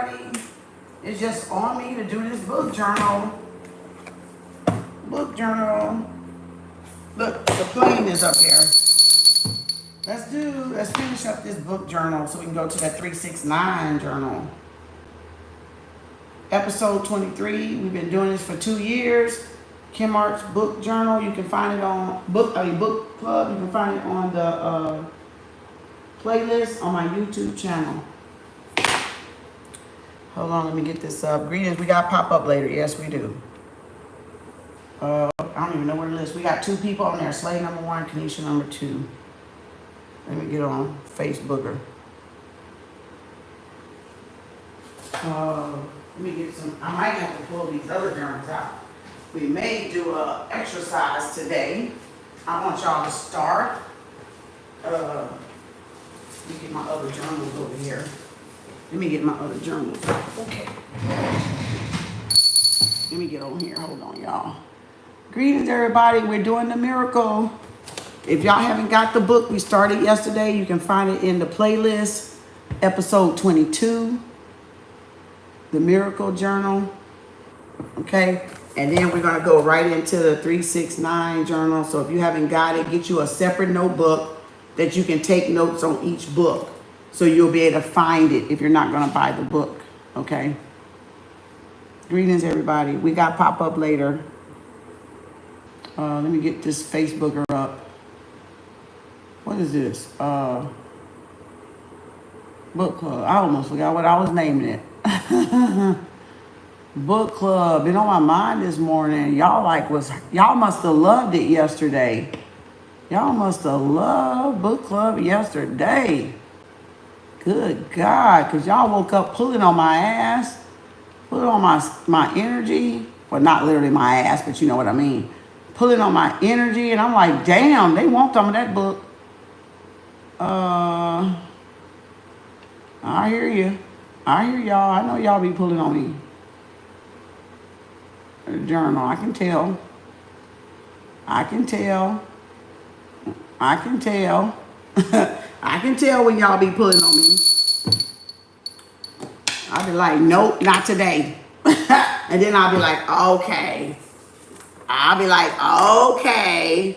everybody. It's just on me to do this book journal. Book journal. Look, the plane is up there. Let's finish up this book journal so we can go to that 369 journal. Episode 23. We've been doing this for 2 years. Kem Arts book journal. You can find it on book club. You can find it on the playlist on my YouTube channel. Hold on, let me get this up. Greetings. We got pop up later. Yes, we do. I don't even know where it is. We got 2 people on there. Slay number 1, Kanisha number 2. Let me get on Facebooker. Let me get some. I might have to pull these other journals out. We may do a exercise today. I want y'all to start. Let me get my other journals over here. Let me get my other journals out. Okay. Let me get on here. Hold on, y'all. Greetings, everybody. We're doing the miracle. If y'all haven't got the book we started yesterday, you can find it in the playlist, episode 22, the miracle journal. Okay. And then we're going to go right into the 369 journal. So if you haven't got it, get you a separate notebook that you can take notes on each book. So you'll be able to find it if you're not going to buy the book. Okay. Greetings, everybody. We got pop up later. Let me get this Facebooker up. What is this? Book club. I almost forgot what I was naming it. Book club. Been on my mind this morning. Y'all must have loved it yesterday. Y'all must have loved book club yesterday. Good God, because y'all woke up pulling on my ass, pulling on my energy. Well, not literally my ass, but you know what I mean. Pulling on my energy, and I'm like, damn, they want some of that book. I hear you. I hear y'all. I know y'all be pulling on me. Journal. I can tell. I can tell when y'all be pulling on me. I'll be like, nope, not today. And then I'll be like, okay. Okay.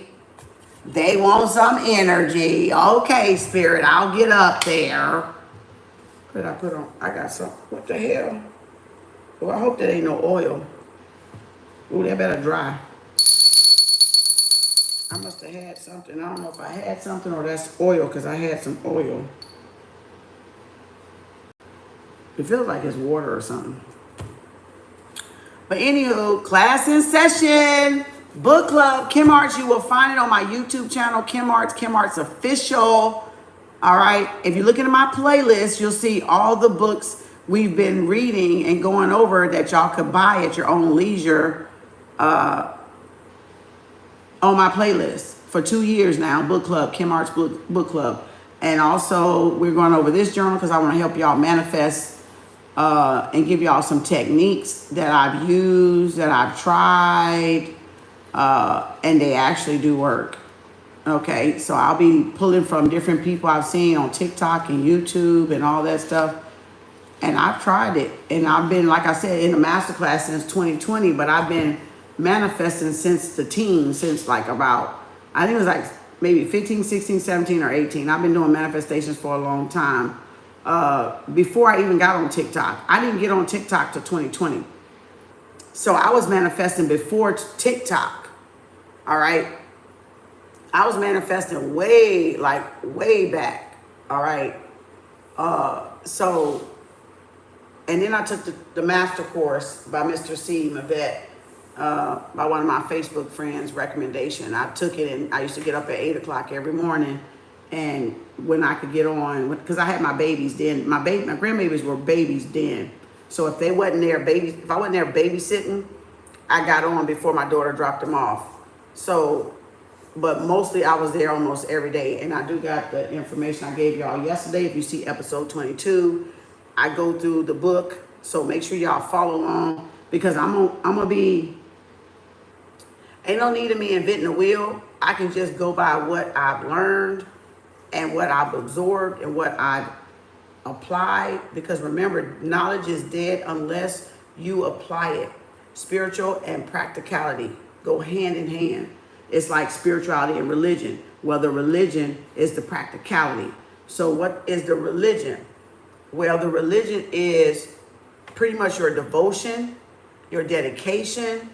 They want some energy. Okay, spirit, I'll get up there. What did I put on? I got some. What the hell? Well, I hope that ain't no oil. Ooh, that better dry. I must have had something. I don't know if I had something or that's oil, because I had some oil. It feels like it's water or something. But anywho, class in session. Book club, Kem Arts. You will find it on my YouTube channel, Kem Arts, Kem Arts Official. All right. If you look into my playlist, you'll see all the books we've been reading and going over that y'all could buy at your own leisure on my playlist for 2 years now. Book club, Kem Arts book club. And also we're going over this journal because I want to help y'all manifest and give y'all some techniques that I've used, that I've tried, and they actually do work. Okay, so I'll be pulling from different people I've seen on TikTok and YouTube and all that stuff. And I've tried it. And I've been, like I said, in the masterclass since 2020, but I've been manifesting since the teen, since like about, I think it was like maybe 15, 16, 17, or 18. I've been doing manifestations for a long time. Before I even got on TikTok. I didn't get on TikTok till 2020. So I was manifesting before TikTok. All right. I was manifesting way back. All right. So, and then I took the master course by Mr. C. Mavette, by one of my Facebook friends' recommendation. I took it, and I used to get up at 8 o'clock every morning. And when I could get on, because I had my babies then, my grandbabies were babies then. So if they wasn't there, if I wasn't there babysitting, I got on before my daughter dropped them off. So, but mostly I was there almost every day. And I do got the information I gave y'all yesterday. If you see episode 22, I go through the book. So make sure y'all follow along, because I'm gonna be, ain't no need of me inventing the wheel. I can just go by what I've learned and what I've absorbed and what I've Apply, because remember, knowledge is dead unless you apply it. Spiritual and practicality go hand in hand. It's like spirituality and religion. Well, the religion is the practicality. So what is the religion? Well, the religion is pretty much your devotion, your dedication.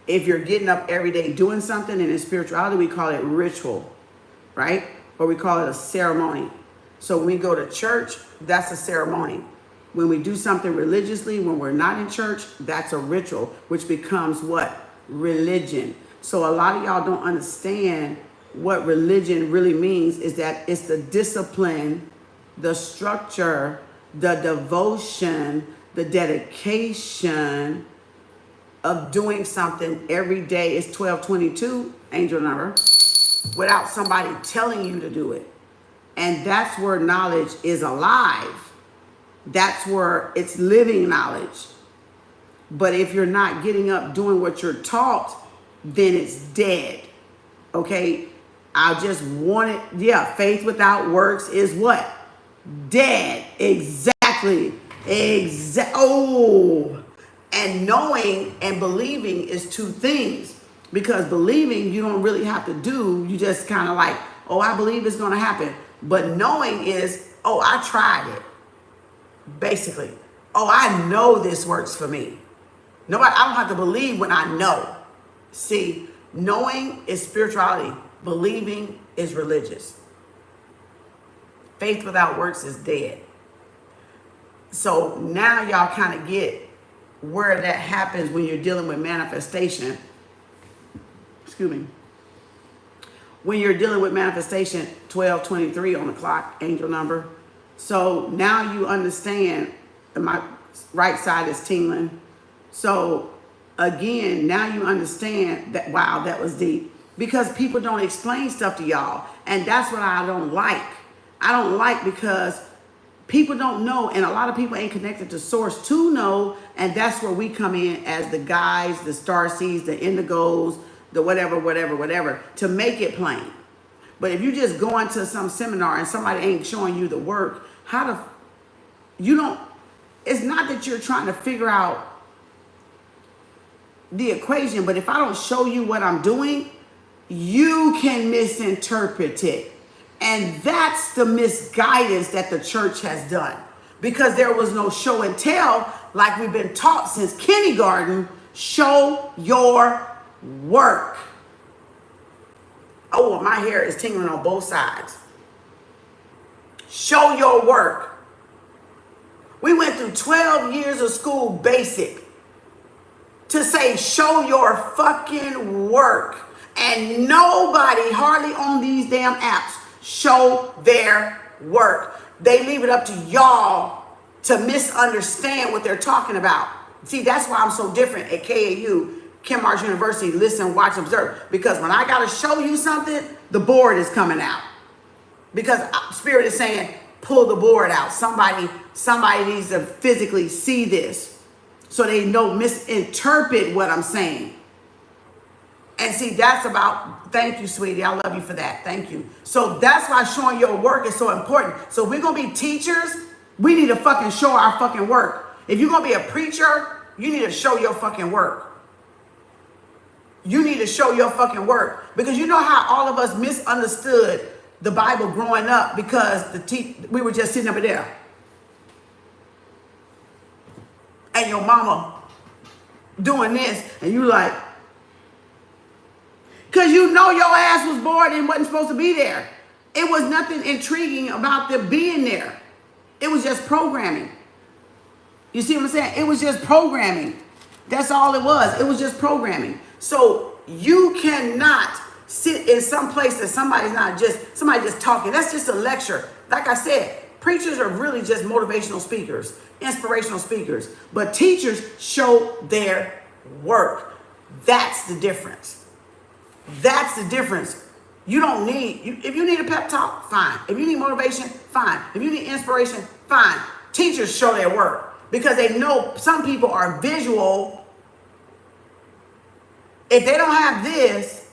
If you're getting up every day doing something, and in spirituality, we call it ritual, right? Or we call it a ceremony. So when we go to church, that's a ceremony. When we do something religiously, when we're not in church, that's a ritual, which becomes what? Religion. So a lot of y'all don't understand what religion really means, is that it's the discipline, the structure, the devotion, the dedication of doing something every day. It's 1222, angel number, without somebody telling you to do it. And that's where knowledge is alive. That's where it's living knowledge. But if you're not getting up doing what you're taught, then it's dead. Okay? I just want it. Yeah, faith without works is what? Dead. Exactly. Oh. And knowing and believing is two things. Because believing, you don't really have to do. You just kind of like, oh, I believe it's going to happen. But knowing is, oh, I tried it. Basically. Oh, I know this works for me. Nobody, I don't have to believe when I know. See, knowing is spirituality. Believing is religious. Faith without works is dead. So now y'all kind of get where that happens when you're dealing with manifestation. Excuse me. When you're dealing with manifestation, 1223 on the clock, angel number. So now you understand, my right side is tingling. So again, now you understand that, wow, that was deep. Because people don't explain stuff to y'all. And that's what I don't like. I don't like because people don't know, and a lot of people ain't connected to source to know. And that's where we come in as the guides, the starseeds, the indigos, the whatever, to make it plain. But if you just go into some seminar and somebody ain't showing you the work, it's not that you're trying to figure out the equation, but if I don't show you what I'm doing, you can misinterpret it. And that's the misguidance that the church has done. Because there was no show and tell, like we've been taught since kindergarten. Show your work. Oh, my hair is tingling on both sides. Show your work. We went through 12 years of school basic to say show your fucking work. And nobody hardly on these damn apps show their work. They leave it up to y'all to misunderstand what they're talking about. See, that's why I'm so different at KAU, Kem Arts University. Listen, watch, observe. Because when I got to show you something, the board is coming out. Because Spirit is saying, pull the board out. Somebody needs to physically see this so they don't misinterpret what I'm saying. And see, that's about, thank you, sweetie. I love you for that. Thank you. So that's why showing your work is so important. So if we're going to be teachers, we need to fucking show our fucking work. If you're going to be a preacher, you need to show your fucking work. You need to show your fucking work. Because you know how all of us misunderstood the Bible growing up because we were just sitting up there. And your mama doing this, and you like, because you know your ass was bored and wasn't supposed to be there. It was nothing intriguing about them being there. It was just programming. You see what I'm saying? It was just programming. That's all it was. It was just programming. So you cannot sit in some place that somebody just talking. That's just a lecture. Like I said, preachers are really just motivational speakers, inspirational speakers. But teachers show their work. That's the difference. That's the difference. You don't need, if you need a pep talk, fine. If you need motivation, fine. If you need inspiration, fine. Teachers show their work because they know some people are visual. If they don't have this,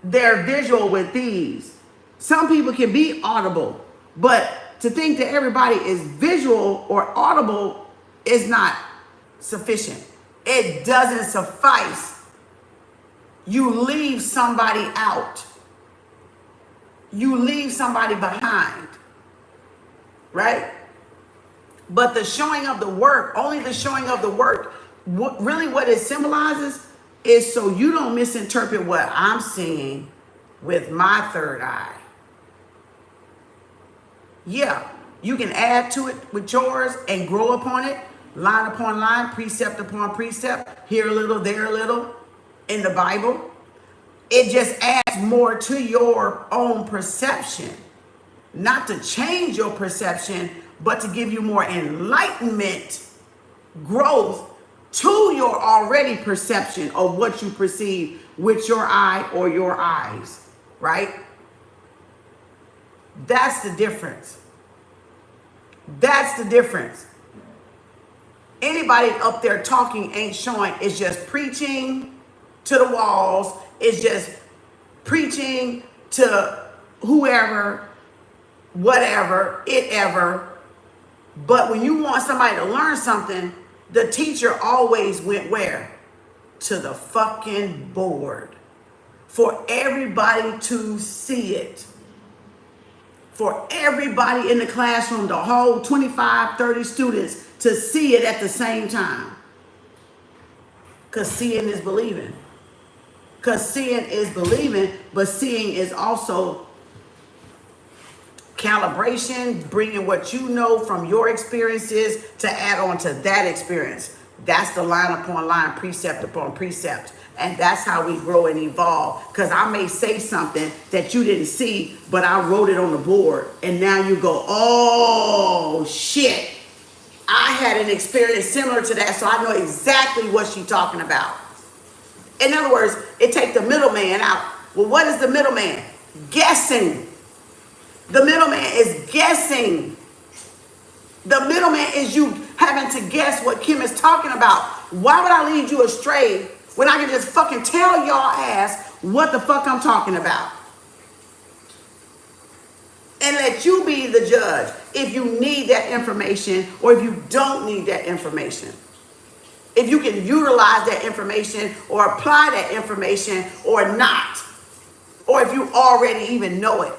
they're visual with these. Some people can be audible, but to think that everybody is visual or audible is not sufficient. It doesn't suffice. You leave somebody out. You leave somebody behind, right? But the showing of the work, only the showing of the work, really what it symbolizes is so you don't misinterpret what I'm seeing with my third eye. Yeah, you can add to it with yours and grow upon it, line upon line, precept upon precept, here a little, there a little in the Bible. It just adds more to your own perception, not to change your perception, but to give you more enlightenment, growth to your already perception of what you perceive with your eye or your eyes, right? That's the difference. That's the difference. Anybody up there talking ain't showing. It's just preaching to the walls. It's just preaching to whoever, whatever, it ever. But when you want somebody to learn something, the teacher always went where? To the fucking board. For everybody to see it. For everybody in the classroom, the whole 25, 30 students to see it at the same time. Because seeing is believing. Because seeing is believing, but seeing is also calibration, bringing what you know from your experiences to add on to that experience. That's the line upon line, precept upon precept. And that's how we grow and evolve. Because I may say something that you didn't see, but I wrote it on the board. And now you go, oh, shit. I had an experience similar to that, so I know exactly what she's talking about. In other words, it takes the middleman out. Well, what is the middleman? Guessing. The middleman is guessing. The middleman is you having to guess what Kim is talking about. Why would I lead you astray when I can just fucking tell y'all ass what the fuck I'm talking about? And let you be the judge if you need that information or if you don't need that information. If you can utilize that information or apply that information or not. Or if you already even know it.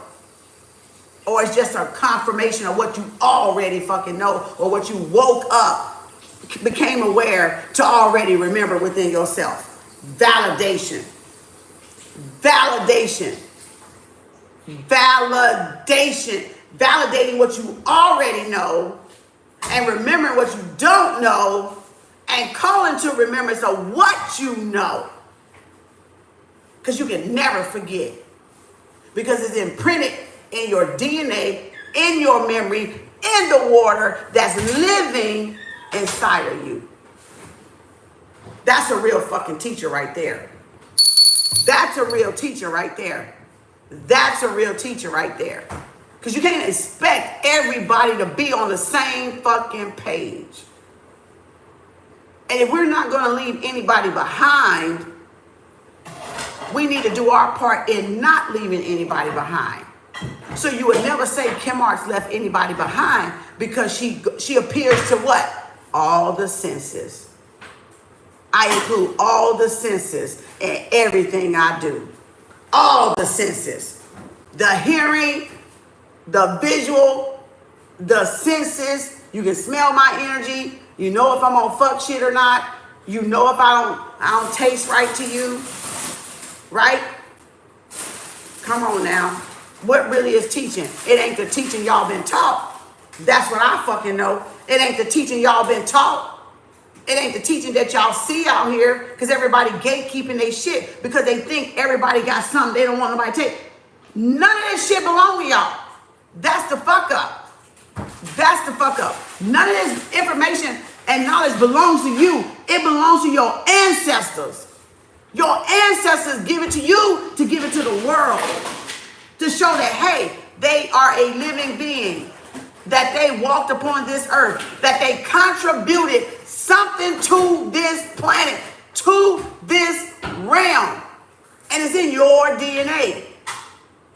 Or it's just a confirmation of what you already fucking know or what you woke up, became aware to already remember within yourself. Validation. Validation. Validation. Validating what you already know and remembering what you don't know and calling to remembrance of what you know. Because you can never forget. Because it's imprinted in your DNA, in your memory, in the water that's living inside of you. That's a real fucking teacher right there. That's a real teacher right there. That's a real teacher right there. Because you can't expect everybody to be on the same fucking page. And if we're not going to leave anybody behind, we need to do our part in not leaving anybody behind. So you would never say Kem Arts left anybody behind because she appears to what? All the senses. I include all the senses in everything I do. All the senses. The hearing, the visual, the senses. You can smell my energy. You know if I'm on fuck shit or not. You know if I don't taste right to you. Right? Come on now. What really is teaching? It ain't the teaching y'all been taught. That's what I fucking know. It ain't the teaching y'all been taught. It ain't the teaching that y'all see out here because everybody gatekeeping their shit because they think everybody got something they don't want nobody to take. None of that shit belong to y'all. That's the fuck up. That's the fuck up. None of this information and knowledge belongs to you. It belongs to your ancestors. Your ancestors give it to you to give it to the world. To show that, hey, they are a living being. That they walked upon this earth. That they contributed something to this planet. To this realm. And it's in your DNA.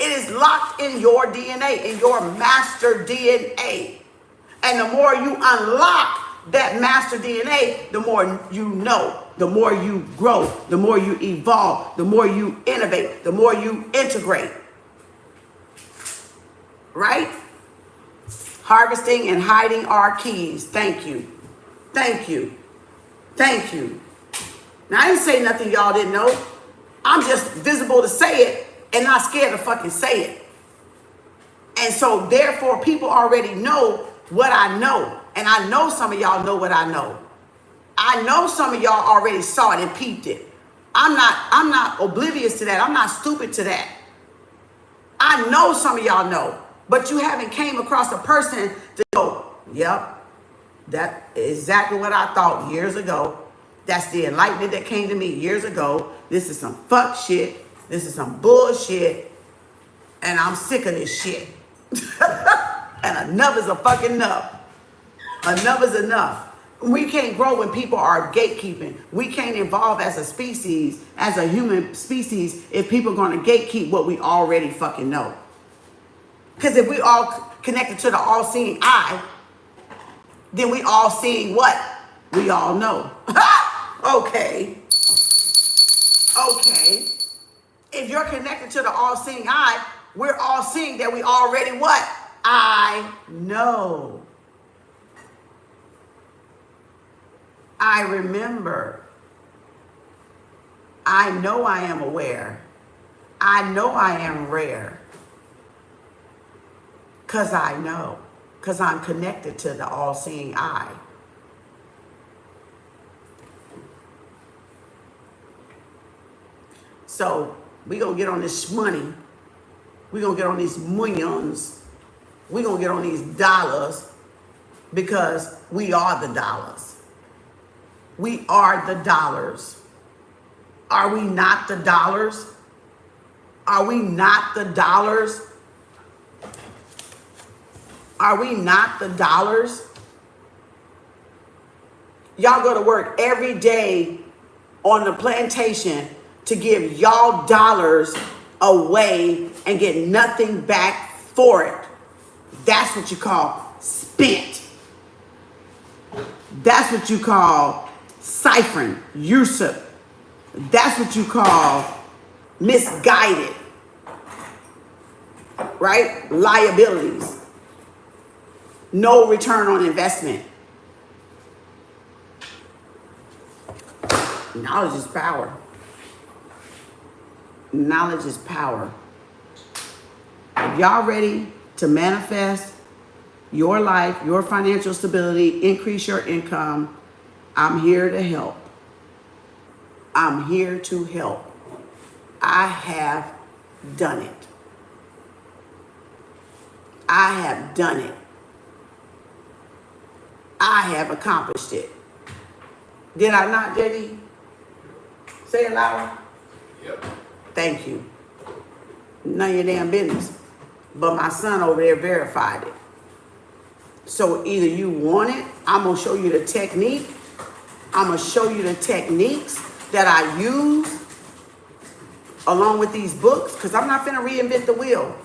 It is locked in your DNA, in your master DNA. And the more you unlock that master DNA, the more you know, the more you grow, the more you evolve, the more you innovate, the more you integrate. Right? Harvesting and hiding are keys. Thank you. Thank you. Thank you. Now, I didn't say nothing y'all didn't know. I'm just visible to say it and not scared to fucking say it. And so, therefore, people already know what I know. And I know some of y'all know what I know. I know some of y'all already saw it and peeped it. I'm not oblivious to that. I'm not stupid to that. I know some of y'all know. But you haven't came across a person to go, yep, that's exactly what I thought years ago. That's the enlightenment that came to me years ago. This is some fuck shit. This is some bullshit. And I'm sick of this shit. And enough is a fucking enough. Enough is enough. We can't grow when people are gatekeeping. We can't evolve as a species, as a human species, if people are going to gatekeep what we already fucking know. Because if we all connected to the all-seeing eye, then we all seeing what? We all know. Okay. Okay. If you're connected to the all-seeing eye, we're all seeing that we already what? I know. I remember. I know I am aware. I know I am rare. Because I know. Because I'm connected to the all-seeing eye. So we going to get on this money. We're going to get on these millions. We're going to get on these dollars because we are the dollars. We are the dollars. Are we not the dollars? Are we not the dollars? Are we not the dollars? Y'all go to work every day on the plantation to give y'all dollars away and get nothing back for it. That's what you call spent. That's what you call ciphering, usurp. That's what you call misguided, right? Liabilities. No return on investment. Knowledge is power. Knowledge is power. If y'all ready to manifest your life, your financial stability, increase your income, I'm here to help. I'm here to help. I have done it. I have done it. I have accomplished it. Did I not, JD? Say it louder. Yep. Thank you. None of your damn business. But my son over there verified it. So either you want it, I'm going to show you the technique. I'm going to show you the techniques that I use along with these books, because I'm not finna reinvent the wheel.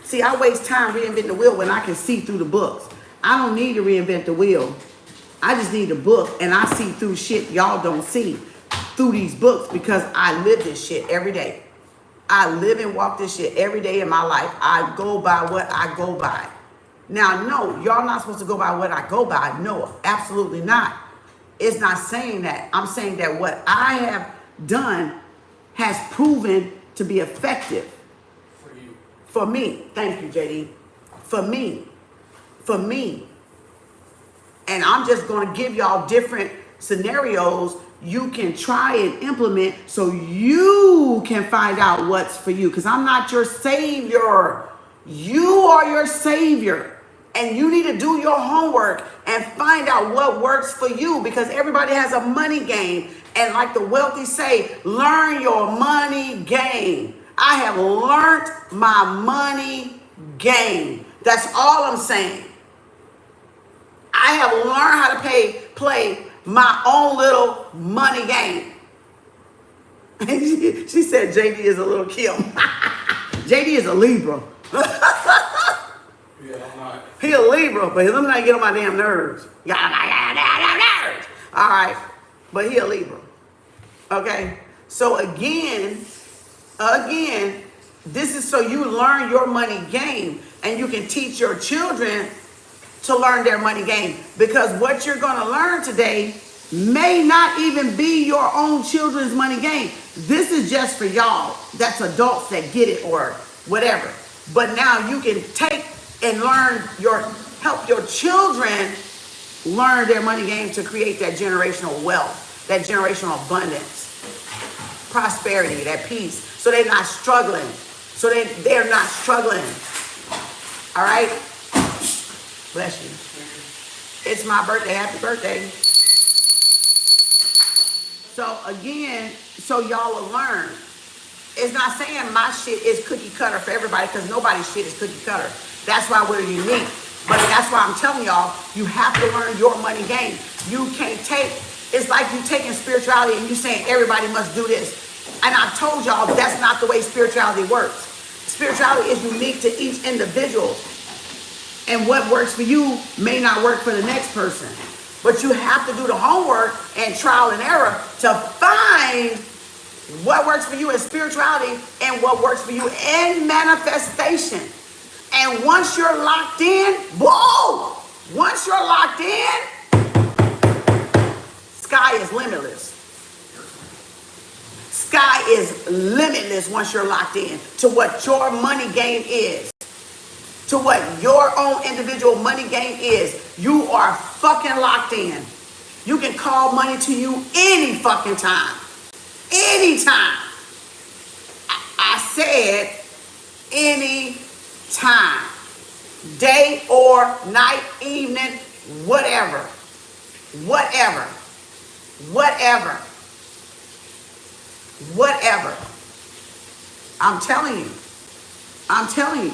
See, I waste time reinventing the wheel when I can see through the books. I don't need to reinvent the wheel. I just need a book, and I see through shit y'all don't see through these books because I live this shit every day. I live and walk this shit every day in my life. I go by what I go by. Now, no, y'all not supposed to go by what I go by. No, absolutely not. It's not saying that. I'm saying that what I have done has proven to be effective. For you. For me. Thank you, JD. For me. For me. And I'm just going to give y'all different scenarios you can try and implement so you can find out what's for you. Because I'm not your savior. You are your savior. And you need to do your homework and find out what works for you, because everybody has a money game. And like the wealthy say, learn your money game. I have learned my money game. That's all I'm saying. I have learned how to play my own little money game. She said JD is a little Kim. JD is a Libra. Yeah, I'm not. He a Libra, but let me not get on my damn nerves. All right, but he a Libra. Okay, so again, this is so you learn your money game, and you can teach your children to learn their money game, because what you're going to learn today may not even be your own children's money game. This is just for y'all that's adults that get it or whatever. But now you can take and help your children learn their money game to create that generational wealth, that generational abundance, prosperity, that peace, so they're not struggling. So they're not struggling. All right? Bless you. It's my birthday. Happy birthday. So again, so y'all will learn. It's not saying my shit is cookie cutter for everybody, because nobody's shit is cookie cutter. That's why we're unique. But that's why I'm telling y'all, you have to learn your money game. You can't it's like you taking spirituality and you saying everybody must do this. And I told y'all that's not the way spirituality works. Spirituality is unique to each individual. And what works for you may not work for the next person. But you have to do the homework and trial and error to find what works for you in spirituality and what works for you in manifestation. And once you're locked in, whoa! Once you're locked in, sky is limitless. Sky is limitless once you're locked in to what your money game is. To what your own individual money game is. You are fucking locked in. You can call money to you any fucking time. Anytime. I said any time. Day or night, evening, whatever. Whatever. Whatever. Whatever. I'm telling you. I'm telling you.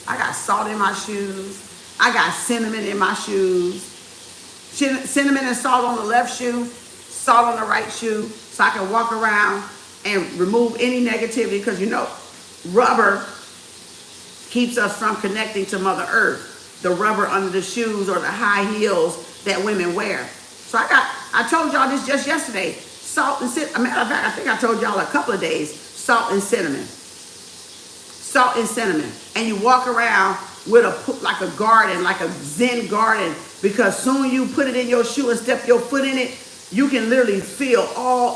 I got salt in my shoes. I got cinnamon in my shoes. Cinnamon and salt on the left shoe, salt on the right shoe, so I can walk around and remove any negativity, because you know, rubber keeps us from connecting to Mother Earth. The rubber under the shoes or the high heels that women wear. So I told y'all this just yesterday. Salt and cinnamon. Matter of fact, I think I told y'all a couple of days, salt and cinnamon. Salt and cinnamon. And you walk around with like a garden, like a Zen garden, because soon you put it in your shoe and step your foot in it, you can literally feel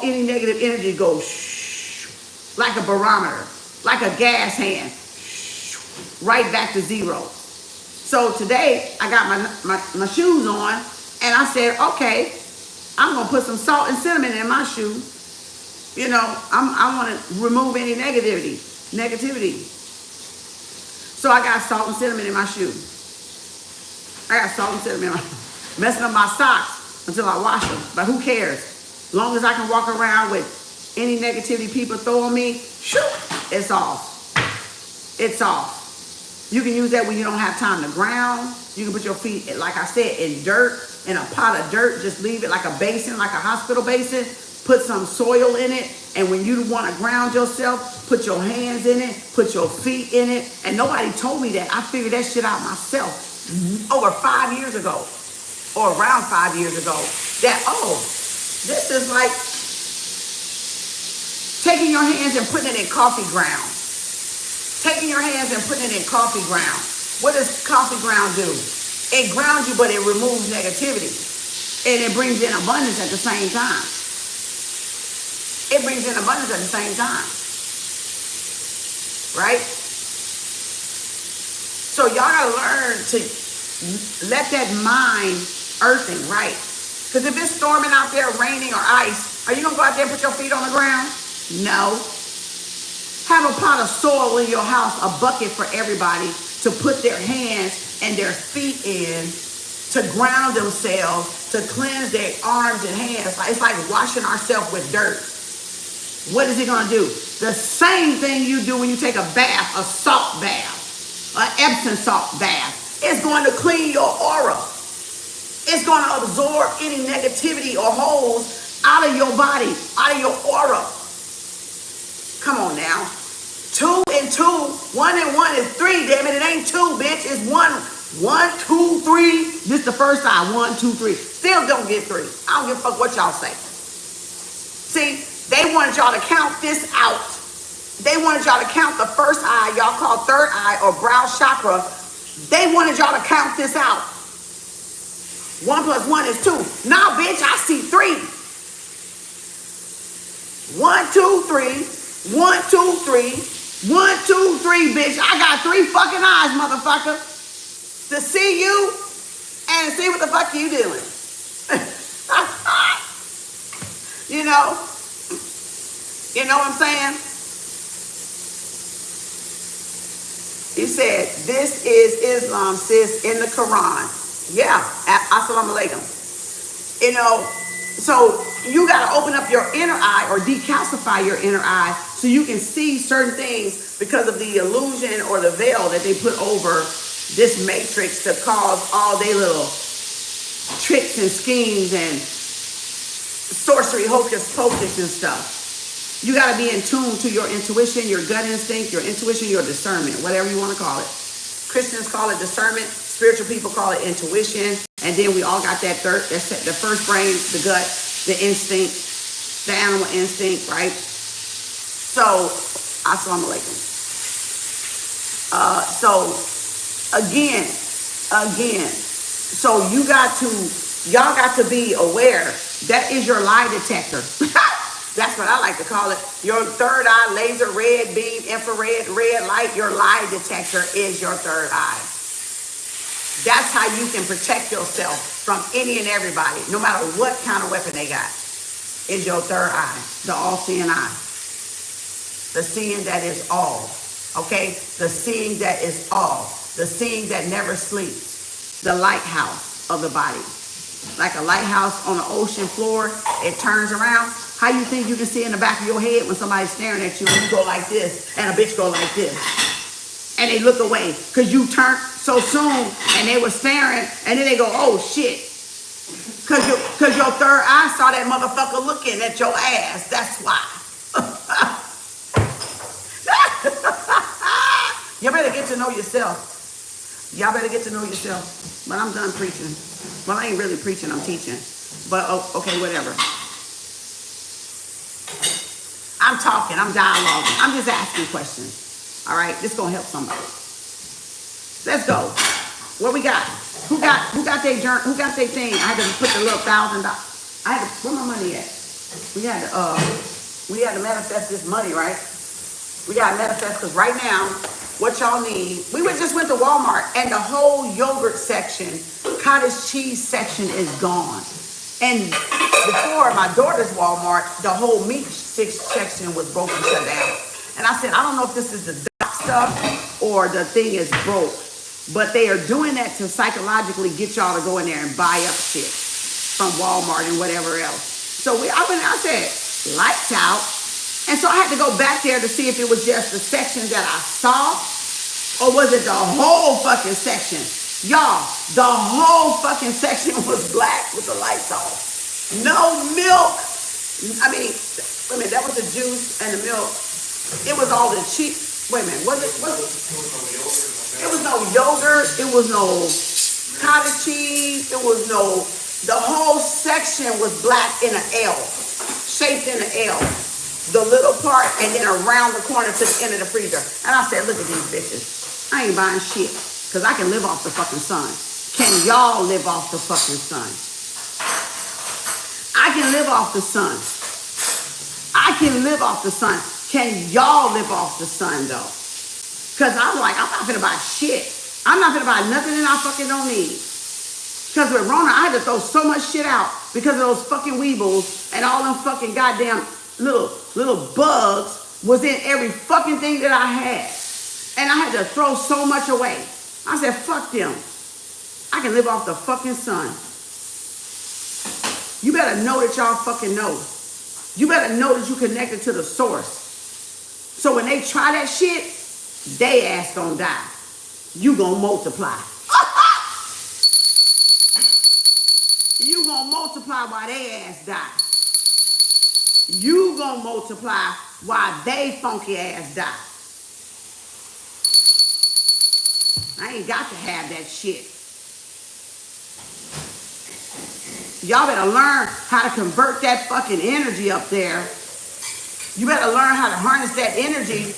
any negative energy go shh, like a barometer, like a gas hand, shh, right back to zero. So today I got my shoes on, and I said, okay, I'm gonna put some salt and cinnamon in my shoe. You know, I want to remove any negativity. So I got salt and cinnamon in my shoe. I got salt and cinnamon in my messing up my socks until I wash them. But who cares? As long as I can walk around with any negativity people throw on me, shoo, it's off. It's off. You can use that when you don't have time to ground. You can put your feet, like I said, in dirt, in a pot of dirt. Just leave it like a basin, like a hospital basin. Put some soil in it. And when you want to ground yourself, put your hands in it, put your feet in it. And nobody told me that. I figured that shit out myself over 5 years ago, or around 5 years ago. That, this is like taking your hands and putting it in coffee ground. Taking your hands and putting it in coffee ground. What does coffee ground do? It grounds you, but it removes negativity. And it brings in abundance at the same time. It brings in abundance at the same time. Right? So y'all gotta learn to let that mind earthing, right? Because if it's storming out there, raining or ice, are you gonna go out there and put your feet on the ground? No. Have a pot of soil in your house, a bucket for everybody to put their hands and their feet in, to ground themselves, to cleanse their arms and hands. It's like washing ourselves with dirt. What is it going to do? The same thing you do when you take a bath, a salt bath, an Epsom salt bath. It's going to clean your aura. It's going to absorb any negativity or holes out of your body, out of your aura. Come on now. 2 and 2, 1 and 1 is 3. Damn it, it ain't 2, bitch. It's 1. 1, 2, 3. This the first eye. 1, 2, 3. Still don't get 3. I don't give a fuck what y'all say. See, they wanted y'all to count this out. They wanted y'all to count the first eye, y'all call third eye or brow chakra. They wanted y'all to count this out. 1 plus 1 is 2. Now, bitch, I see 3. 1, 2, 3. 1, 2, 3. 1, 2, 3, bitch. I got 3 fucking eyes, motherfucker. To see you and see what the fuck you doing. You know what I'm saying? He said, this is Islam, sis, in the Quran. Yeah, assalamu alaikum. You know, so you got to open up your inner eye or decalcify your inner eye so you can see certain things because of the illusion or the veil that they put over this matrix to cause all their little tricks and schemes and sorcery, hocus pocus and stuff. You got to be in tune to your intuition, your gut instinct, your intuition, your discernment, whatever you want to call it. Christians call it discernment. Spiritual people call it intuition. And then we all got that the first brain, the gut, the instinct, the animal instinct, right? So, assalamu alaikum. Again, so y'all got to be aware. That is your lie detector. That's what I like to call it. Your third eye, laser, red beam, infrared, red light. Your lie detector is your third eye. That's how you can protect yourself from any and everybody, no matter what kind of weapon they got. Is your third eye, the all-seeing eye. The seeing that is all, okay? The seeing that is all. The seeing that never sleeps. The lighthouse of the body. Like a lighthouse on the ocean floor, it turns around. How you think you can see in the back of your head when somebody's staring at you and you go like this and a bitch go like this? And they look away because you turned so soon and they were staring and then they go, oh shit. Because your third eye saw that motherfucker looking at your ass. That's why. You better get to know yourself. Y'all better get to know yourself. But I'm done preaching. Well, I ain't really preaching, I'm teaching. But, okay, whatever. I'm talking, I'm dialoguing. I'm just asking questions. All right, this gonna help somebody. Let's go. What we got? Who got their journal? Who got their thing? I had to put the little $1,000. I had to, where my money at? We had to manifest this money, right? We gotta manifest because right now, what y'all need, we just went to Walmart and the whole yogurt section, cottage cheese section is gone. And before my daughter's Walmart, the whole meat section was broken, shut down. And I said, I don't know if this is the doc stuff or the thing is broke, but they are doing that to psychologically get y'all to go in there and buy up shit from Walmart and whatever else. So I said, lights out. And so I had to go back there to see if it was just the section that I saw or was it the whole fucking section. Y'all, the whole fucking section was black with the lights off. No milk. I mean, wait a minute, that was the juice and the milk. It was all the cheap. Wait a minute, was it? It was no yogurt. It was no cottage cheese. It was no, the whole section was black in an L, shaped in an L. The little part and then around the corner to the end of the freezer. And I said, look at these bitches. I ain't buying shit. Because I can live off the fucking sun. Can y'all live off the fucking sun? I can live off the sun. I can live off the sun. Can y'all live off the sun though? Because I'm like, I'm not gonna buy shit. I'm not gonna buy nothing that I fucking don't need. Because with Rona, I had to throw so much shit out because of those fucking weebles and all them fucking goddamn little bugs was in every fucking thing that I had. And I had to throw so much away. I said, fuck them. I can live off the fucking sun. You better know that y'all fucking know. You better know that you connected to the source. So when they try that shit, they ass gonna die. You gonna multiply. You gonna multiply while they ass die. You gonna multiply while they funky ass die. I ain't got to have that shit. Y'all better learn how to convert that fucking energy up there. You better learn how to harness that energy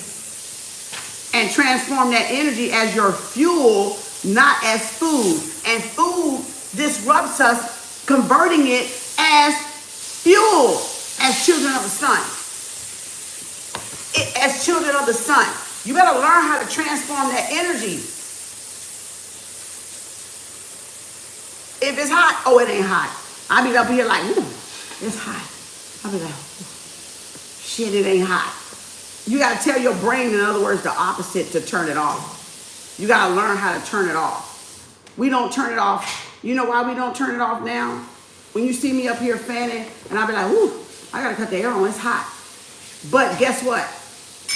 and transform that energy as your fuel, not as food. And food disrupts us, converting it as fuel, as children of the sun. As children of the sun. You better learn how to transform that energy. If it's hot, oh, it ain't hot. I be up here like, ooh, it's hot. I be like, shit, it ain't hot. You gotta tell your brain, in other words, the opposite to turn it off. You gotta learn how to turn it off. We don't turn it off. You know why we don't turn it off now? When you see me up here fanning, and I be like, ooh, I gotta cut the air on, it's hot. But guess what?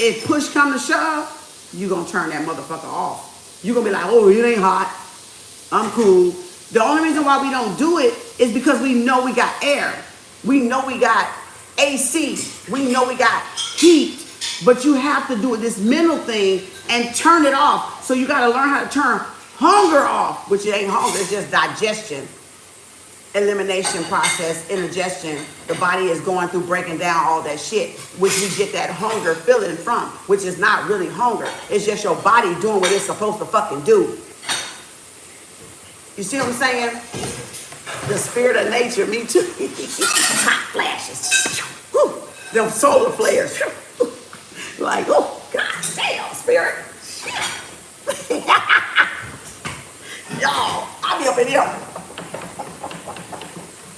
If push come to shove, you gonna turn that motherfucker off. You gonna be like, oh, it ain't hot. I'm cool. The only reason why we don't do it is because we know we got air. We know we got AC. We know we got heat. But you have to do this mental thing and turn it off. So you got to learn how to turn hunger off, which it ain't hunger, it's just digestion, elimination process, indigestion. The body is going through breaking down all that shit, which we get that hunger feeling from, which is not really hunger. It's just your body doing what it's supposed to fucking do. You see what I'm saying? The spirit of nature, me too. Hot flashes. Woo. Them solar flares. Like, oh, god damn, spirit. Y'all, I be up in here.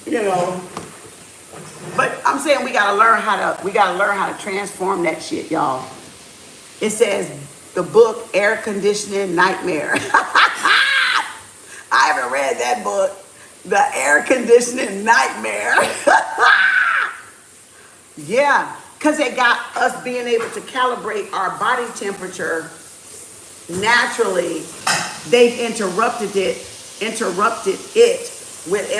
You know. But I'm saying we gotta learn how to transform that shit, y'all. It says the book Air Conditioning Nightmare. I haven't read that book, The Air Conditioning Nightmare. Yeah, because it got us being able to calibrate our body temperature naturally. They've interrupted it with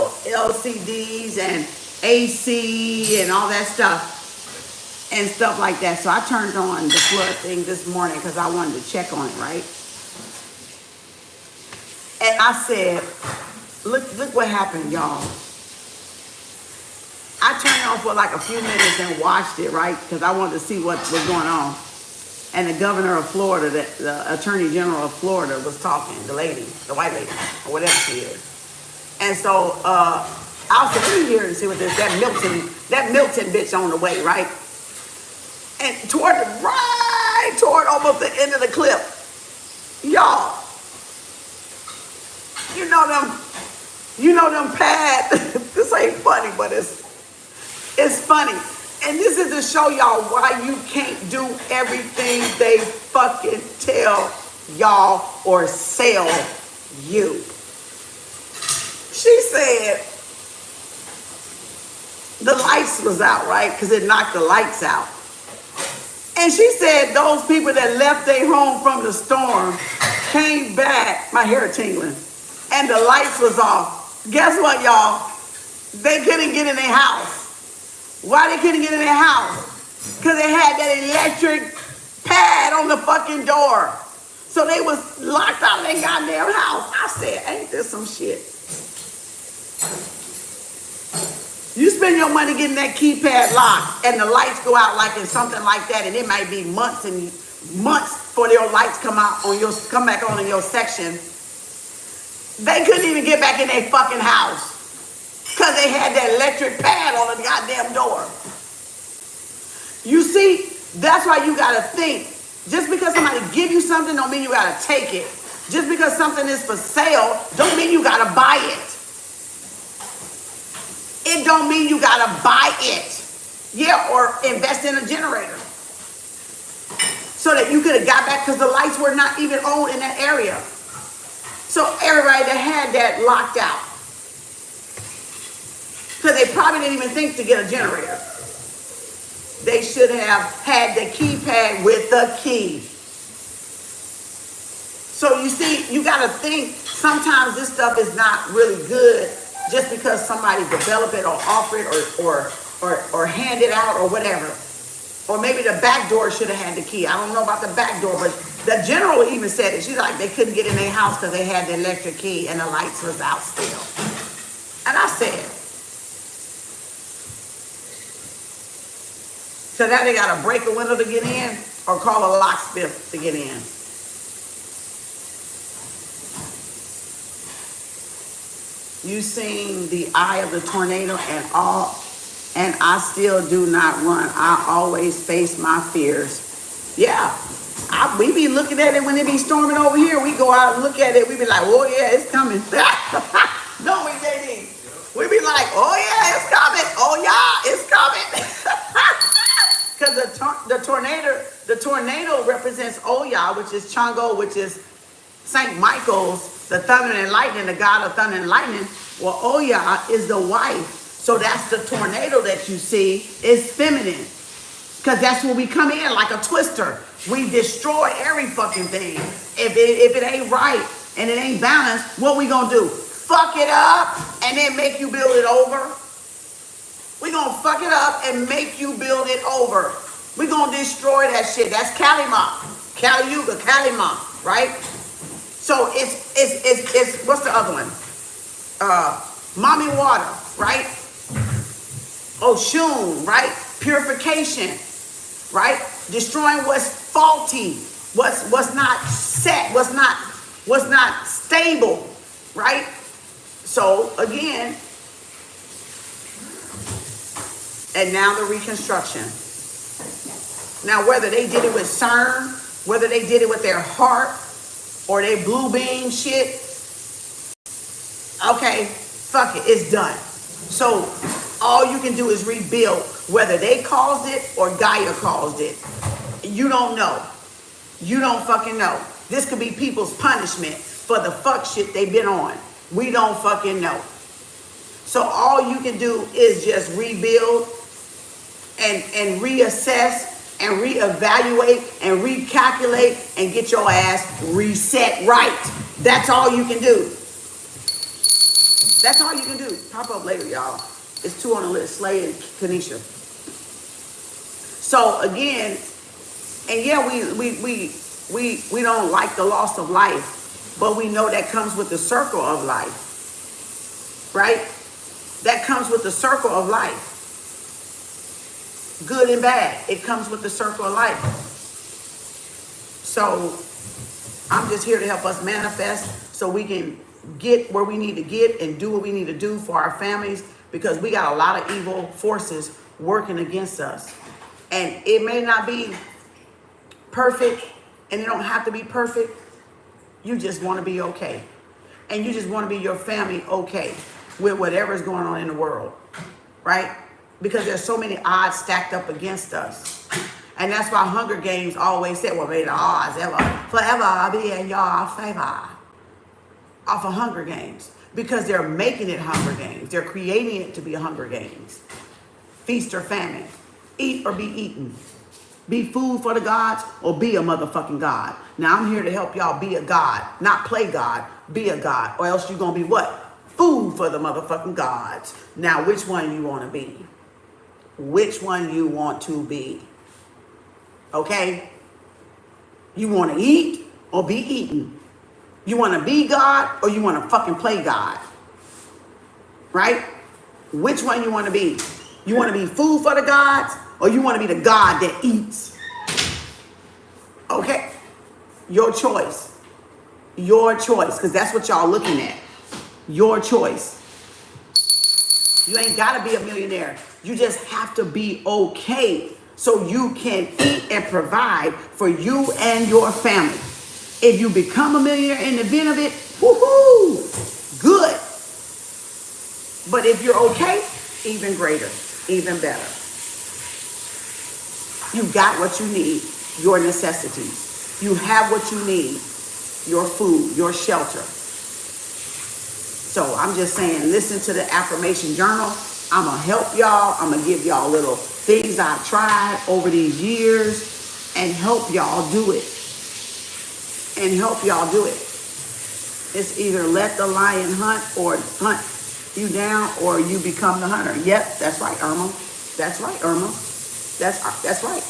LCDs and AC and all that stuff and stuff like that. So I turned on the flood thing this morning because I wanted to check on it, right? And I said, look what happened, y'all. I turned it on for like a few minutes and watched it, right? Because I wanted to see what was going on. And the governor of Florida, the attorney general of Florida was talking, the lady, the white lady, or whatever she is. And so I was like, let me hear and see what this, that Milton bitch on the way, right? And toward almost the end of the clip, y'all, you know them pad, this ain't funny, but it's funny. And this is to show y'all why you can't do everything they fucking tell y'all or sell you. She said the lights was out, right? Because it knocked the lights out. And she said those people that left their home from the storm came back, my hair tingling, and the lights was off. Guess what, y'all? They couldn't get in their house. Why they couldn't get in their house? Because they had that electric pad on the fucking door. So they was locked out of their goddamn house. I said, ain't this some shit? You spend your money getting that keypad locked and the lights go out like in something like that, and it might be months and months before your lights come back on in your section. They couldn't even get back in their fucking house because they had that electric pad on the goddamn door. You see, that's why you gotta think. Just because somebody give you something don't mean you gotta take it. Just because something is for sale don't mean you gotta buy it. It don't mean you gotta buy it. Yeah, or invest in a generator. So that you could have got back, because the lights were not even on in that area. So everybody that had that locked out. Because they probably didn't even think to get a generator. They should have had the keypad with the key. So you see, you got to think sometimes this stuff is not really good just because somebody developed it or offered it or hand it out or whatever. Or maybe the back door should have had the key. I don't know about the back door, but The general even said it. She's like, they couldn't get in their house because they had the electric key and the lights was out still. And I said, so now they got to break a window to get in or call a locksmith to get in. You seen the eye of the tornado and all, and I still do not run. I always face my fears. Yeah, we be looking at it when it be storming over here. We go out and look at it. We be like, oh yeah, it's coming. Don't we, JD? We be like, oh yeah, it's coming. Oh yeah, it's coming. Because the tornado represents Oya, which is Chango, which is Saint Michael's, the thunder and lightning, the god of thunder and lightning. Well, Oya is the wife. So that's the tornado that you see is feminine. Because that's when we come in like a twister. We destroy every fucking thing. If it ain't right and it ain't balanced, what we gonna do? Fuck it up and then make you build it over? We gonna fuck it up and make you build it over. We gonna destroy that shit. That's Kalima, Kali Yuga, Kalima, right? So it's what's the other one? Mommy water, right? Oshun, right? Purification, right? Destroying what's faulty, what's not set, what's not stable, right? So again, and now the reconstruction. Now whether they did it with CERN, whether they did it with their heart, or they blue beam shit, okay, fuck it, it's done. So all you can do is rebuild, whether they caused it or Gaia caused it. You don't know. You don't fucking know. This could be people's punishment for the fuck shit they've been on. We don't fucking know. So all you can do is just rebuild and reassess and reevaluate and recalculate and get your ass reset right. That's all you can do. That's all you can do. Pop up later, y'all. It's 2 on the list, Slay and Kanisha. So again, and yeah, we don't like the loss of life, but we know that comes with the circle of life, right? That comes with the circle of life. Good and bad, it comes with the circle of life. So I'm just here to help us manifest so we can get where we need to get and do what we need to do for our families, because we got a lot of evil forces working against us. And it may not be perfect, and it don't have to be perfect. You just want to be okay. And you just want to be your family okay with whatever's going on in the world, right? Because there's so many odds stacked up against us. And that's why Hunger Games always said, well, may the odds forever be in your favor. Off of Hunger Games. Because they're making it Hunger Games. They're creating it to be Hunger Games. Feast or famine. Eat or be eaten. Be food for the gods or be a motherfucking god. Now I'm here to help y'all be a god. Not play God. Be a god. Or else you're going to be what? Food for the motherfucking gods. Now which one you want to be? Which one you want to be? Okay? You want to eat or be eaten? You want to be God or you want to fucking play God? Right? Which one you want to be? You want to be food for the gods or you want to be the God that eats? Okay? Your choice. Your choice. Because that's what y'all looking at. Your choice. You ain't got to be a millionaire. You just have to be okay so you can eat and provide for you and your family. If you become a millionaire in the event of it, woohoo, good. But if you're okay, even greater, even better. You got what you need, your necessities. You have what you need, your food, your shelter. So I'm just saying, listen to the affirmation journal. I'm going to help y'all. I'm going to give y'all little things I've tried over these years and help y'all do it. And help y'all do it. It's either let the lion hunt or hunt you down or you become the hunter. Yep, that's right, Irma. That's right, Irma. That's right.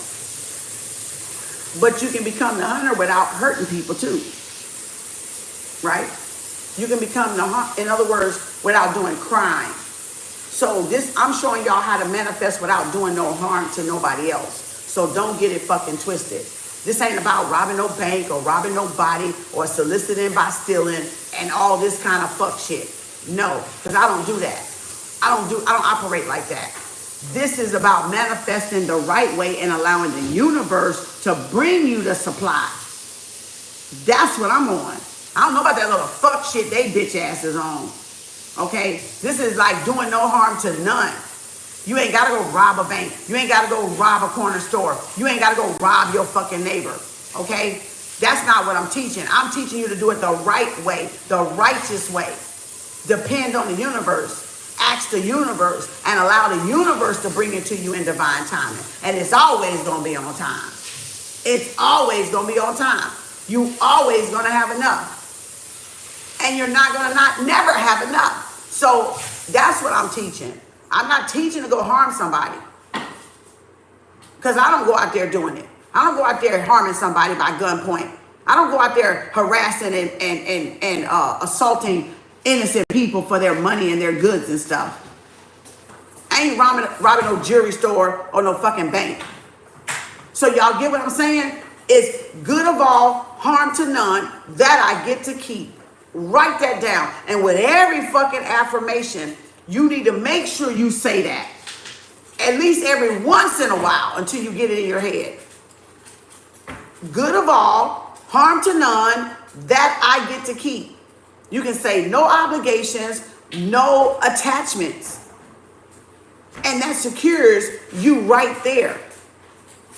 But you can become the hunter without hurting people too, right? You can become the hunter, in other words, without doing crime. So this, I'm showing y'all how to manifest without doing no harm to nobody else. So don't get it fucking twisted. This ain't about robbing no bank or robbing nobody or soliciting by stealing and all this kind of fuck shit. No, because I don't do that. I don't operate like that. This is about manifesting the right way and allowing the universe to bring you the supply. That's what I'm on. I don't know about that little fuck shit they bitch asses on. Okay? This is like doing no harm to none. You ain't gotta go rob a bank. You ain't gotta go rob a corner store. You ain't gotta go rob your fucking neighbor. Okay? That's not what I'm teaching. I'm teaching you to do it the right way, the righteous way. Depend on the universe. Ask the universe and allow the universe to bring it to you in divine timing. And it's always going to be on time. It's always going to be on time. You always going to have enough. And you're not going to never have enough. So that's what I'm teaching. I'm not teaching to go harm somebody. Because I don't go out there doing it. I don't go out there harming somebody by gunpoint. I don't go out there harassing and assaulting innocent people for their money and their goods and stuff. I ain't robbing no jewelry store or no fucking bank. So y'all get what I'm saying? It's good of all, harm to none, that I get to keep. Write that down. And with every fucking affirmation, you need to make sure you say that. At least every once in a while until you get it in your head. Good of all, harm to none, that I get to keep. You can say no obligations, no attachments. And that secures you right there.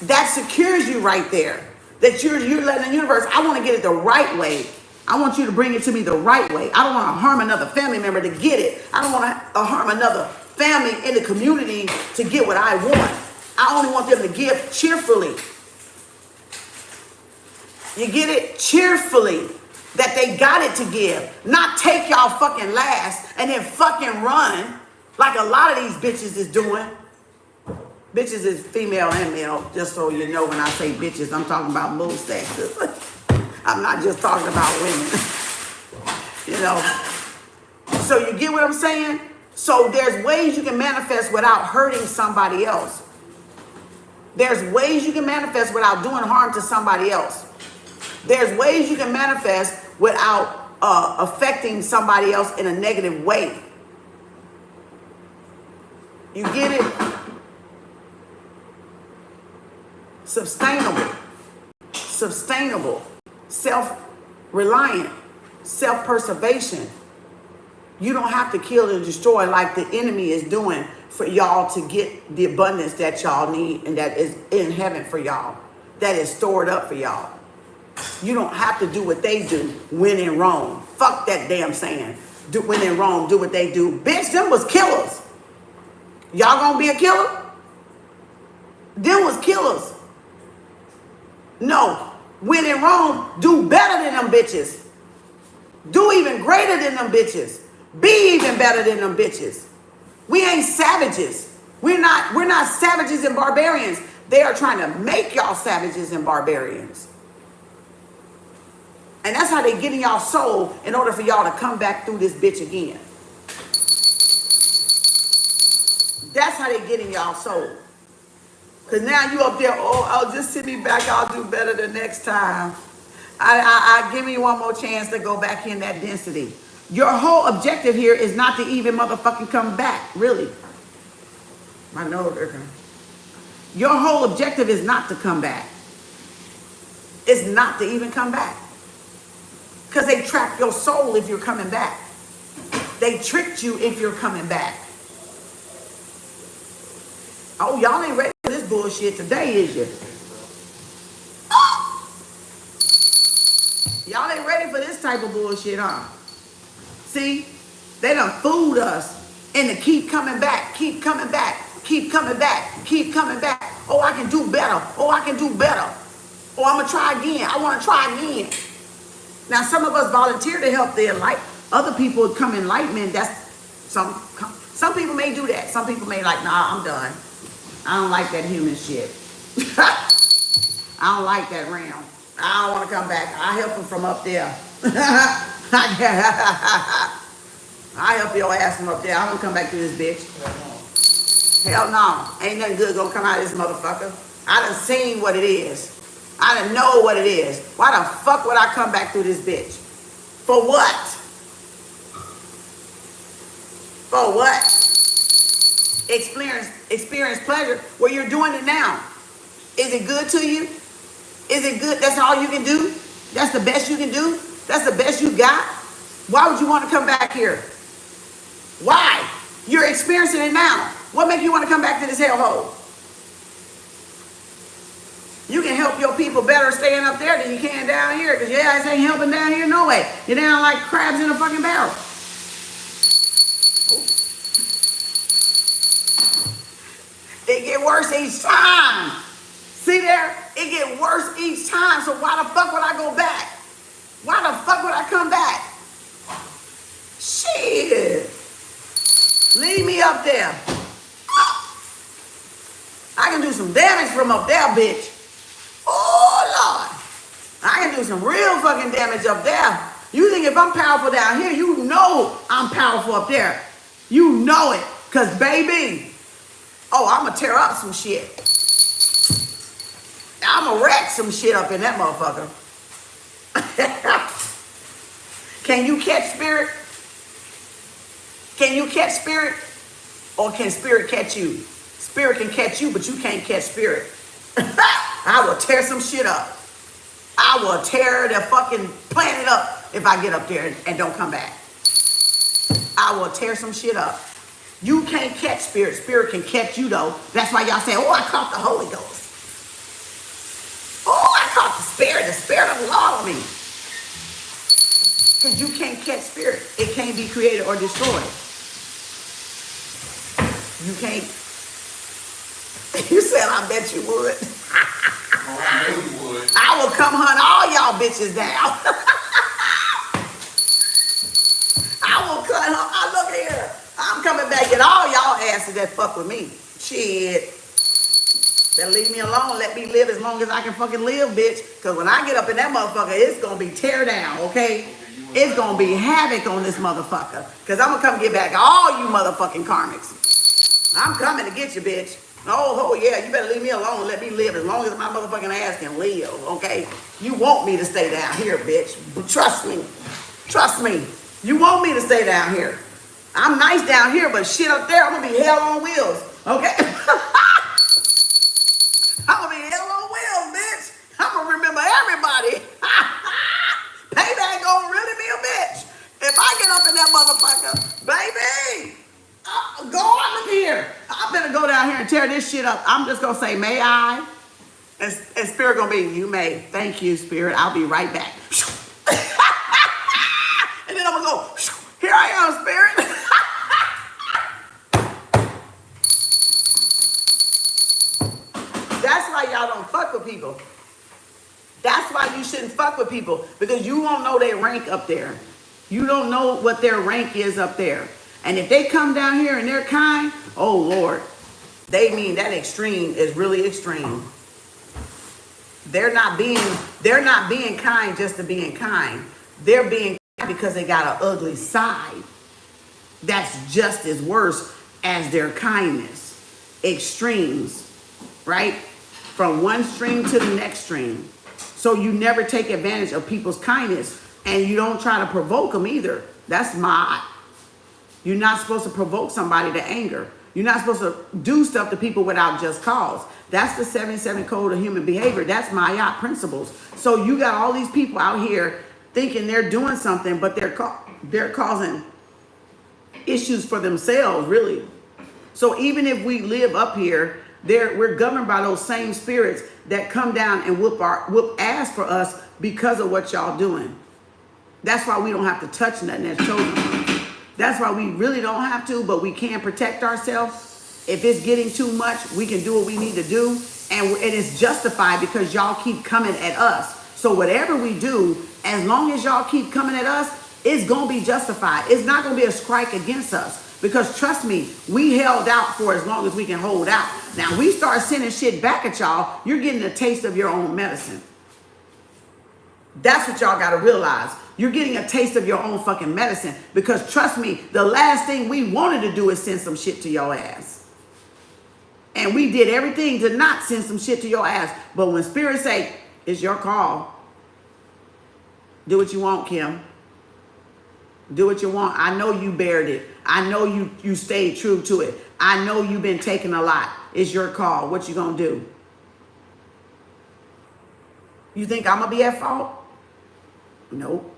That secures you right there. That you're letting the universe, I want to get it the right way. I want you to bring it to me the right way. I don't want to harm another family member to get it. I don't want to harm another family in the community to get what I want. I only want them to give cheerfully. You get it? Cheerfully. That they got it to give. Not take y'all fucking last and then fucking run like a lot of these bitches is doing. Bitches is female and male, just so you know when I say bitches, I'm talking about both sexes. I'm not just talking about women. You know. So you get what I'm saying? So there's ways you can manifest without hurting somebody else. There's ways you can manifest without doing harm to somebody else. There's ways you can manifest without affecting somebody else in a negative way. You get it? Sustainable, self-reliant, self-preservation. You don't have to kill and destroy like the enemy is doing for y'all to get the abundance that y'all need and that is in heaven for y'all, that is stored up for y'all. You don't have to do what they do when in Rome. Fuck that damn saying. When in Rome, do what they do. Bitch, them was killers. Y'all gonna be a killer? Them was killers. No. When in Rome, do better than them bitches. Do even greater than them bitches. Be even better than them bitches. We ain't savages. We're not savages and barbarians. They are trying to make y'all savages and barbarians. And that's how they get in y'all soul in order for y'all to come back through this bitch again. That's how they get in y'all soul. Because now you up there, oh, I'll just send me back. I'll do better the next time. I give me one more chance to go back in that density. Your whole objective here is not to even motherfucking come back, really. I know they're coming. Your whole objective is not to come back. It's not to even come back. Because they trap your soul if you're coming back. They tricked you if you're coming back. Oh, y'all ain't ready for this bullshit today, is you? Oh! Y'all ain't ready for this type of bullshit, huh? See? They done fooled us into keep coming back, keep coming back, keep coming back, keep coming back. Oh, I can do better. Oh, I can do better. Oh, I'm going to try again. I want to try again. Now, some of us volunteer to help the enlightenment. Other people come enlightenment. That's some people may do that. Some people may like, nah, I'm done. I don't like that human shit. I don't like that realm. I don't want to come back. I help him from up there. I help your ass from up there. I don't come back to this bitch. Hell no. Ain't nothing good gonna come out of this motherfucker. I done seen what it is. I done know what it is. Why the fuck would I come back through this bitch? For what? For what? Experience pleasure. Well, you're doing it now. Is it good to you? Is it good? That's all you can do? That's the best you can do? That's the best you got? Why would you want to come back here? Why? You're experiencing it now. What makes you want to come back to this hellhole? You can help your people better staying up there than you can down here, because your ass ain't helping down here no way. You're down like crabs in a fucking barrel. It get worse each time. See there? It get worse each time. So why the fuck would I go back? Why the fuck would I come back? Shit. Leave me up there. I can do some damage from up there, bitch. Oh, Lord. I can do some real fucking damage up there. You think if I'm powerful down here, you know I'm powerful up there. You know it. Because, baby, oh, I'm going to tear up some shit. I'm going to wreck some shit up in that motherfucker. Can you catch spirit? Can you catch spirit? Or can spirit catch you? Spirit can catch you, but you can't catch spirit. I will tear some shit up. I will tear the fucking planet up if I get up there and don't come back. I will tear some shit up. You can't catch spirit. Spirit can catch you, though. That's why y'all say, oh, I caught the Holy Ghost. Oh, I caught the Spirit of the Lord on me. Because you can't catch spirit. It can't be created or destroyed. You can't. You said, I bet you would. Oh, I know you would. I will come hunt all y'all bitches down. I will cut her. Look here. I'm coming back at all y'all asses that fuck with me. Shit. Then leave me alone. Let me live as long as I can fucking live, bitch. Because when I get up in that motherfucker, it's going to be tear down, okay? It's going to be havoc on this motherfucker. Because I'm going to come get back all you motherfucking karmics. I'm coming to get you, bitch. Oh, yeah, you better leave me alone. Let me live as long as my motherfucking ass can live, okay? You want me to stay down here, bitch. But trust me. Trust me. You want me to stay down here. I'm nice down here, but shit up there, I'm going to be hell on wheels, okay? I'm going to be hell on wheels, bitch. I'm going to remember everybody. Payback going to really be a bitch. If I get up in that motherfucker, baby, go on, look here. I better go down here and tear this shit up. I'm just going to say, may I? And Spirit going to be, you may. Thank you, Spirit. I'll be right back. And then I'm going to go, here I am, Spirit. That's why y'all don't fuck with people. That's why you shouldn't fuck with people, because you won't know their rank up there. You don't know what their rank is up there. And if they come down here and they're kind, oh Lord, they mean that extreme is really extreme. They're not being kind just to being kind. They're being kind because they got an ugly side that's just as worse as their kindness. Extremes, right? From one stream to the next stream. So you never take advantage of people's kindness, and you don't try to provoke them either. That's my. You're not supposed to provoke somebody to anger. You're not supposed to do stuff to people without just cause. That's the 77 code of human behavior. That's Maya principles. So you got all these people out here thinking they're doing something, but they're causing issues for themselves, really. So even if we live up here, we're governed by those same spirits that come down and whoop ass for us because of what y'all doing. That's why we don't have to touch nothing as children. That's why we really don't have to, but we can protect ourselves. If it's getting too much, we can do what we need to do. And it's justified because y'all keep coming at us. So whatever we do, as long as y'all keep coming at us, it's going to be justified. It's not going to be a strike against us. Because trust me, we held out for as long as we can hold out. Now we start sending shit back at y'all, you're getting a taste of your own medicine. That's what y'all gotta realize. You're getting a taste of your own fucking medicine. Because trust me, the last thing we wanted to do is send some shit to your ass. And we did everything to not send some shit to your ass. But when Spirit say, it's your call. Do what you want, Kim. Do what you want. I know you bared it. I know you stayed true to it. I know you've been taking a lot. It's your call. What you gonna do? You think I'm gonna be at fault? Nope.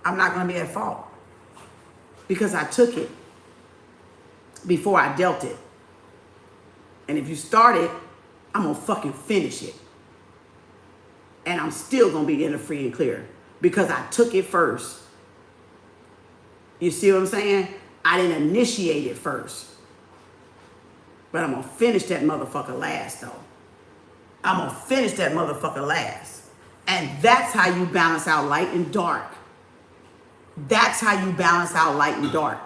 I'm not gonna be at fault. Because I took it before I dealt it. And if you start it, I'm gonna fucking finish it. And I'm still gonna be in the free and clear. Because I took it first. You see what I'm saying? I didn't initiate it first. But I'm gonna finish that motherfucker last though. I'm gonna finish that motherfucker last. And that's how you balance out light and dark. That's how you balance out light and dark.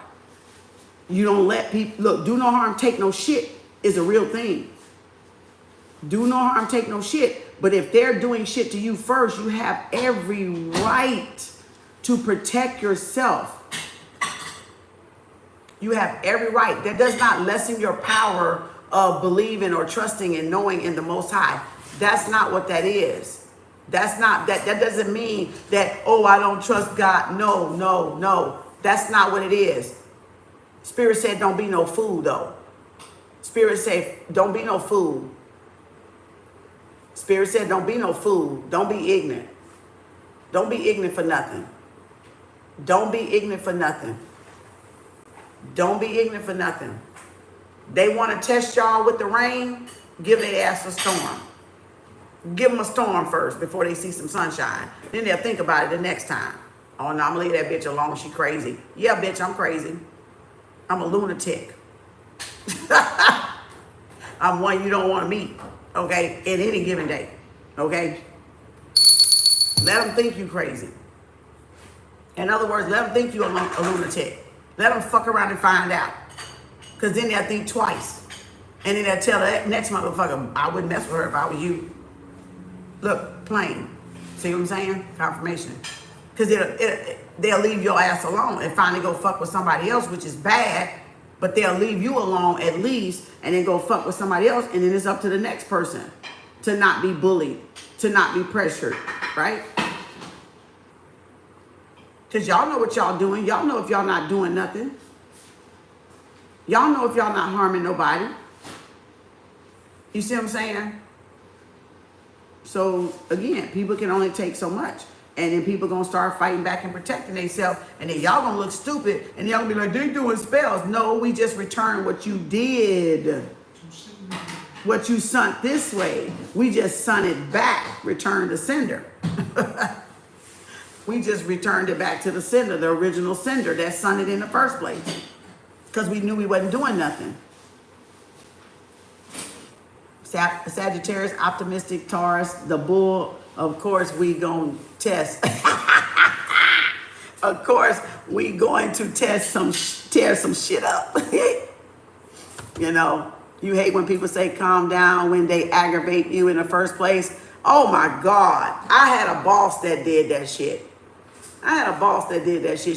You don't let people, look, do no harm, take no shit is a real thing. Do no harm, take no shit. But if they're doing shit to you first, you have every right to protect yourself. You have every right. That does not lessen your power of believing or trusting and knowing in the Most High. That's not what that is. That's not, that doesn't mean that, oh, I don't trust God. No, no, no. That's not what it is. Spirit said don't be no fool though. Spirit said don't be no fool. Spirit said don't be no fool. Don't be ignorant. Don't be ignorant for nothing. Don't be ignorant for nothing. Don't be ignorant for nothing. They want to test y'all with the rain, give their ass a storm. Give them a storm first before they see some sunshine. Then they'll think about it the next time. Oh, no, I'm going to leave that bitch alone. She crazy. Yeah, bitch, I'm crazy. I'm a lunatic. I'm one you don't want to meet, okay, at any given day, okay? Let them think you crazy. In other words, let them think you a lunatic. Let them fuck around and find out. Because then they'll think twice. And then they'll tell the next motherfucker, I wouldn't mess with her if I was you. Look, plain. See what I'm saying? Confirmation. Because they'll leave your ass alone and finally go fuck with somebody else, which is bad. But they'll leave you alone at least and then go fuck with somebody else. And then it's up to the next person to not be bullied, to not be pressured, right? Because y'all know what y'all doing. Y'all know if y'all not doing nothing. Y'all know if y'all not harming nobody. You see what I'm saying? So, again, people can only take so much. And then people going to start fighting back and protecting themselves. And then y'all going to look stupid. And y'all going to be like, they doing spells. No, we just returned what you did. What you sent this way. We just sent it back. Return to sender. We just returned it back to the sender, the original sender that sent it in the first place. Because we knew we wasn't doing nothing. Sagittarius, optimistic, Taurus, the bull, of course we gonna test. Of course we going to tear some shit up. You know, you hate when people say calm down when they aggravate you in the first place. Oh my God, I had a boss that did that shit.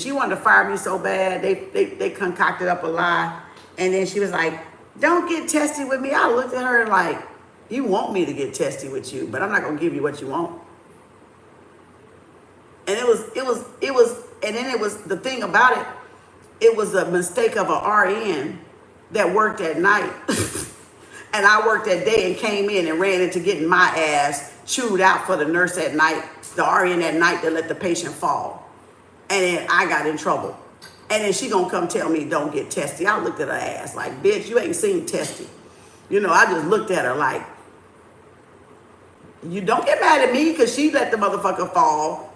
She wanted to fire me so bad. They concocted up a lie. And then she was like, don't get testy with me. I looked at her like, you want me to get testy with you, but I'm not going to give you what you want. And the thing about it, it was a mistake of a RN that worked at night. And I worked that day and came in and ran into getting my ass chewed out for the nurse at night, the RN at night that let the patient fall. And then I got in trouble. And then she gonna come tell me don't get testy. I looked at her ass like, bitch, you ain't seen testy. You know, I just looked at her like, you don't get mad at me because she let the motherfucker fall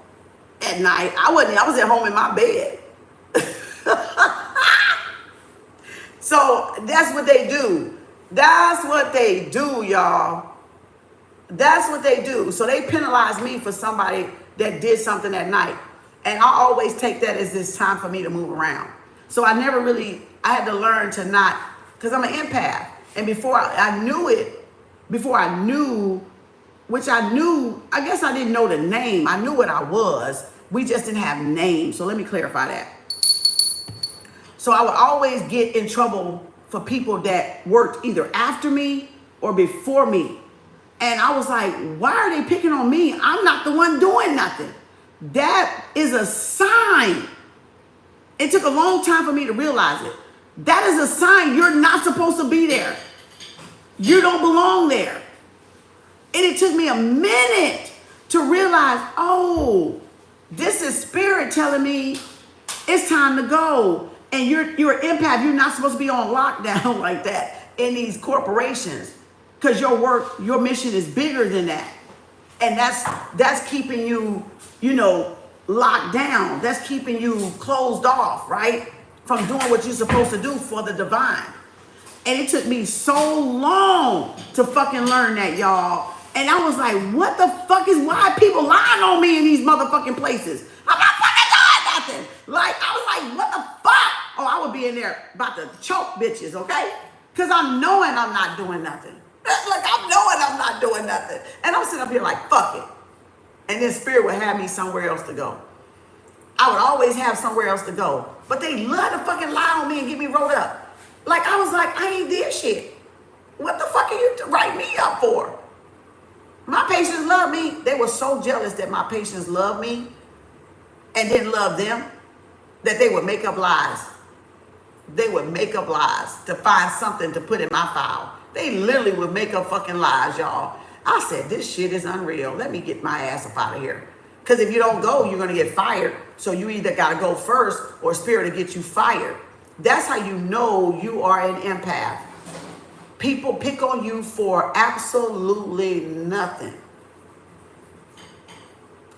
at night. I was at home in my bed. So that's what they do. That's what they do, y'all. That's what they do. So they penalize me for somebody that did something at night. And I always take that as it's time for me to move around. So I never really, I had to learn to not, because I'm an empath. And before I knew it, before I knew, which I knew, I guess I didn't know the name. I knew what I was. We just didn't have names. So let me clarify that. So I would always get in trouble for people that worked either after me or before me. And I was like, why are they picking on me? I'm not the one doing nothing. That is a sign. It took a long time for me to realize it. That is a sign you're not supposed to be there. You don't belong there. And it took me a minute to realize, oh, this is spirit telling me it's time to go. And you're an empath. You're not supposed to be on lockdown like that in these corporations, because your work, your mission is bigger than that. And that's keeping you, locked down. That's keeping you closed off, right? From doing what you're supposed to do for the divine. And it took me so long to fucking learn that, y'all. And I was like, what the fuck is, why are people lying on me in these motherfucking places? I'm not fucking doing nothing. Like, I was like, what the fuck? Oh, I would be in there about to choke bitches, okay? Because I'm knowing I'm not doing nothing. Like, I'm knowing I'm not doing nothing. And I'm sitting up here like, fuck it. And then spirit would have me somewhere else to go. I would always have somewhere else to go. But they love to fucking lie on me and get me rolled up. Like, I was like, I ain't did shit. What the fuck are you writing me up for? My patients love me. They were so jealous that my patients loved me and didn't love them that they would make up lies. They would make up lies to find something to put in my file. They literally would make up fucking lies, y'all. I said, this shit is unreal. Let me get my ass up out of here. Because if you don't go, you're going to get fired. So you either got to go first or spirit to get you fired. That's how you know you are an empath. People pick on you for absolutely nothing.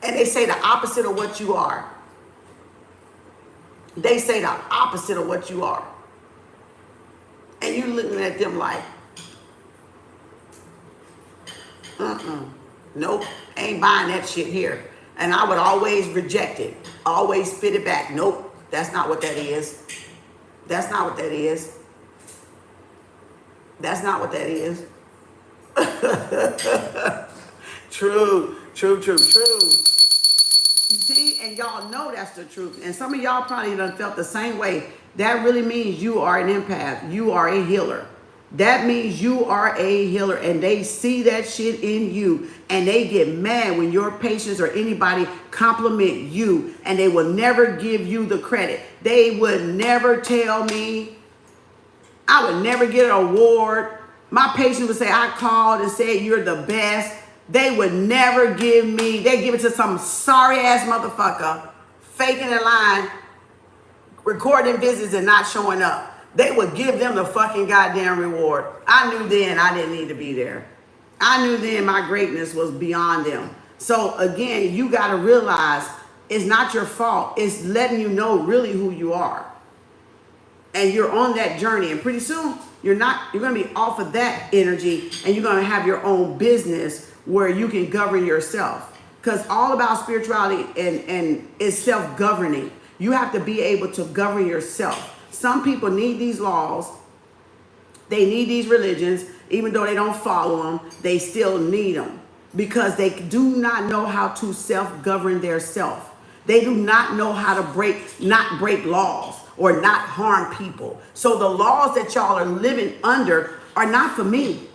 And they say the opposite of what you are. They say the opposite of what you are. And you looking at them like, nope, ain't buying that shit here. And I would always reject it. Always spit it back. Nope, that's not what that is. That's not what that is. That's not what that is. True. You see, and y'all know that's the truth. And some of y'all probably done felt the same way. That really means you are an empath. You are a healer. That means you are a healer, and they see that shit in you, and they get mad when your patients or anybody compliment you, and they will never give you the credit. They would never tell me. I would never get an award. My patient would say, I called and said you're the best. They would never give me, they give it to some sorry ass motherfucker, faking a line, recording visits and not showing up. They would give them the fucking goddamn reward. I knew then I didn't need to be there. I knew then my greatness was beyond them. So again, you got to realize it's not your fault. It's letting you know really who you are. And you're on that journey. And pretty soon, you're going to be off of that energy, and you're going to have your own business where you can govern yourself. Because all about spirituality and is self-governing. You have to be able to govern yourself. Some people need these laws. They need these religions. Even though they don't follow them, they still need them. Because they do not know how to self-govern their self. They do not know how to not break laws or not harm people. So the laws that y'all are living under are not for me.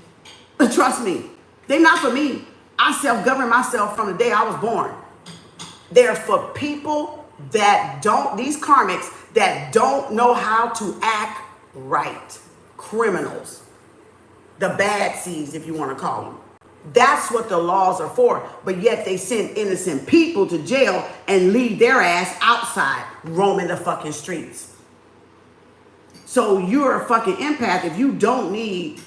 Trust me. They're not for me. I self-govern myself from the day I was born. They're for people that don't, these karmics that don't know how to act right. Criminals. The bad seeds, if you want to call them. That's what the laws are for. But yet they send innocent people to jail and leave their ass outside roaming the fucking streets. So you're a fucking empath if you don't need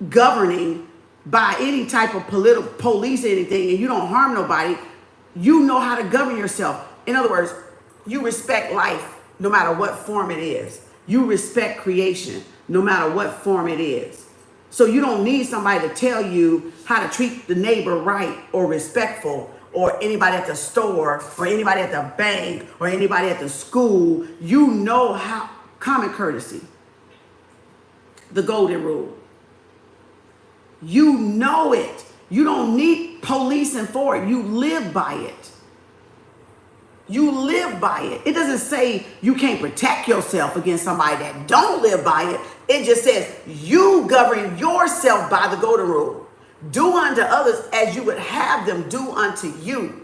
governing by any type of police or anything, and you don't harm nobody. You know how to govern yourself. In other words, you respect life no matter what form it is. You respect creation no matter what form it is. So you don't need somebody to tell you how to treat the neighbor right or respectful, or anybody at the store or anybody at the bank or anybody at the school. You know how Common courtesy. The golden rule. You know it. You don't need policing for it. You live by it. You live by it. It doesn't say you can't protect yourself against somebody that don't live by it. It just says you govern yourself by the golden rule. Do unto others as you would have them do unto you.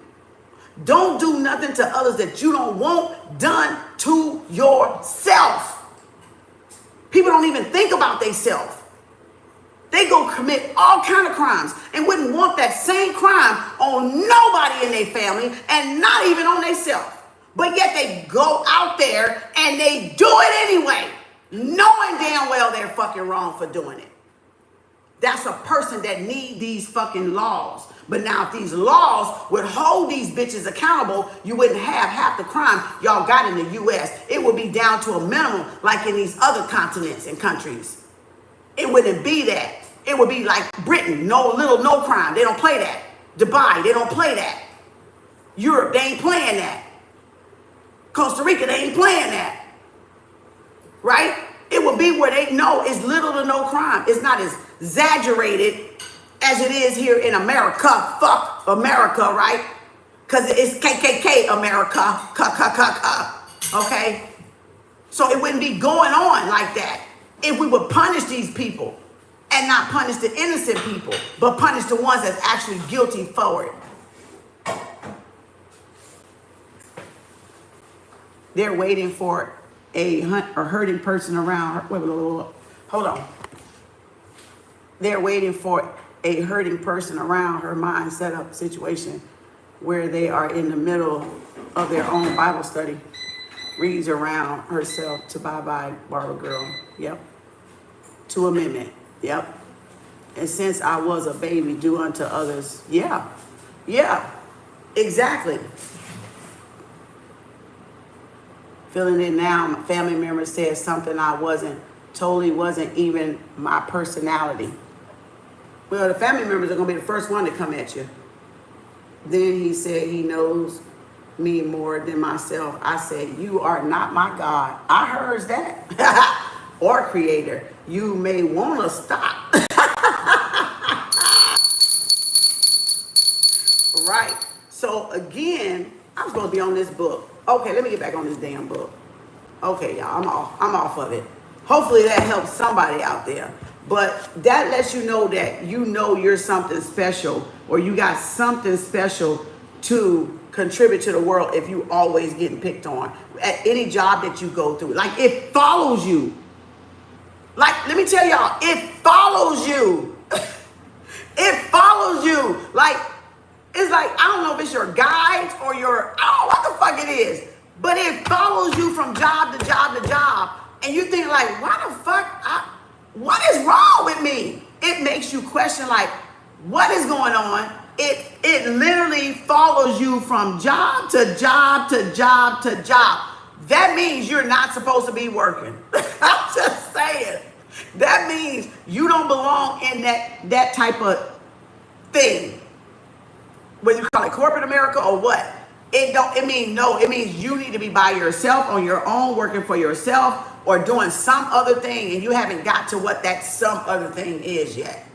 Don't do nothing to others that you don't want done to yourself. People don't even think about themselves. They go commit all kind of crimes and wouldn't want that same crime on nobody in their family and not even on themselves. But yet they go out there and they do it anyway, knowing damn well they're fucking wrong for doing it. That's a person that need these fucking laws. But now if these laws would hold these bitches accountable, you wouldn't have half the crime y'all got in the U.S. It would be down to a minimum like in these other continents and countries. It wouldn't be that. It would be like Britain, no crime. They don't play that. Dubai, they don't play that. Europe, they ain't playing that. Costa Rica, they ain't playing that. Right? It would be where they know it's little to no crime. It's not as exaggerated as it is here in America. Fuck America, right? Because it's KKK America. Okay? So it wouldn't be going on like that if we would punish these people and not punish the innocent people, but punish the ones that's actually guilty for it. They're waiting for a hurting person around. Wait, hold on. They're waiting for a hurting person around her mind set up situation where they are in the middle of their own Bible study. Reads around herself to bye-bye, Barbara girl. Yep. To amendment. Yep. And since I was a baby, do unto others. Yeah. Yeah. Exactly. Feeling it now, my family member said something I totally wasn't even my personality. Well, the family members are going to be the first one to come at you. Then he said he knows me more than myself. I said, you are not my God. I heard that. Or creator. You may want to stop. Right. So again, I'm supposed to be on this book. Okay, let me get back on this damn book. Okay, y'all, I'm off of it. Hopefully that helps somebody out there. But that lets you know that you know you're something special, or you got something special to contribute to the world if you always getting picked on at any job that you go through. Like, it follows you. Like, let me tell y'all, it follows you. It follows you. Like, it's like, I don't know if it's your guides or your, I don't know what the fuck it is, but it follows you from job to job to job. And you think like, why the fuck, what is wrong with me? It makes you question like, what is going on? It literally follows you from job to job to job to job. That means you're not supposed to be working. I'm just saying. That means you don't belong in that type of thing. Whether you call it corporate America or what. It means you need to be by yourself on your own, working for yourself, or doing some other thing, and you haven't got to what that some other thing is yet.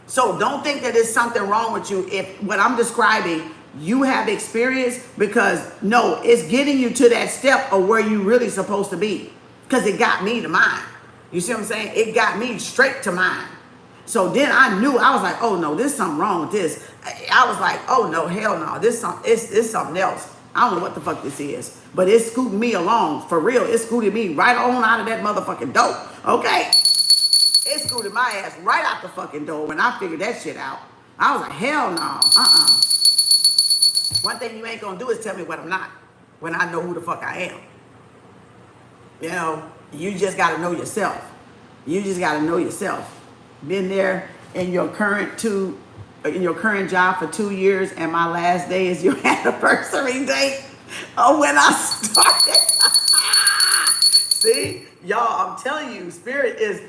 So don't think that there's something wrong with you if what I'm describing you have experienced, because no, it's getting you to that step of where you really supposed to be. Because it got me to mine. You see what I'm saying? It got me straight to mine. So then I knew, I was like, oh no, there's something wrong with this. I was like, oh no, hell no, it's something else. I don't know what the fuck this is. But it scooted me along. For real, it scooted me right on out of that motherfucking door. Okay? It scooted my ass right out the fucking door when I figured that shit out. I was like, hell no, One thing you ain't gonna do is tell me what I'm not, when I know who the fuck I am. You know, you just gotta know yourself. You just gotta know yourself. Been there in your current job for 2 years, and my last day is your anniversary date of when I started. See, y'all, I'm telling you, spirit is,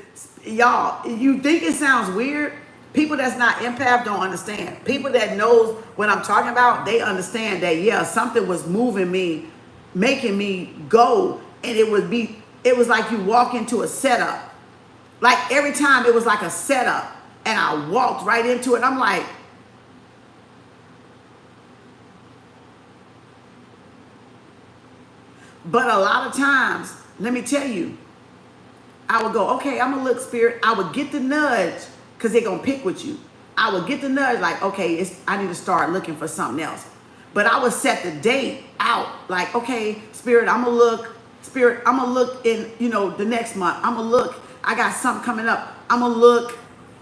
y'all, you think it sounds weird? People that's not empath don't understand. People that knows what I'm talking about, they understand that, yeah, something was moving me, making me go, and it it was like you walk into a setup. Like every time it was like a setup. And I walked right into it. I'm like, but a lot of times, let me tell you, I would go, okay, I'm gonna look, spirit. I would get the nudge because they're gonna pick with you. I would get the nudge like, okay, I need to start looking for something else. But I would set the date out like, okay, spirit, I'm gonna look, spirit, I'm gonna look in, the next month. I'm gonna look. I got something coming up. I'm gonna look.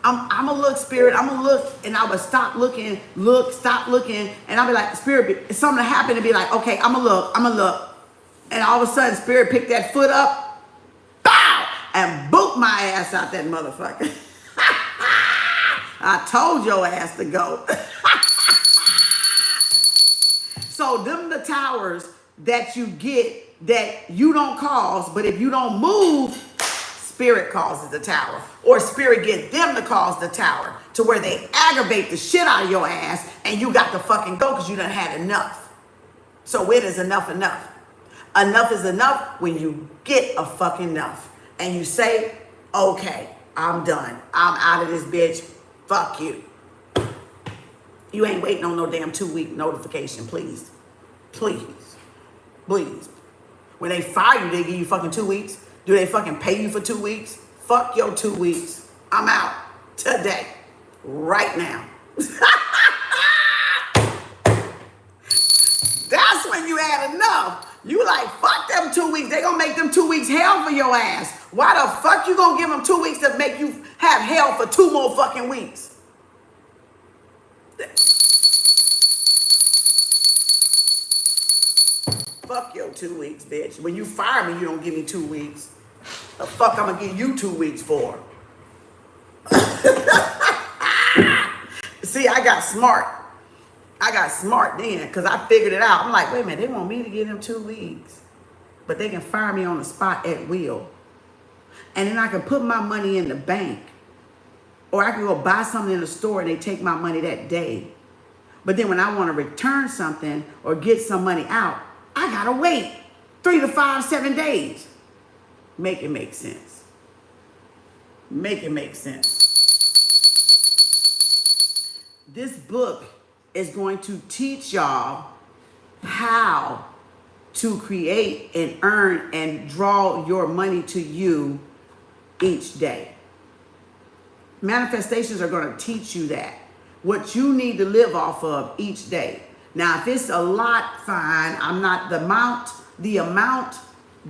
I'm gonna look, spirit. I'm gonna look, and I would stop looking, stop looking, and I'll be like, spirit, if something happened, to be like, okay, I'm gonna look, and all of a sudden, spirit picked that foot up, bow, and boot my ass out that motherfucker. I told your ass to go. So them the towers that you get that you don't cause, but if you don't move, spirit causes the tower, or spirit get them to cause the tower to where they aggravate the shit out of your ass and you got to fucking go because you done had enough. So it is enough. Enough is enough when you get a fucking enough and you say, okay, I'm done. I'm out of this bitch. Fuck you. You ain't waiting on no damn 2-week notification, please. Please. When they fire you, they give you fucking 2 weeks. Do they fucking pay you for 2 weeks? Fuck your 2 weeks. I'm out today, right now. That's when you had enough. You like, fuck them 2 weeks. They gonna make them 2 weeks hell for your ass. Why the fuck you gonna give them 2 weeks to make you have hell for 2 more fucking weeks? Fuck your 2 weeks, bitch. When you fire me, you don't give me 2 weeks. The fuck I'm gonna give you 2 weeks for? See, I got smart. Then because I figured it out. I'm like, wait a minute, they want me to give them 2 weeks, but they can fire me on the spot at will. And then I can put my money in the bank, or I can go buy something in the store and they take my money that day. But then when I want to return something or get some money out, I gotta wait 3 to 5, 7 days. Make it make sense. This book is going to teach y'all how to create and earn and draw your money to you each day. Manifestations are going to teach you that. What you need to live off of each day. Now, if it's a lot, fine. I'm not, the amount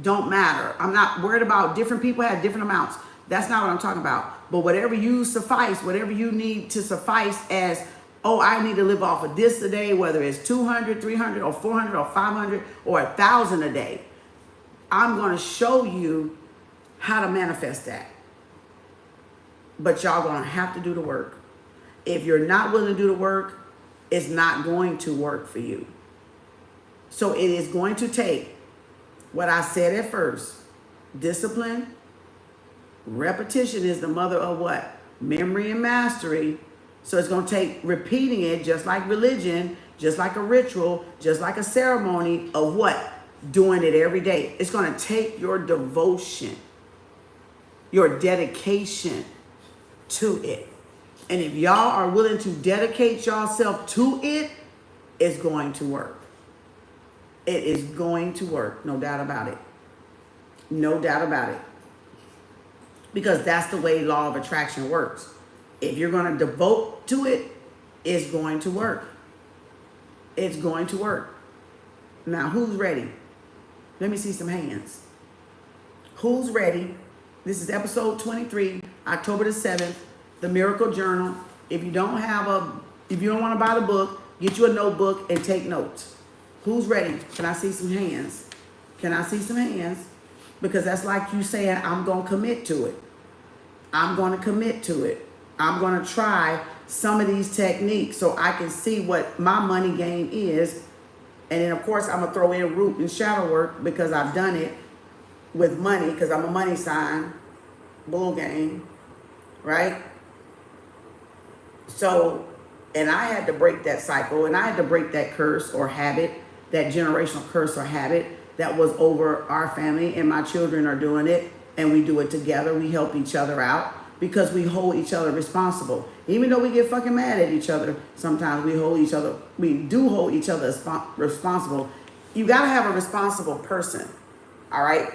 don't matter. I'm not worried about, different people have different amounts. That's not what I'm talking about. But whatever you suffice, whatever you need to suffice as, oh, I need to live off of this a day, whether it's 200, 300, or 400, or 500, or 1,000 a day. I'm going to show you how to manifest that. But y'all going to have to do the work. If you're not willing to do the work, it's not going to work for you. So it is going to take what I said at first. Discipline. Repetition is the mother of what? Memory and mastery. So it's going to take repeating it, just like religion, just like a ritual, just like a ceremony of what? Doing it every day. It's going to take your devotion, your dedication to it. And if y'all are willing to dedicate yourself to it, it's going to work. It is going to work. No doubt about it. No doubt about it. Because that's the way law of attraction works. If you're going to devote to it, it's going to work. It's going to work. Now, who's ready? Let me see some hands. Who's ready? This is episode 23, October the 7th, the Miracle Journal. If you don't want to buy the book, get you a notebook and take notes. Who's ready? Can I see some hands? Can I see some hands? Because that's like you saying, I'm going to commit to it. I'm going to commit to it. I'm going to try some of these techniques so I can see what my money game is. And then, of course, I'm going to throw in root and shadow work because I've done it with money because I'm a money sign. Bull game. Right? So, and I had to break that cycle and I had to break that curse or habit, that generational curse or habit, that was over our family, and my children are doing it, and we do it together. We help each other out because we hold each other responsible. Even though we get fucking mad at each other, sometimes we do hold each other responsible. You gotta have a responsible person, all right?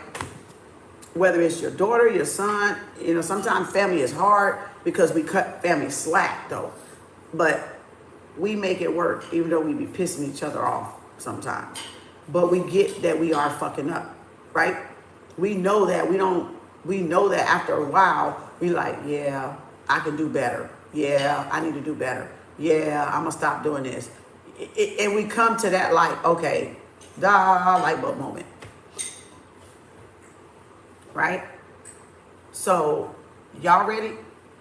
Whether it's your daughter, your son, sometimes family is hard because we cut family slack though. But we make it work, even though we be pissing each other off sometimes. But we get that we are fucking up, right? We know that after a while, we like, yeah, I can do better. Yeah, I need to do better. Yeah, I'm gonna stop doing this. And we come to that like, okay, light bulb moment. Right? So, y'all ready?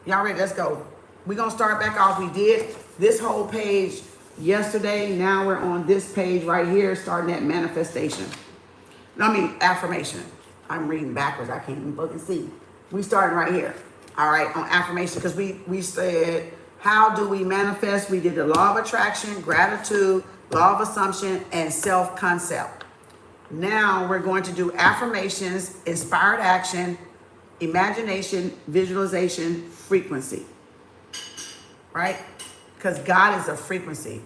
Y'all ready? Let's go. We're gonna start back off. We did this whole page yesterday. Now we're on this page right here, starting at manifestation. Affirmation. I'm reading backwards. I can't even fucking see. We starting right here. All right, on affirmation, because we said, how do we manifest? We did the law of attraction, gratitude, law of assumption, and self-concept. Now we're going to do affirmations, inspired action, imagination, visualization, frequency. Right? Because God is a frequency.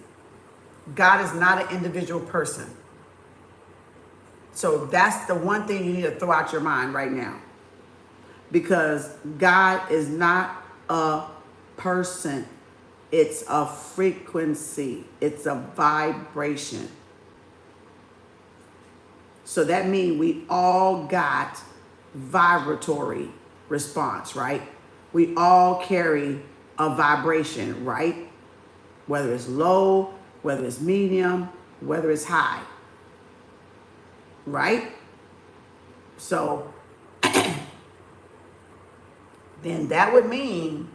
God is not an individual person. So that's the one thing you need to throw out your mind right now. Because God is not a person. It's a frequency. It's a vibration. So that means we all got vibratory response, right? We all carry a vibration, right? Whether it's low, whether it's medium, whether it's high, right? So then that would mean,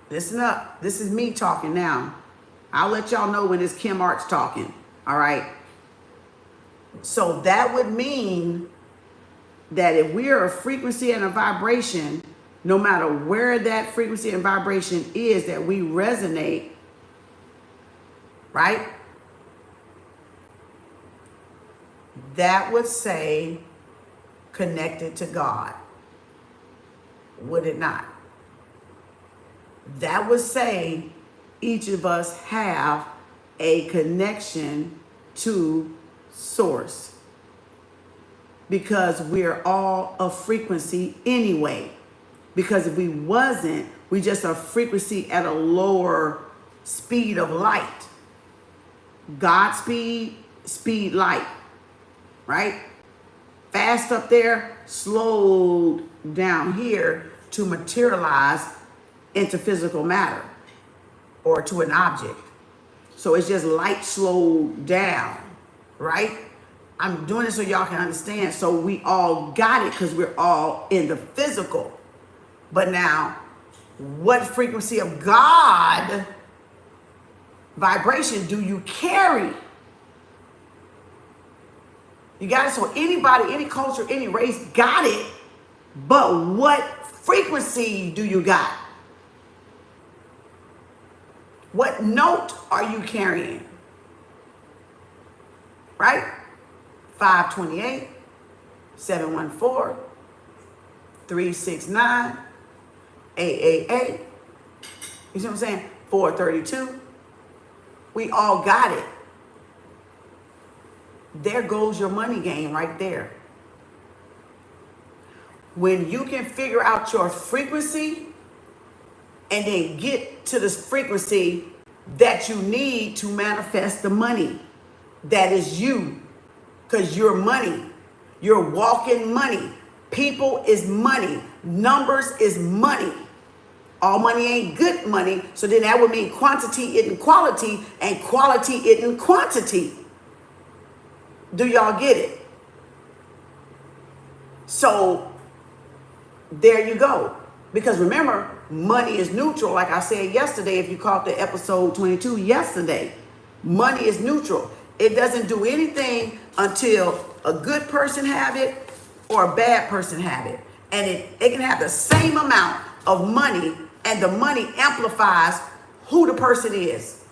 listen up, this is me talking now. I'll let y'all know when it's Kem Arts talking, all right? So that would mean that if we are a frequency and a vibration, no matter where that frequency and vibration is that we resonate, right? That would say connected to God. Would it not? That would say each of us have a connection to source, because we're all a frequency anyway. Because if we wasn't, we just a frequency at a lower speed of light. God speed light, right? Fast up there, slowed down here to materialize into physical matter or to an object. So it's just light slowed down, right? I'm doing it so y'all can understand. So we all got it because we're all in the physical. But now, what frequency of God vibration do you carry? You got it. So anybody, any culture, any race got it. But what frequency do you got? What note are you carrying? Right? 528, 714, 369, 888. You see what I'm saying? 432. We all got it. There goes your money game right there. When you can figure out your frequency and then get to this frequency that you need to manifest the money that is you, because you're money. You're walking money. People is money. Numbers is money. All money ain't good money, so then that would mean quantity isn't quality and quality isn't quantity. Do y'all get it? So there you go. Because remember, money is neutral. Like I said yesterday, if you caught the episode 22 yesterday, money is neutral. It doesn't do anything until a good person have it or a bad person have it. And it can have the same amount of money, and the money amplifies who the person is.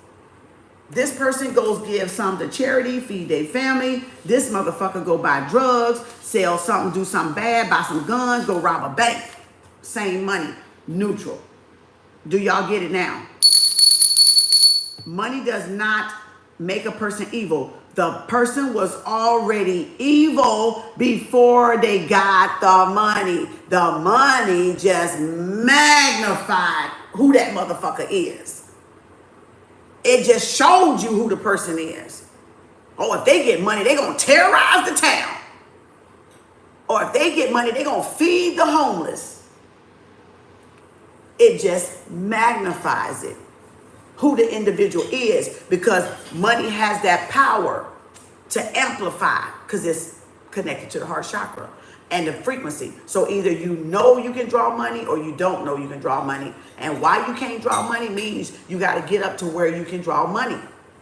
This person goes give some to charity, feed their family. This motherfucker go buy drugs, sell something, do something bad, buy some guns, go rob a bank. Same money, neutral. Do y'all get it now? Money does not make a person evil. The person was already evil before they got the money. The money just magnified who that motherfucker is. It just showed you who the person is. Oh, if they get money, they gonna terrorize the town. Or if they get money, they gonna feed the homeless. It just magnifies it, who the individual is, because money has that power to amplify, because it's connected to the heart chakra and the frequency. So either you know you can draw money or you don't know you can draw money. And why you can't draw money means you got to get up to where you can draw money.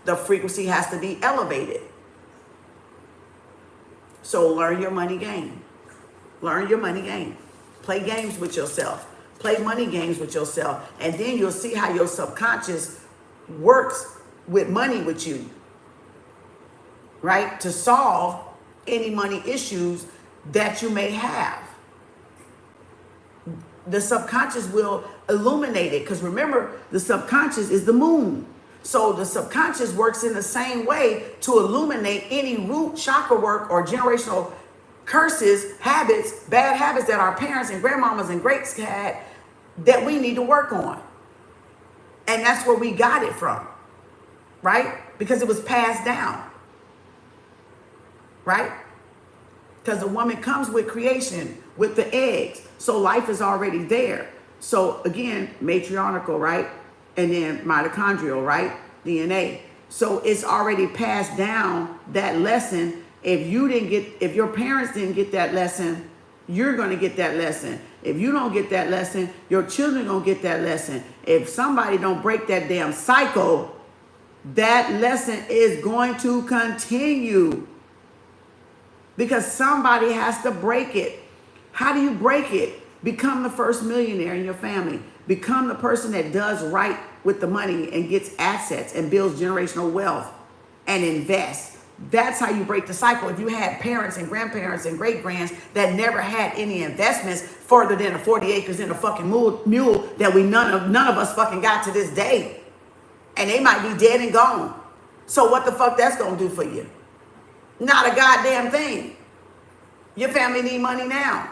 The frequency has to be elevated. So learn your money game. Learn your money game. Play games with yourself. Play money games with yourself. And then you'll see how your subconscious works with money with you, right? To solve any money issues that you may have. The subconscious will illuminate it, because remember, the subconscious is the moon. So the subconscious works in the same way to illuminate any root chakra work or generational curses, habits, bad habits that our parents and grandmamas and greats had that we need to work on. And that's where we got it from, right? Because it was passed down, right? Because the woman comes with creation, with the eggs. So life is already there. So again, matriarchal, right? And then mitochondrial, right? DNA. So it's already passed down, that lesson. If your parents didn't get that lesson, you're going to get that lesson. If you don't get that lesson, your children don't get that lesson. If somebody don't break that damn cycle, that lesson is going to continue. Because somebody has to break it. How do you break it? Become the first millionaire in your family. Become the person that does right with the money and gets assets and builds generational wealth and invests. That's how you break the cycle. If you had parents and grandparents and great-grands that never had any investments further than the 40 acres in a fucking mule that none of us fucking got to this day. And they might be dead and gone. So what the fuck that's gonna do for you? Not a goddamn thing. Your family need money now.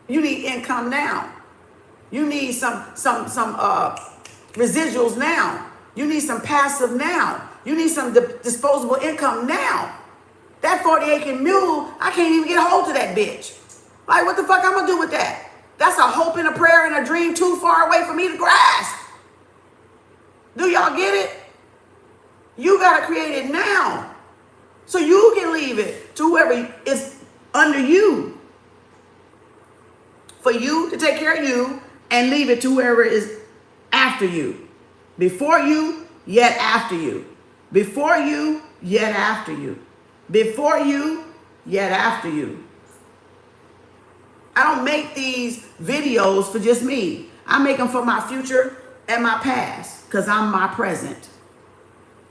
You need income now. You need some residuals now. You need some passive now. You need some disposable income now. That 40-acre mule, I can't even get a hold of that bitch. Like, what the fuck I'm gonna do with that? That's a hope and a prayer and a dream too far away for me to grasp. Do y'all get it? You gotta create it now, so you can leave it to whoever is under you. For you to take care of you and leave it to whoever is after you. Before you, yet after you. Before you, yet after you. Before you, yet after you. I don't make these videos for just me. I make them for my future and my past, because I'm my present.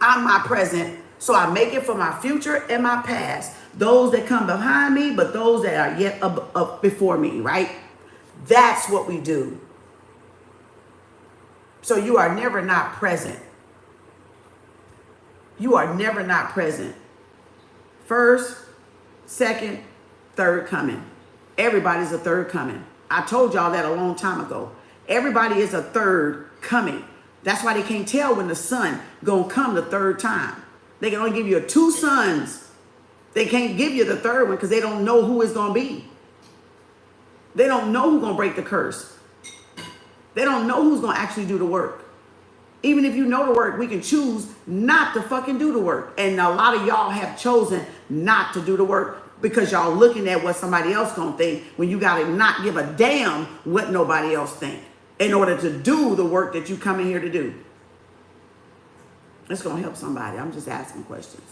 I'm my present, so I make it for my future and my past. Those that come behind me, but those that are yet up before me, right? That's what we do. So you are never not present. You are never not present. First, second, third coming. Everybody's a third coming. I told y'all that a long time ago. Everybody is a third coming. That's why they can't tell when the sun gonna come the third time. They can only give you 2 suns. They can't give you the third one because they don't know who it's gonna be. They don't know who's gonna break the curse. They don't know who's gonna actually do the work. Even if you know the work, we can choose not to fucking do the work. And a lot of y'all have chosen not to do the work because y'all looking at what somebody else gonna think, when you gotta not give a damn what nobody else think in order to do the work that you come in here to do. It's gonna help somebody. I'm just asking questions.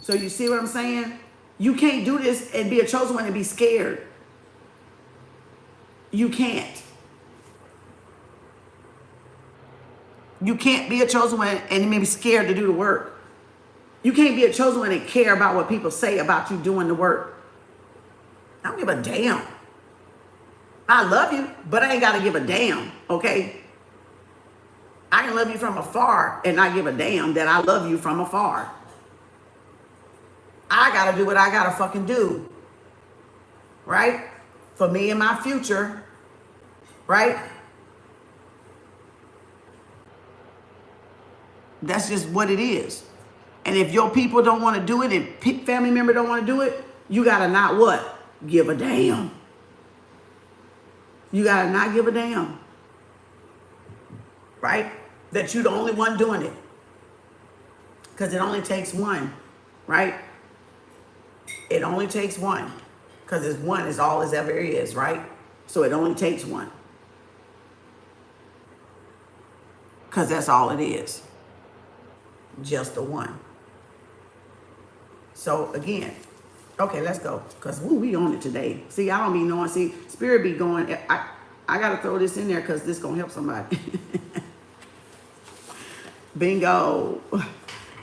So you see what I'm saying? You can't do this and be a chosen one and be scared. You can't. You can't be a chosen one and maybe scared to do the work. You can't be a chosen one and care about what people say about you doing the work. I don't give a damn. I love you, but I ain't got to give a damn, okay? I can love you from afar and not give a damn that I love you from afar. I got to do what I got to fucking do, right? For me and my future, right? That's just what it is. And if your people don't want to do it and family member don't want to do it, you got to not what? Give a damn. You got to not give a damn. Right? That you're the only one doing it. Because it only takes one. Right? It only takes one. Because it's one is all there ever is. Right? So it only takes one. Because that's all it is. Just the one. So again, okay, let's go. Because we on it today. See, I don't be knowing. See, spirit be going. I got to throw this in there because this going to help somebody. Bingo.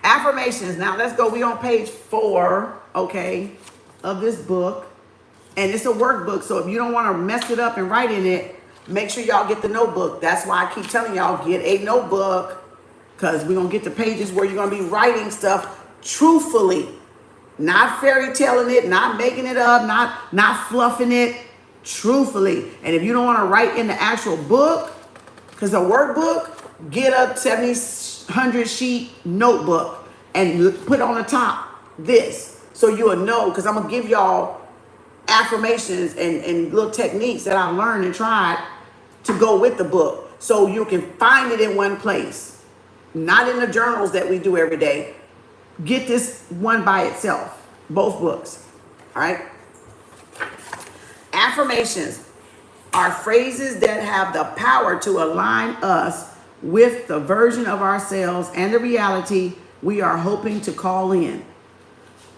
Affirmations. Now let's go. We on page 4, okay, of this book. And it's a workbook. So if you don't want to mess it up and write in it, make sure y'all get the notebook. That's why I keep telling y'all, get a notebook. Because we're going to get to pages where you're going to be writing stuff truthfully. Not fairy telling it, not making it up, not fluffing it, truthfully. And if you don't want to write in the actual book, because a workbook, get a 700 sheet notebook and put on the top this. So you'll know, because I'm going to give y'all affirmations and little techniques that I've learned and tried to go with the book. So you can find it in one place. Not in the journals that we do every day. Get this one by itself. Both books. All right. Affirmations are phrases that have the power to align us with the version of ourselves and the reality we are hoping to call in.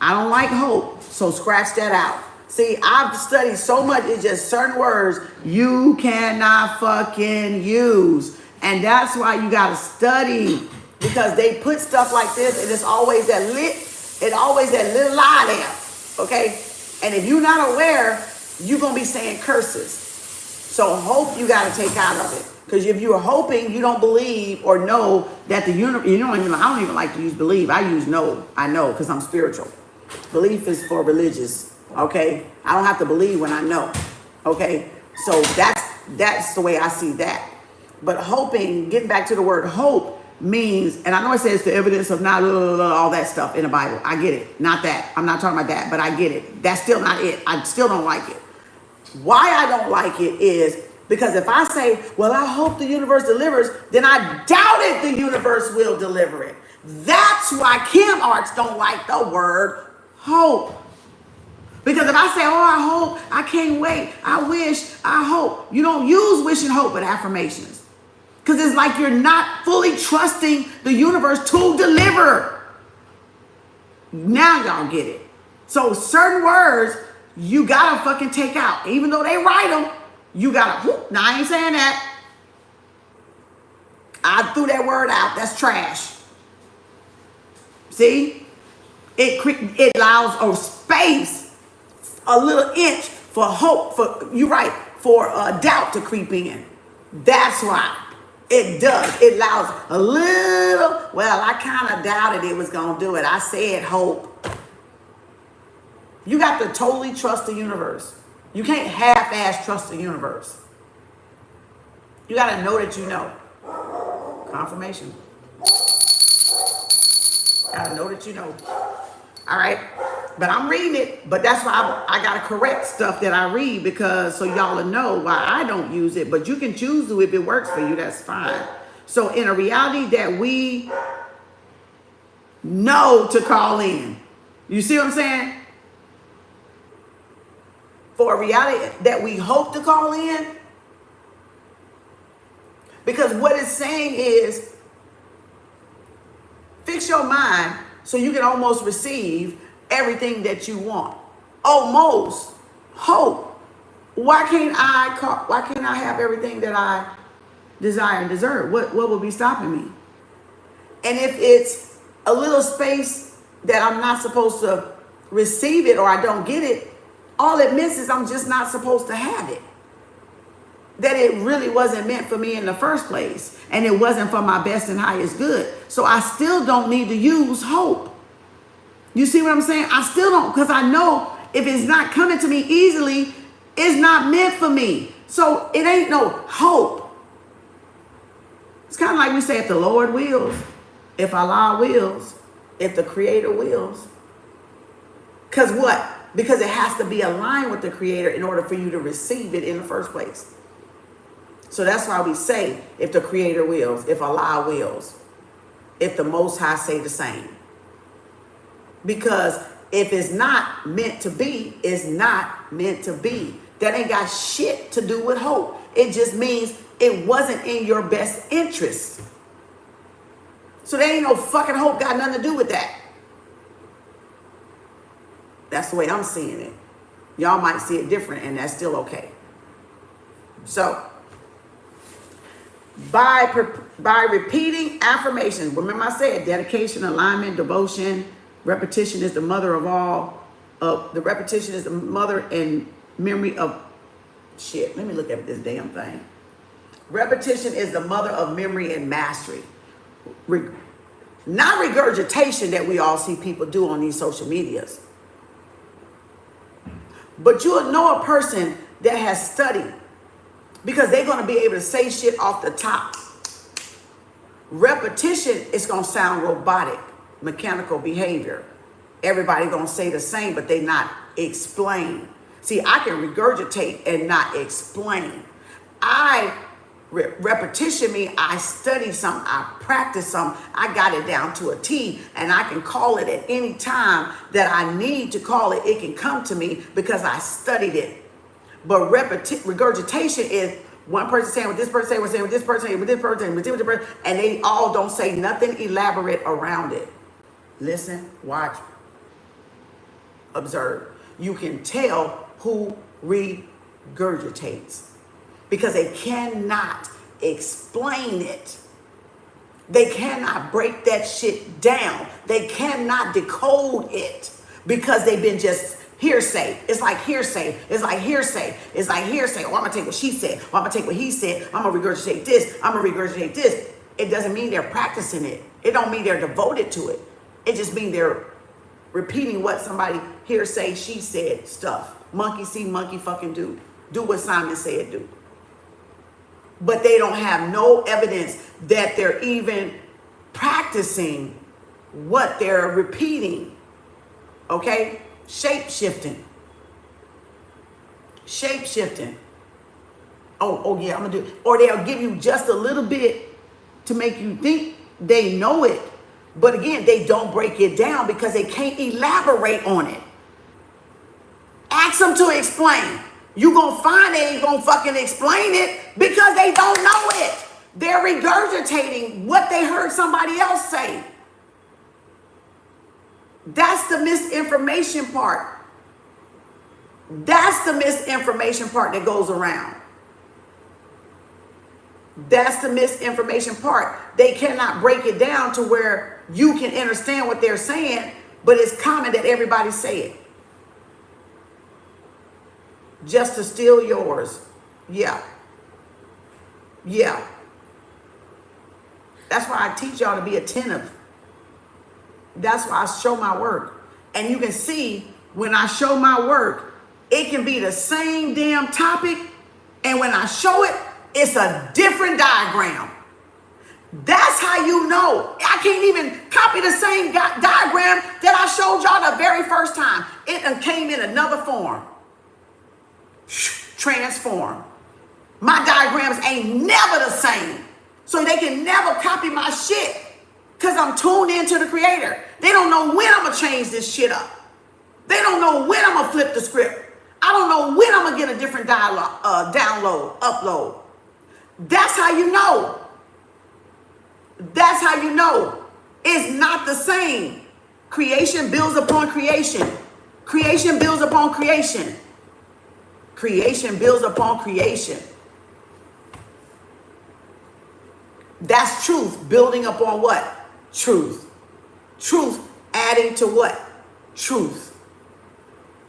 I don't like hope, so scratch that out. See, I've studied so much, it's just certain words you cannot fucking use. And that's why you got to study, because they put stuff like this and it's always that little lie there, okay? And if you're not aware, you're going to be saying curses. So hope you got to take out of it. Because if you're hoping, you don't believe or know that the universe, I don't even like to use believe. I use know. I know because I'm spiritual. Belief is for religious, okay? I don't have to believe when I know, okay? So that's the way I see that. But hoping, getting back to the word hope, means, and I know it says the evidence of not all that stuff in the Bible. I get it. Not that. I'm not talking about that, but I get it. That's still not it. I still don't like it. Why I don't like it is because if I say, well, I hope the universe delivers, then I doubt it the universe will deliver it. That's why Kem Arts don't like the word hope. Because if I say, oh, I hope, I can't wait, I wish, I hope. You don't use wish and hope with affirmations. Because it's like you're not fully trusting the universe to deliver. Now y'all get it. So certain words, you got to fucking take out. Even though they write them, you got to, now I ain't saying that. I threw that word out. That's trash. See? It allows a space, a little inch for hope, for doubt to creep in. That's why. It does. It allows a little, well, I kind of doubted it was going to do it. I said hope. You got to totally trust the universe. You can't half-ass trust the universe. You got to know that you know. Confirmation. Got to know that you know. All right? But I'm reading it, but that's why I got to correct stuff that I read, because so y'all will know why I don't use it. But you can choose to if it works for you, that's fine. So in a reality that we know to call in, you see what I'm saying? For a reality that we hope to call in, because what it's saying is fix your mind so you can almost receive everything that you want. Almost. Hope. Why can't I have everything that I desire and deserve? What will be stopping me? And if it's a little space that I'm not supposed to receive it or I don't get it, all it means is I'm just not supposed to have it. That it really wasn't meant for me in the first place. And it wasn't for my best and highest good. So I still don't need to use hope. You see what I'm saying? I still don't, because I know if it's not coming to me easily, it's not meant for me. So it ain't no hope. It's kind of like we say, if the Lord wills, if Allah wills, if the Creator wills. Because what? Because it has to be aligned with the Creator in order for you to receive it in the first place. So that's why we say, if the Creator wills, if Allah wills, if the Most High say the same. Because if it's not meant to be, it's not meant to be. That ain't got shit to do with hope. It just means it wasn't in your best interest. So there ain't no fucking hope got nothing to do with that. That's the way I'm seeing it. Y'all might see it different, and that's still okay. So, by repeating affirmations, remember I said dedication, alignment, devotion, repetition is the mother of all. The repetition is the mother and memory of shit. Let me look at this damn thing. Repetition is the mother of memory and mastery. Not regurgitation that we all see people do on these social medias. But you'll know a person that has studied, because they're going to be able to say shit off the top. Repetition is going to sound robotic, mechanical behavior. Everybody going to say the same, but they not explain. See, I can regurgitate and not explain. Repetition means I study something, I practice something, I got it down to a T, and I can call it at any time that I need to call it. It can come to me because I studied it. But regurgitation is one person saying what this person saying, saying what this person saying, with this person, with this person, and they all don't say nothing elaborate around it. Listen, watch, observe. You can tell who regurgitates because they cannot explain it. They cannot break that shit down. They cannot decode it because they've been just hearsay. It's like hearsay. It's like hearsay. It's like hearsay. Oh, I'm going to take what she said. Oh, I'm going to take what he said. I'm going to regurgitate this. I'm going to regurgitate this. It doesn't mean they're practicing it. It don't mean they're devoted to it. It just means they're repeating what somebody hearsay, she said stuff. Monkey see, monkey fucking do. Do what Simon said do. But they don't have no evidence that they're even practicing what they're repeating. Okay? Shape-shifting. Shape-shifting. Oh yeah, I'm gonna do it. Or they'll give you just a little bit to make you think they know it. But again, they don't break it down because they can't elaborate on it. Ask them to explain. You gonna find they ain't gonna fucking explain it because they don't know it. They're regurgitating what they heard somebody else say. That's the misinformation part. That's the misinformation part that goes around. That's the misinformation part. They cannot break it down to where you can understand what they're saying, but it's common that everybody say it. Just to steal yours. Yeah. Yeah. That's why I teach y'all to be attentive. That's why I show my work. And you can see when I show my work, it can be the same damn topic. And when I show it, it's a different diagram. That's how you know. I can't even copy the same diagram that I showed y'all the very first time. It came in another form. Transform. My diagrams ain't never the same. So they can never copy my shit because I'm tuned into the Creator. They don't know when I'm going to change this shit up. They don't know when I'm going to flip the script. I don't know when I'm going to get a different dialogue, download, upload. That's how you know. That's how you know. It's not the same. Creation builds upon creation. Creation builds upon creation. Creation builds upon creation. That's truth building upon what? Truth. Truth adding to what? Truth.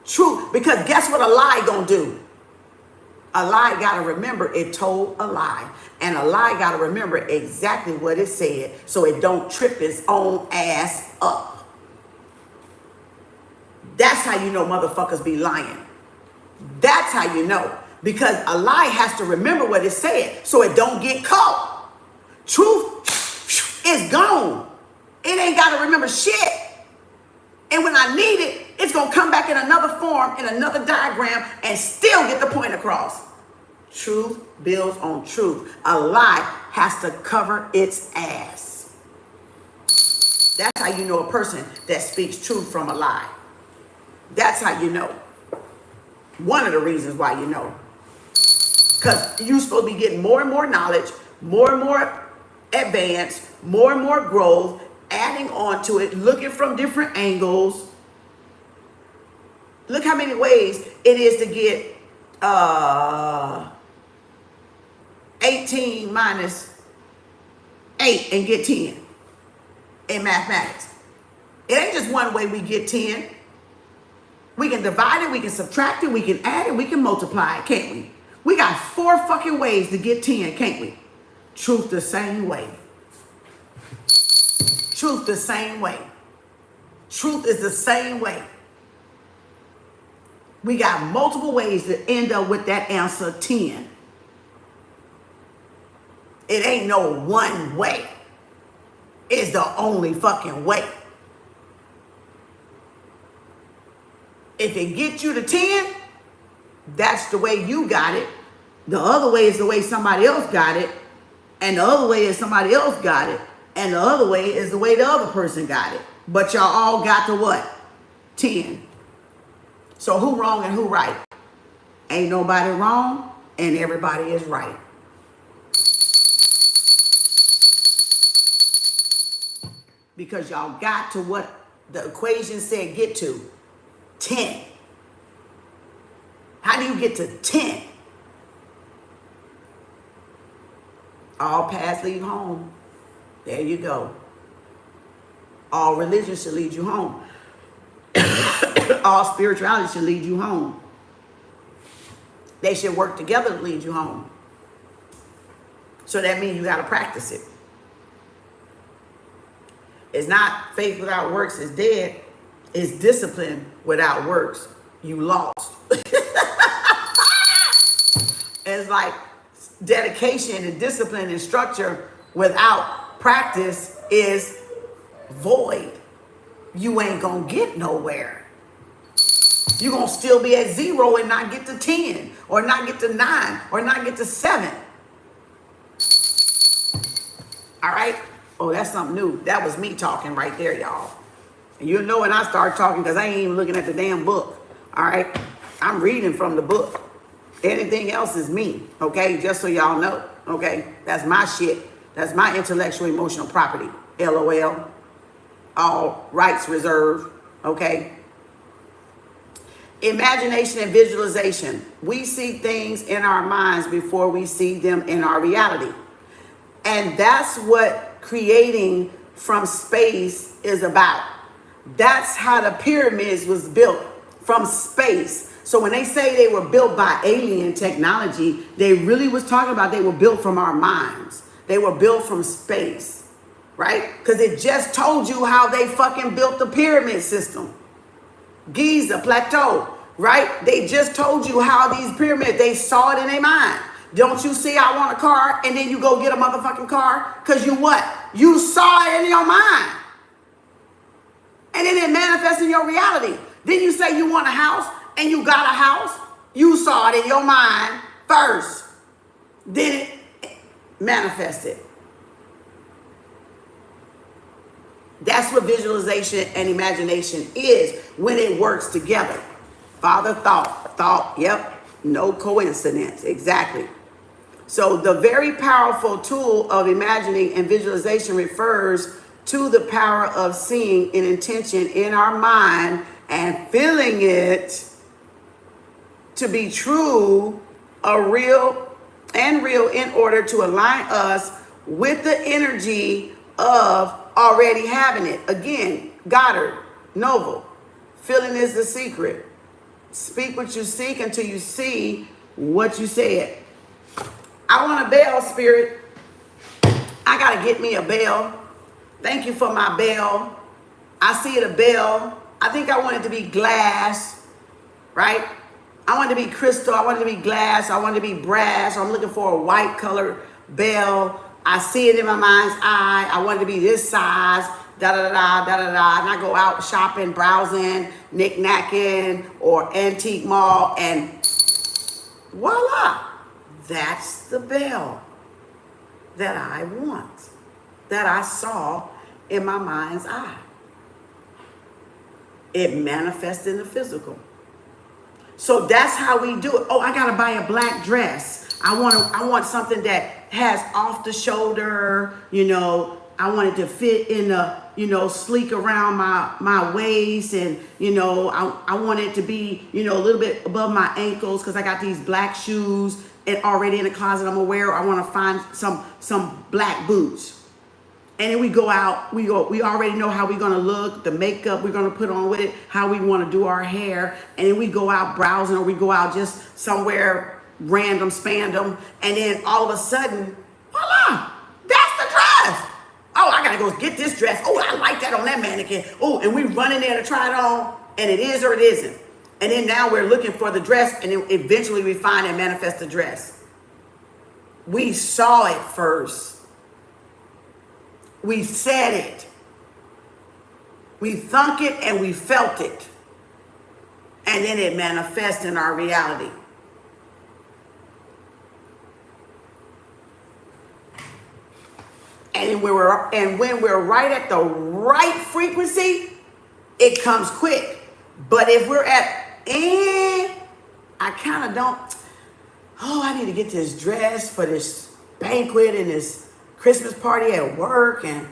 Truth. Because guess what a lie gonna do? A lie gotta remember it told a lie. And a lie gotta remember exactly what it said so it don't trip its own ass up. That's how you know motherfuckers be lying. That's how you know. Because a lie has to remember what it said so it don't get caught. Truth is gone. It ain't got to remember shit. And when I need it, it's going to come back in another form, in another diagram, and still get the point across. Truth builds on truth. A lie has to cover its ass. That's how you know a person that speaks truth from a lie. That's how you know. One of the reasons why you know. Because you're supposed to be getting more and more knowledge, more and more advance, more and more growth, adding on to it, looking from different angles. Look how many ways it is to get 18 minus 8 and get 10 in mathematics. It ain't just one way we get 10. We can divide it, we can subtract it, we can add it, we can multiply it, can't we? We got 4 fucking ways to get 10, can't we? Truth the same way. Truth the same way. Truth is the same way. We got multiple ways to end up with that answer 10. It ain't no one way. It's the only fucking way. If it gets you to 10, that's the way you got it. The other way is the way somebody else got it. And the other way is somebody else got it. And the other way is the way the other person got it. But y'all all got to what? 10. So who wrong and who right? Ain't nobody wrong and everybody is right. Because y'all got to what the equation said get to. 10. How do you get to 10? All paths lead home. There you go. All religion should lead you home. All spirituality should lead you home. They should work together to lead you home. So that means you got to practice it. It's not faith without works is dead. It's discipline without works. You lost. It's like dedication and discipline and structure without practice is void. You ain't gonna get nowhere. You're gonna still be at 0 and not get to 10 or not get to 9 or not get to 7. All right? Oh, that's something new. That was me talking right there, y'all. And you'll know when I start talking because I ain't even looking at the damn book. All right? I'm reading from the book. Anything else is me, okay? Just so y'all know, okay? That's my shit. That's my intellectual emotional property. LOL. All rights reserved, okay? Imagination and visualization. We see things in our minds before we see them in our reality. And that's what creating from space is about. That's how the pyramids was built, from space. So when they say they were built by alien technology, they really was talking about they were built from our minds. They were built from space, right? Because it just told you how they fucking built the pyramid system. Giza Plateau, right? They just told you how these pyramids, they saw it in their mind. Don't you see I want a car and then you go get a motherfucking car? Because you what? You saw it in your mind. And then it manifests in your reality. Then you say you want a house and you got a house. You saw it in your mind first. Then it manifested. That's what visualization and imagination is when it works together. Father thought, yep, no coincidence, exactly. So the very powerful tool of imagining and visualization refers to the power of seeing an intention in our mind and feeling it to be true, real in order to align us with the energy of already having it. Again, Goddard, Noble, feeling is the secret. Speak what you seek until you see what you said. I want a bell, Spirit. I gotta get me a bell. Thank you for my bell. I see it a bell. I think I want it to be glass, right? I want it to be crystal. I want it to be glass. I want it to be brass. I'm looking for a white colored bell. I see it in my mind's eye. I want it to be this size. Da da da da da da. And I go out shopping, browsing, knick-knacking, or antique mall, and voila, that's the bell that I want, that I saw in my mind's eye. It manifests in the physical. So that's how we do it. Oh, I gotta buy a black dress. I want something that has off the shoulder, I want it to fit in a, sleek around my waist, and, I want it to be, a little bit above my ankles because I got these black shoes and already in the closet I'm aware. I want to find some black boots. And then we go out, we already know how we're gonna look, the makeup we're gonna put on with it, how we wanna do our hair. And then we go out browsing, or we go out just somewhere random, spandom. And then all of a sudden, voila, that's the dress. Oh, I gotta go get this dress. Oh, I like that on that mannequin. Oh, and we run in there to try it on, and it is or it isn't. And then now we're looking for the dress, and then eventually we find and manifest the dress. We saw it first. We said it. We thunk it and we felt it. And then it manifests in our reality. And when we're right at the right frequency, it comes quick. But if we're at, I kind of don't, I need to get this dress for this banquet and this Christmas party at work, and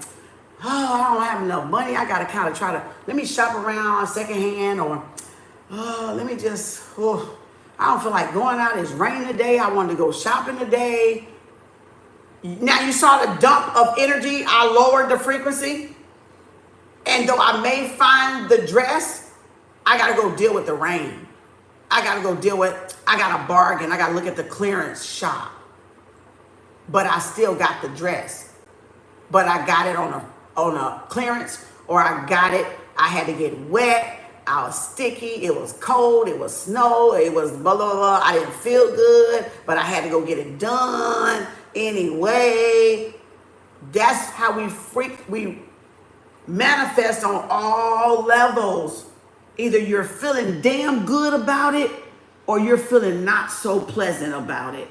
I don't have enough money. I gotta kind of let me shop around secondhand, or let me just, I don't feel like going out. It's raining today. I wanted to go shopping today. Now you saw the dump of energy. I lowered the frequency. And though I may find the dress, I gotta go deal with the rain. I gotta bargain. I gotta look at the clearance shop. But I still got the dress. But I got it on a clearance, or I got it, I had to get wet, I was sticky, it was cold, it was snow, it was blah, blah, blah. I didn't feel good, but I had to go get it done anyway. That's how we manifest on all levels. Either you're feeling damn good about it, or you're feeling not so pleasant about it.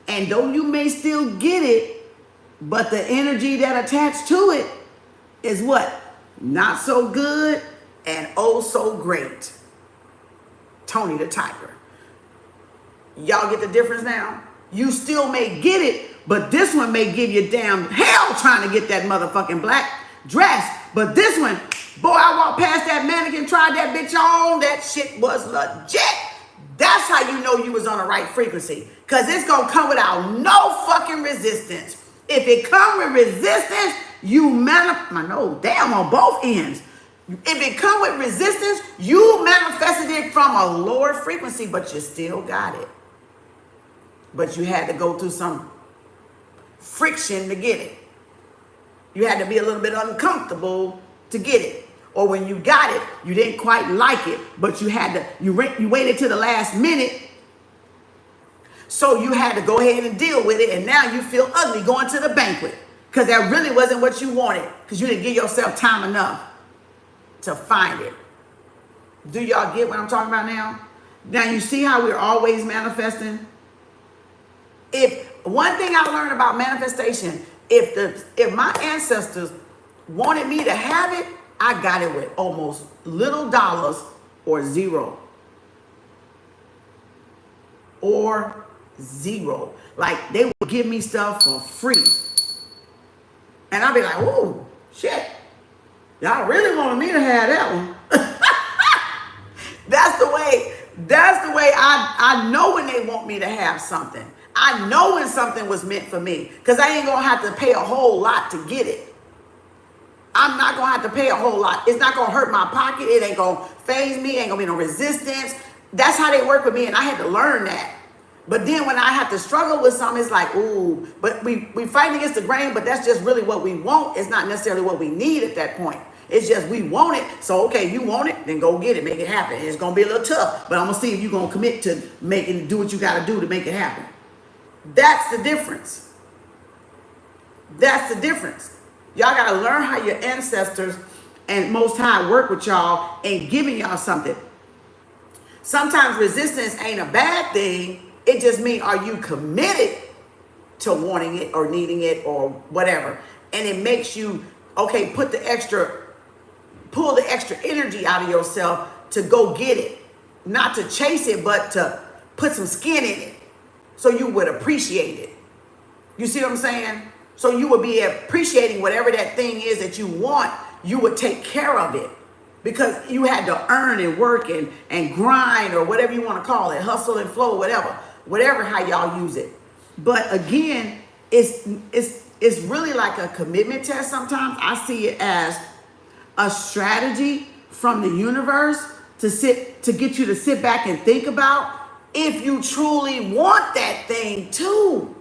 And though you may still get it, but the energy that attached to it is what? Not so good and oh so great. Tony the Tiger. Y'all get the difference now? You still may get it, but this one may give you damn hell trying to get that motherfucking black dress. But this one, boy, I walked past that mannequin, tried that bitch on, that shit was legit. That's how you know you was on the right frequency. Because it's going to come without no fucking resistance. If it come with resistance, on both ends. If it come with resistance, you manifested it from a lower frequency, but you still got it. But you had to go through some friction to get it. You had to be a little bit uncomfortable to get it. Or when you got it, you didn't quite like it, but you waited till the last minute. So you had to go ahead and deal with it, and now you feel ugly going to the banquet because that really wasn't what you wanted, because you didn't give yourself time enough to find it. Do y'all get what I'm talking about now? Now you see how we're always manifesting? If one thing I learned about manifestation, if my ancestors wanted me to have it, I got it with almost little dollars or zero. Or zero. Like, they would give me stuff for free. And I'd be like, oh, shit. Y'all really wanted me to have that one. That's the way I know when they want me to have something. I know when something was meant for me because I ain't going to have to pay a whole lot to get it. I'm not going to have to pay a whole lot. It's not going to hurt my pocket. It ain't going to faze me. Ain't going to be no resistance. That's how they work with me, and I had to learn that. But then when I have to struggle with something, it's like, ooh, but we fighting against the grain, but that's just really what we want. It's not necessarily what we need at that point. It's just we want it. So, okay, you want it, then go get it, make it happen. It's going to be a little tough, but I'm going to see if you're going to commit to do what you got to do to make it happen. That's the difference. That's the difference. Y'all got to learn how your ancestors and Most High work with y'all and giving y'all something. Sometimes resistance ain't a bad thing. It just means, are you committed to wanting it or needing it or whatever? And it makes you, okay, pull the extra energy out of yourself to go get it. Not to chase it, but to put some skin in it so you would appreciate it. You see what I'm saying? So you would be appreciating whatever that thing is that you want. You would take care of it because you had to earn and work and grind or whatever you want to call it, hustle and flow, whatever how y'all use it. But again, it's really like a commitment test sometimes. I see it as a strategy from the universe to get you to sit back and think about if you truly want that thing too.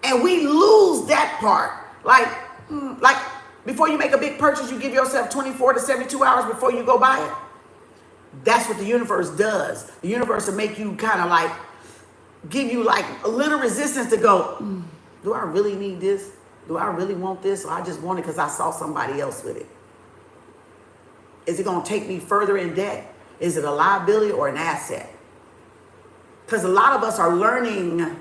And we lose that part. Like before you make a big purchase, you give yourself 24 to 72 hours before you go buy it. That's what the universe does. The universe will make you kind of like, give you like a little resistance to go, do I really need this? Do I really want this? Or I just want it because I saw somebody else with it. Is it going to take me further in debt? Is it a liability or an asset? Because a lot of us are learning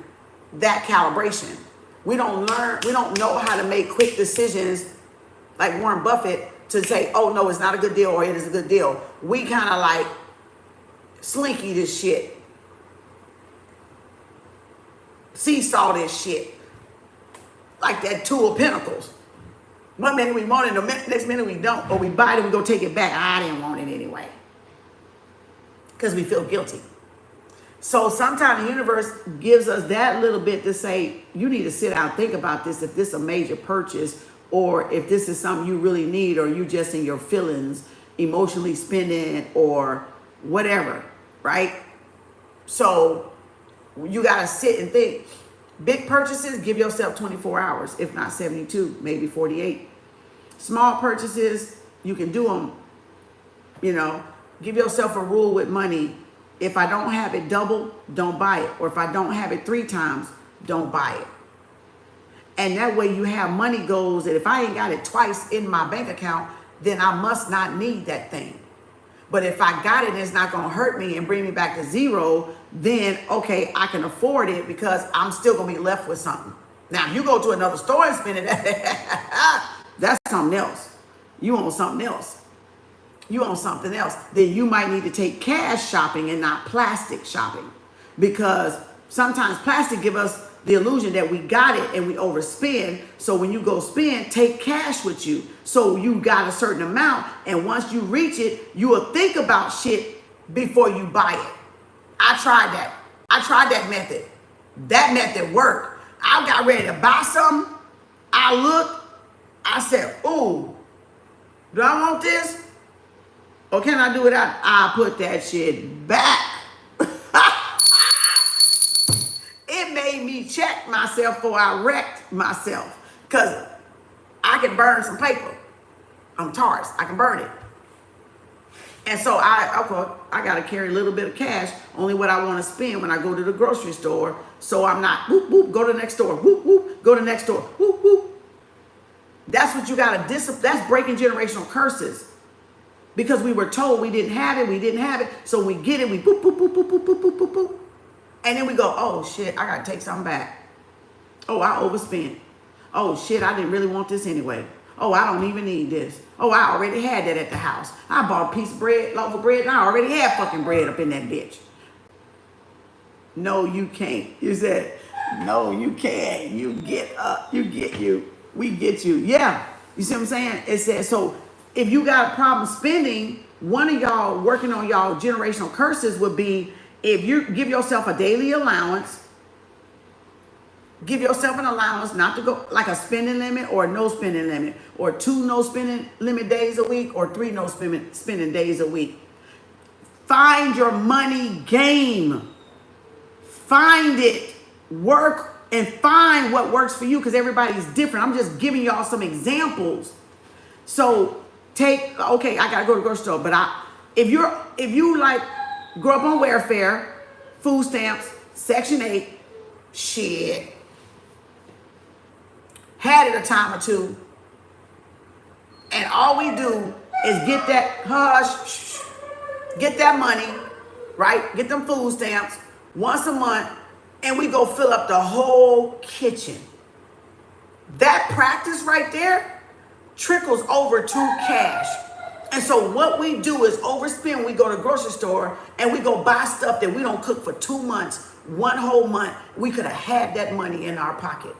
that calibration. We don't know how to make quick decisions like Warren Buffett to say, oh no, it's not a good deal or it is a good deal. We kind of like slinky this shit. Seesaw this shit. Like that Two of Pentacles. One minute we want it, the next minute we don't. Or we buy it and we go take it back. I didn't want it anyway. Because we feel guilty. So sometimes the universe gives us that little bit to say, you need to sit down and think about this, if this is a major purchase, or if this is something you really need, or you just in your feelings, emotionally spending, or whatever, right? So you got to sit and think. Big purchases, give yourself 24 hours, if not 72, maybe 48. Small purchases, you can do them, give yourself a rule with money. If I don't have it double, don't buy it. Or if I don't have it 3 times, don't buy it. And that way you have money goals that if I ain't got it twice in my bank account, then I must not need that thing. But if I got it and it's not going to hurt me and bring me back to zero, then, okay, I can afford it because I'm still going to be left with something. Now, if you go to another store and spend it, that's something else. You want something else. You want something else. Then you might need to take cash shopping and not plastic shopping. Because sometimes plastic give us the illusion that we got it and we overspend. So when you go spend, take cash with you. So you got a certain amount. And once you reach it, you will think about shit before you buy it. I tried that. I tried that method. That method worked. I got ready to buy something. I looked. I said, ooh, do I want this? Or can I do it out? I put that shit back. It made me check myself before I wrecked myself. Because I can burn some paper. I'm Taurus. I can burn it. And so I got to carry a little bit of cash, only what I want to spend when I go to the grocery store. So I'm not, whoop, whoop, go to the next door, whoop, whoop, go to the next door, whoop, whoop. That's what you got to discipline. That's breaking generational curses. Because we were told we didn't have it. So we get it, we boop, boop, boop, boop, boop, boop, boop, boop, boop. And then we go, oh shit, I got to take something back. Oh, I overspent. Oh shit, I didn't really want this anyway. Oh, I don't even need this. Oh, I already had that at the house. I bought a piece of bread, loaf of bread, and I already had fucking bread up in that bitch. No, you can't. You said, no, you can't. You get up. We get you. Yeah. You see what I'm saying? It says, so if you got a problem spending, one of y'all working on y'all generational curses would be if you give yourself a daily allowance, give yourself an allowance not to go like a spending limit or a no spending limit, or 2 no spending limit days a week, or 3 no spending days a week. Find your money game. Find it. Work and find what works for you, because everybody's different. I'm just giving y'all some examples. So okay, I gotta go to the grocery store, but if you like grew up on welfare, food stamps, Section 8, shit, had it a time or two, and all we do is get that get that money, right? Get them food stamps once a month, and we go fill up the whole kitchen. That practice right there trickles over to cash. And so what we do is overspend. We go to the grocery store and we go buy stuff that we don't cook for 2 months, 1 whole month. We could have had that money in our pocket.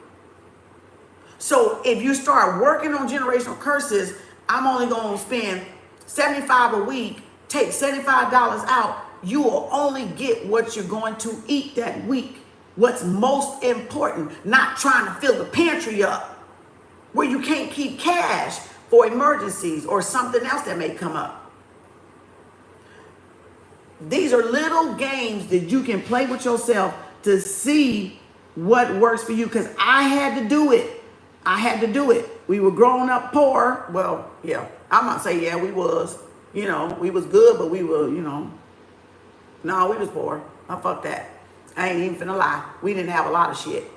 So if you start working on generational curses, I'm only going to spend $75 a week, take $75 out. You will only get what you're going to eat that week. What's most important, not trying to fill the pantry up where you can't keep cash for emergencies or something else that may come up. These are little games that you can play with yourself to see what works for you, because I had to do it. I had to do it. We were growing up poor. Well, yeah, I'm not saying, yeah, we was. You know, we was good, but we were, no, we was poor. I fuck that. I ain't even finna lie. We didn't have a lot of shit.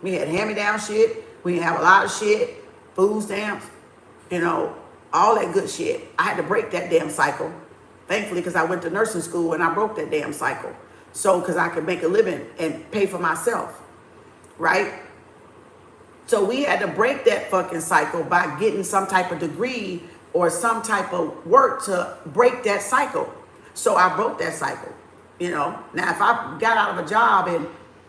We had hand-me-down shit. We didn't have a lot of shit. Food stamps, all that good shit. I had to break that damn cycle. Thankfully, because I went to nursing school and I broke that damn cycle. So, because I could make a living and pay for myself, right? So we had to break that fucking cycle by getting some type of degree or some type of work to break that cycle. So I broke that cycle, Now, if I got out of a job and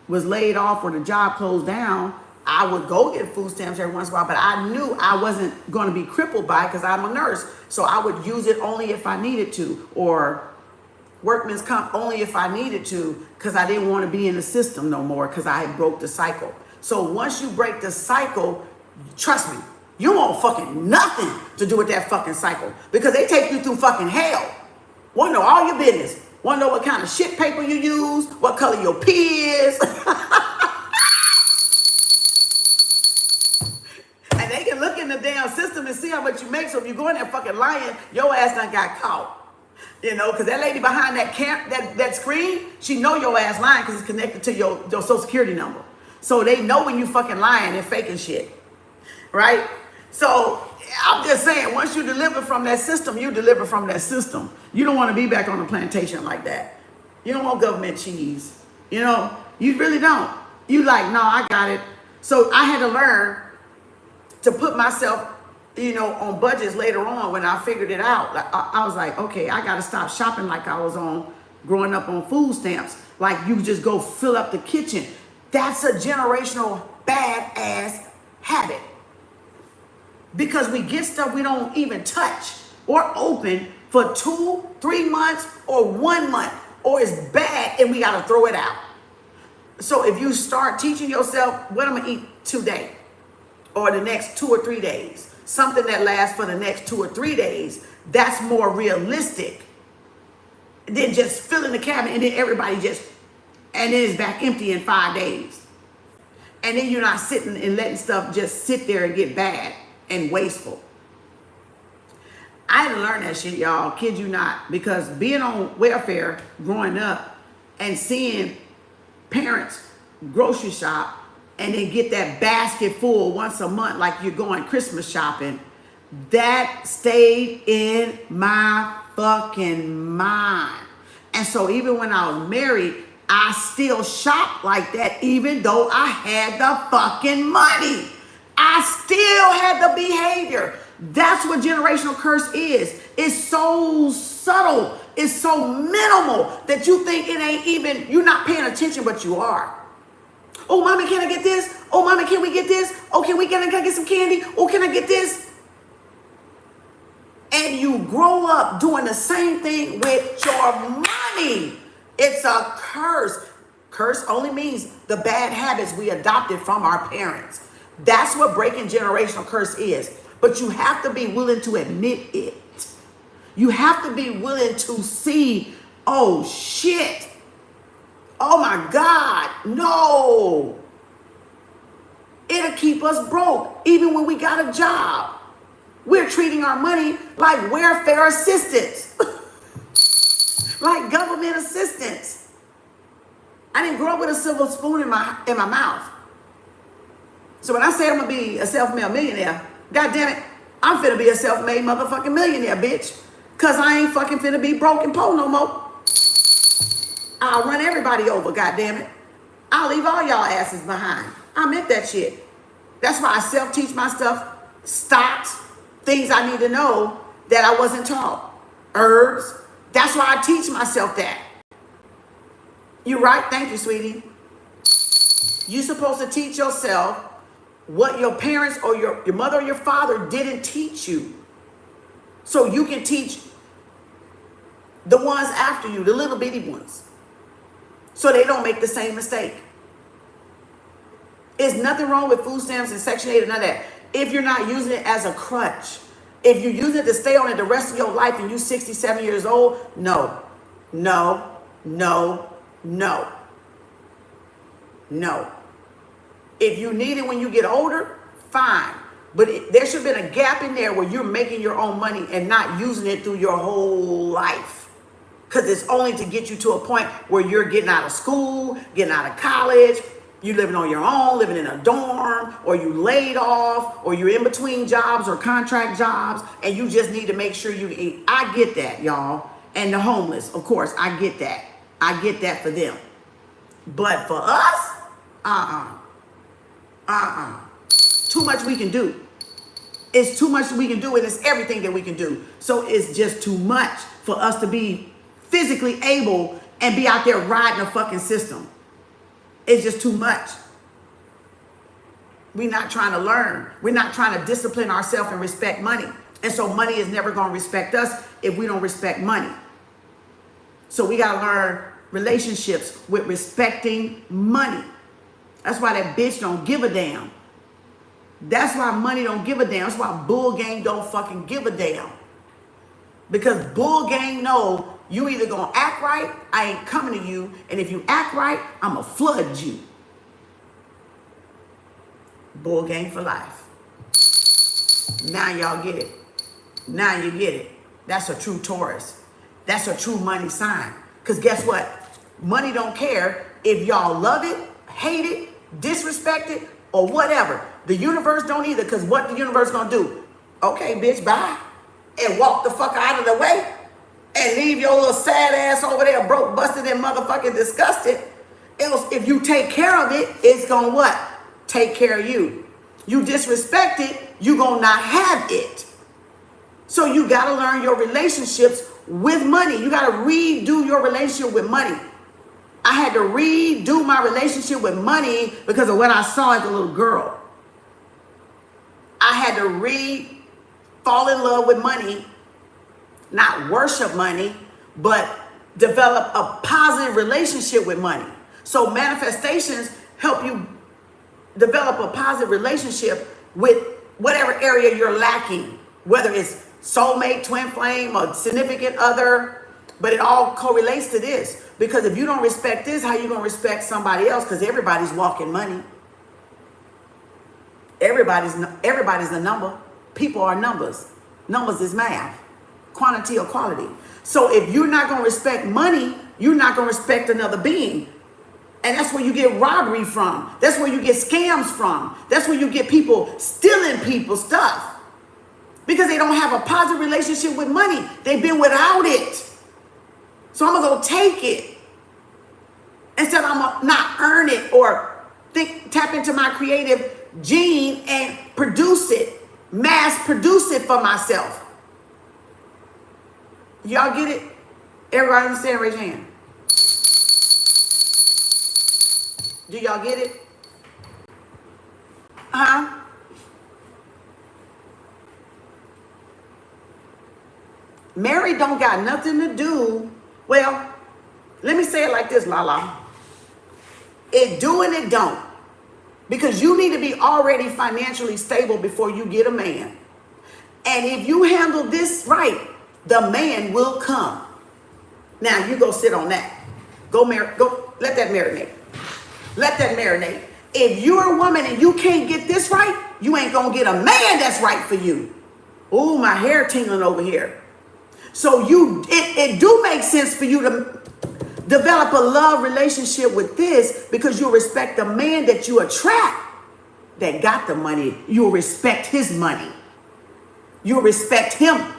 was laid off or the job closed down, I would go get food stamps every once in a while, but I knew I wasn't going to be crippled by it because I'm a nurse. So I would use it only if I needed to, or workman's comp only if I needed to, because I didn't want to be in the system no more because I had broke the cycle. So once you break the cycle, trust me, you want fucking nothing to do with that fucking cycle, because they take you through fucking hell. Want to know all your business. Want to know what kind of shit paper you use, what color your pee is. And they can look in the damn system and see how much you make. So if you go in there fucking lying, your ass done got caught. Because that lady behind that screen, she know your ass lying because it's connected to your social security number. So they know when you fucking lying and faking shit, right? So I'm just saying, once you deliver from that system, you deliver from that system. You don't want to be back on the plantation like that. You don't want government cheese. You really don't. You like, no, I got it. So I had to learn to put myself, on budgets later on when I figured it out. I was like, okay, I got to stop shopping like I was growing up on food stamps. Like you just go fill up the kitchen. That's a generational badass habit. Because we get stuff we don't even touch or open for 2, 3 months or 1 month, or it's bad and we got to throw it out. So if you start teaching yourself what I'm going to eat today or the next 2 or 3 days, something that lasts for the next 2 or 3 days, that's more realistic than just filling the cabinet and then everybody and then it's back empty in 5 days. And then you're not sitting and letting stuff just sit there and get bad and wasteful. I had to learn that shit, y'all. Kid you not. Because being on welfare growing up and seeing parents grocery shop and then get that basket full once a month like you're going Christmas shopping, that stayed in my fucking mind. And so even when I was married, I still shopped like that, even though I had the fucking money. I still had the behavior. That's what generational curse is. It's so subtle. It's so minimal that you think it ain't even, you're not paying attention, but you are. Oh, mommy, can I get this? Oh, mommy, can we get this? Oh, can I get some candy? Oh, can I get this? And you grow up doing the same thing with your money. It's a curse. Curse only means the bad habits we adopted from our parents. That's what breaking generational curse is. But you have to be willing to admit it. You have to be willing to see, oh shit. Oh my God, no. It'll keep us broke even when we got a job. We're treating our money like welfare assistance, like government assistance. I didn't grow up with a silver spoon in my mouth. So when I say I'm gonna be a self-made millionaire, God damn it, I'm finna be a self-made motherfucking millionaire, bitch. Cause I ain't fucking finna be broke and poor no more. I'll run everybody over, God damn it. I'll leave all y'all asses behind. I meant that shit. That's why I self-teach my stuff, stocks, things I need to know that I wasn't taught. Herbs. That's why I teach myself that. You right? Thank you, sweetie. You're supposed to teach yourself what your parents or your mother or your father didn't teach you. So you can teach the ones after you, the little bitty ones. So they don't make the same mistake. There's nothing wrong with food stamps and Section 8 and none of that. If you're not using it as a crutch, if you're using it to stay on it the rest of your life and you're 67 years old, no, no, no, no, no. If you need it when you get older, fine. But there should have been a gap in there where you're making your own money and not using it through your whole life. Because it's only to get you to a point where you're getting out of school, getting out of college, you living on your own, living in a dorm, or you laid off, or you're in between jobs or contract jobs, and you just need to make sure you eat. I get that, y'all. And the homeless, of course, I get that. I get that for them. But for us, too much we can do. It's too much we can do, and it's everything that we can do. So it's just too much for us to be physically able and be out there riding a fucking system. It's just too much. We're not trying to learn. We're not trying to discipline ourselves and respect money. And so money is never going to respect us if we don't respect money. So we got to learn relationships with respecting money. That's why that bitch don't give a damn. That's why money don't give a damn. That's why bull gang don't fucking give a damn. Because bull gang know you either gonna act right, I ain't coming to you, and if you act right, I'ma flood you. Bull gang for life. Now y'all get it. Now you get it. That's a true Taurus. That's a true money sign. Because guess what? Money don't care if y'all love it, hate it, disrespect it, or whatever. The universe don't either, because what the universe gonna do? Okay, bitch, bye. And walk the fuck out of the way. And leave your little sad ass over there broke, busted, and motherfucking disgusted. Else, if you take care of it, it's gonna what? Take care of you. You disrespect it, you gonna not have it. So you gotta learn your relationships with money. You gotta redo your relationship with money. I had to redo my relationship with money because of what I saw as a little girl. I had to fall in love with money, not worship money, but develop a positive relationship with money. So manifestations help you develop a positive relationship with whatever area you're lacking, whether it's soulmate, twin flame, or significant other, but it all correlates to this. Because if you don't respect this, how you gonna respect somebody else? Because everybody's walking money. Everybody's a number. People are numbers. Numbers is math. Quantity or quality. So if you're not gonna respect money, you're not gonna respect another being. And that's where you get robbery from. That's where you get scams from. That's where you get people stealing people's stuff. Because they don't have a positive relationship with money. They've been without it. So I'm gonna go take it. Instead, I'm gonna not earn it or tap into my creative gene and produce it, mass produce it for myself. Y'all get it? Everybody understand? Raise your hand. Do y'all get it? Mary don't got nothing to do. Well, Let me say it like this, Lala. It do and it don't. Because you need to be already financially stable before you get a man. And if you handle this right, the man will come. Now you go sit on that. Go let that marinate. Let that marinate. If you're a woman and you can't get this right, you ain't gonna get a man that's right for you. Ooh, my hair tingling over here. So it do make sense for you to develop a love relationship with this, because you respect the man that you attract that got the money. You'll respect his money. You'll respect him.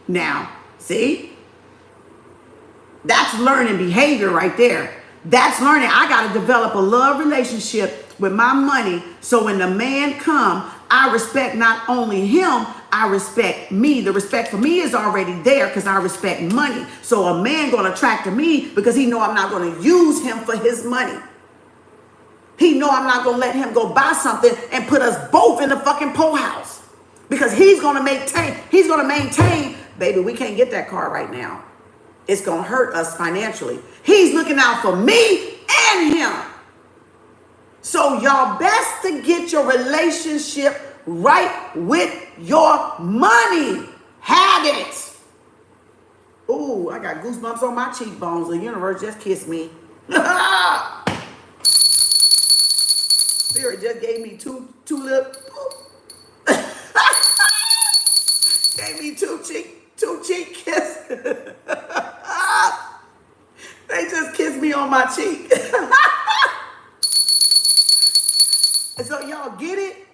Now, see? That's learning behavior right there. That's learning. I got to develop a love relationship with my money, so when the man come, I respect not only him, I respect me. The respect for me is already there because I respect money. So a man going to attract to me because he know I'm not going to use him for his money. He know I'm not going to let him go buy something and put us both in the fucking pole house, because he's going to maintain, baby, we can't get that car right now. It's going to hurt us financially. He's looking out for me and him. So y'all best to get your relationship right with your money. Have it. Ooh, I got goosebumps on my cheekbones. The universe just kissed me. Spirit just gave me two little, gave me two cheek kisses. They just kissed me on my cheek. And so y'all get it?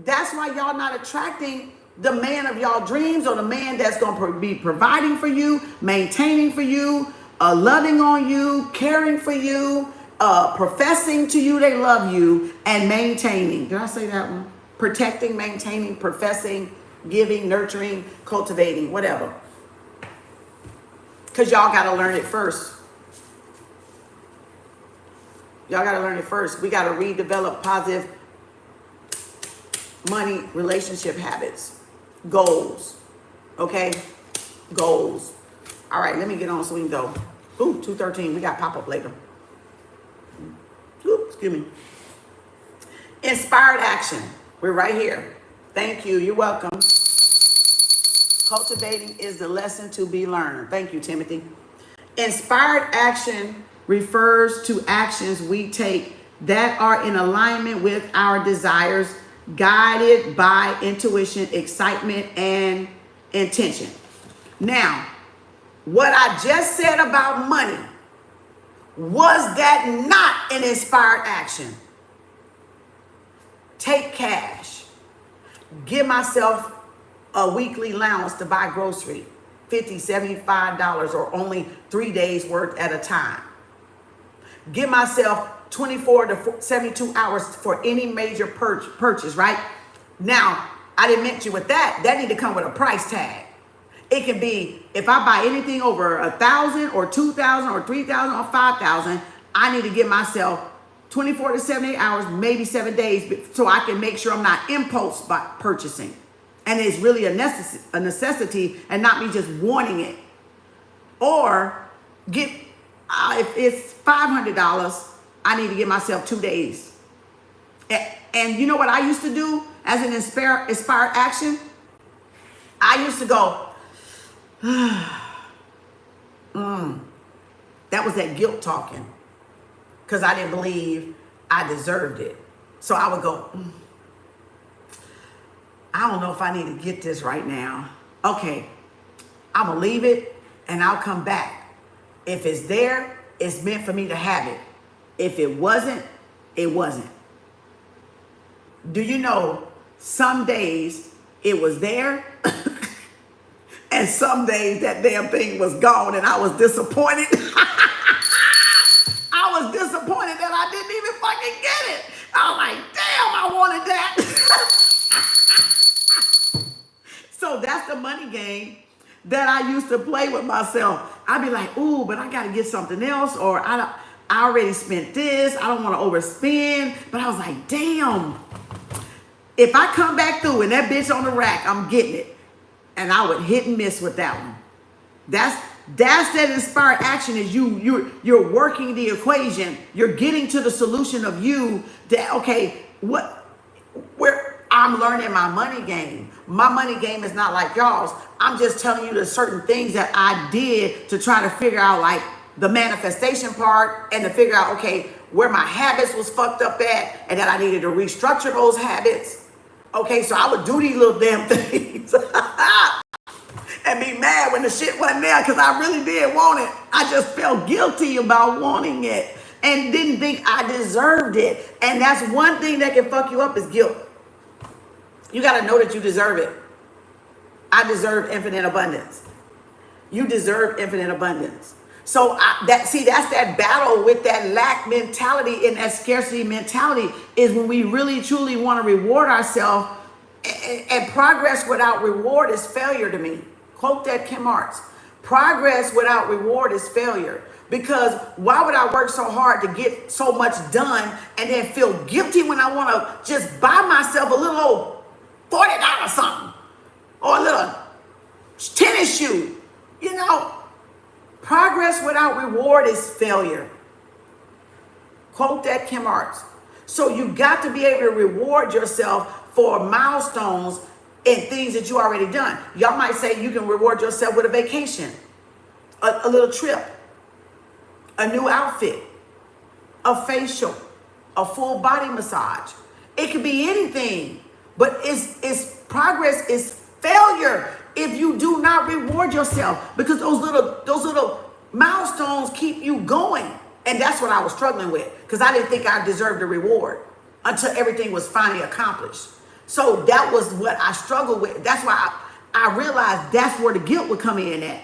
That's why y'all not attracting the man of y'all dreams, or the man that's going to be providing for you, maintaining for you, loving on you, caring for you, professing to you they love you, and maintaining. Did I say that one? Protecting, maintaining, professing, giving, nurturing, cultivating, whatever. Because y'all got to learn it first. Y'all got to learn it first. We got to redevelop positive money relationship habits. Goals. Okay? Goals. All right, let me get on so we can go. Ooh, 2:13. We got pop-up later. Ooh, excuse me. Inspired action. We're right here. Thank you. You're welcome. Cultivating is the lesson to be learned. Thank you, Timothy. Inspired action refers to actions we take that are in alignment with our desires, guided by intuition, excitement, and intention. Now, what I just said about money, was that not an inspired action? Take cash. Give myself a weekly allowance to buy grocery, $50, $75, or only 3 days worth at a time. Give myself 24 to 72 hours for any major purchase, right? Now, I didn't mention with that need to come with a price tag. It can be, if I buy anything over 1,000 or 2,000 or 3,000 or 5,000, I need to give myself 24 to 78 hours, maybe 7 days, so I can make sure I'm not impulse purchasing. And it's really a necessity and not me just wanting it. Or get, if it's $500, I need to give myself 2 days. And you know what I used to do as an inspired action? I used to go, that was that guilt talking, because I didn't believe I deserved it. So I would go, I don't know if I need to get this right now. Okay, I'm gonna leave it and I'll come back. If it's there, it's meant for me to have it. If it wasn't, it wasn't. Do you know some days it was there and some days that damn thing was gone and I was disappointed. I was disappointed that I didn't even fucking get it. I was like, damn, I wanted that. So that's the money game that I used to play with myself. I'd be like, ooh, but I gotta get something else, or I already spent this, I don't wanna overspend. But I was like, damn, if I come back through and that bitch on the rack, I'm getting it. And I would hit and miss with that one. That's that inspired action is you're working the equation. You're getting to the solution of you that, okay, where I'm learning my money game. My money game is not like y'all's. I'm just telling you the certain things that I did to try to figure out like the manifestation part and to figure out, okay, where my habits was fucked up at and that I needed to restructure those habits. Okay, so I would do these little damn things and be mad when the shit wasn't there because I really did want it. I just felt guilty about wanting it and didn't think I deserved it. And that's one thing that can fuck you up is guilt. You got to know that you deserve it. I deserve infinite abundance. You deserve infinite abundance. So that's that battle with that lack mentality and that scarcity mentality is when we really truly want to reward ourselves, and progress without reward is failure to me. Quote that Kem Arts. Progress without reward is failure. Because why would I work so hard to get so much done and then feel guilty when I want to just buy myself a little old $40 something or a little tennis shoe? You know, progress without reward is failure. Quote that Kem Arts. So you got to be able to reward yourself for milestones and things that you already done. Y'all might say you can reward yourself with a vacation, a little trip, a new outfit, a facial, a full body massage. It could be anything, but it's progress is failure if you do not reward yourself, because those little milestones keep you going. And that's what I was struggling with, because I didn't think I deserved a reward until everything was finally accomplished. So that was what I struggled with. That's why I realized that's where the guilt would come in at.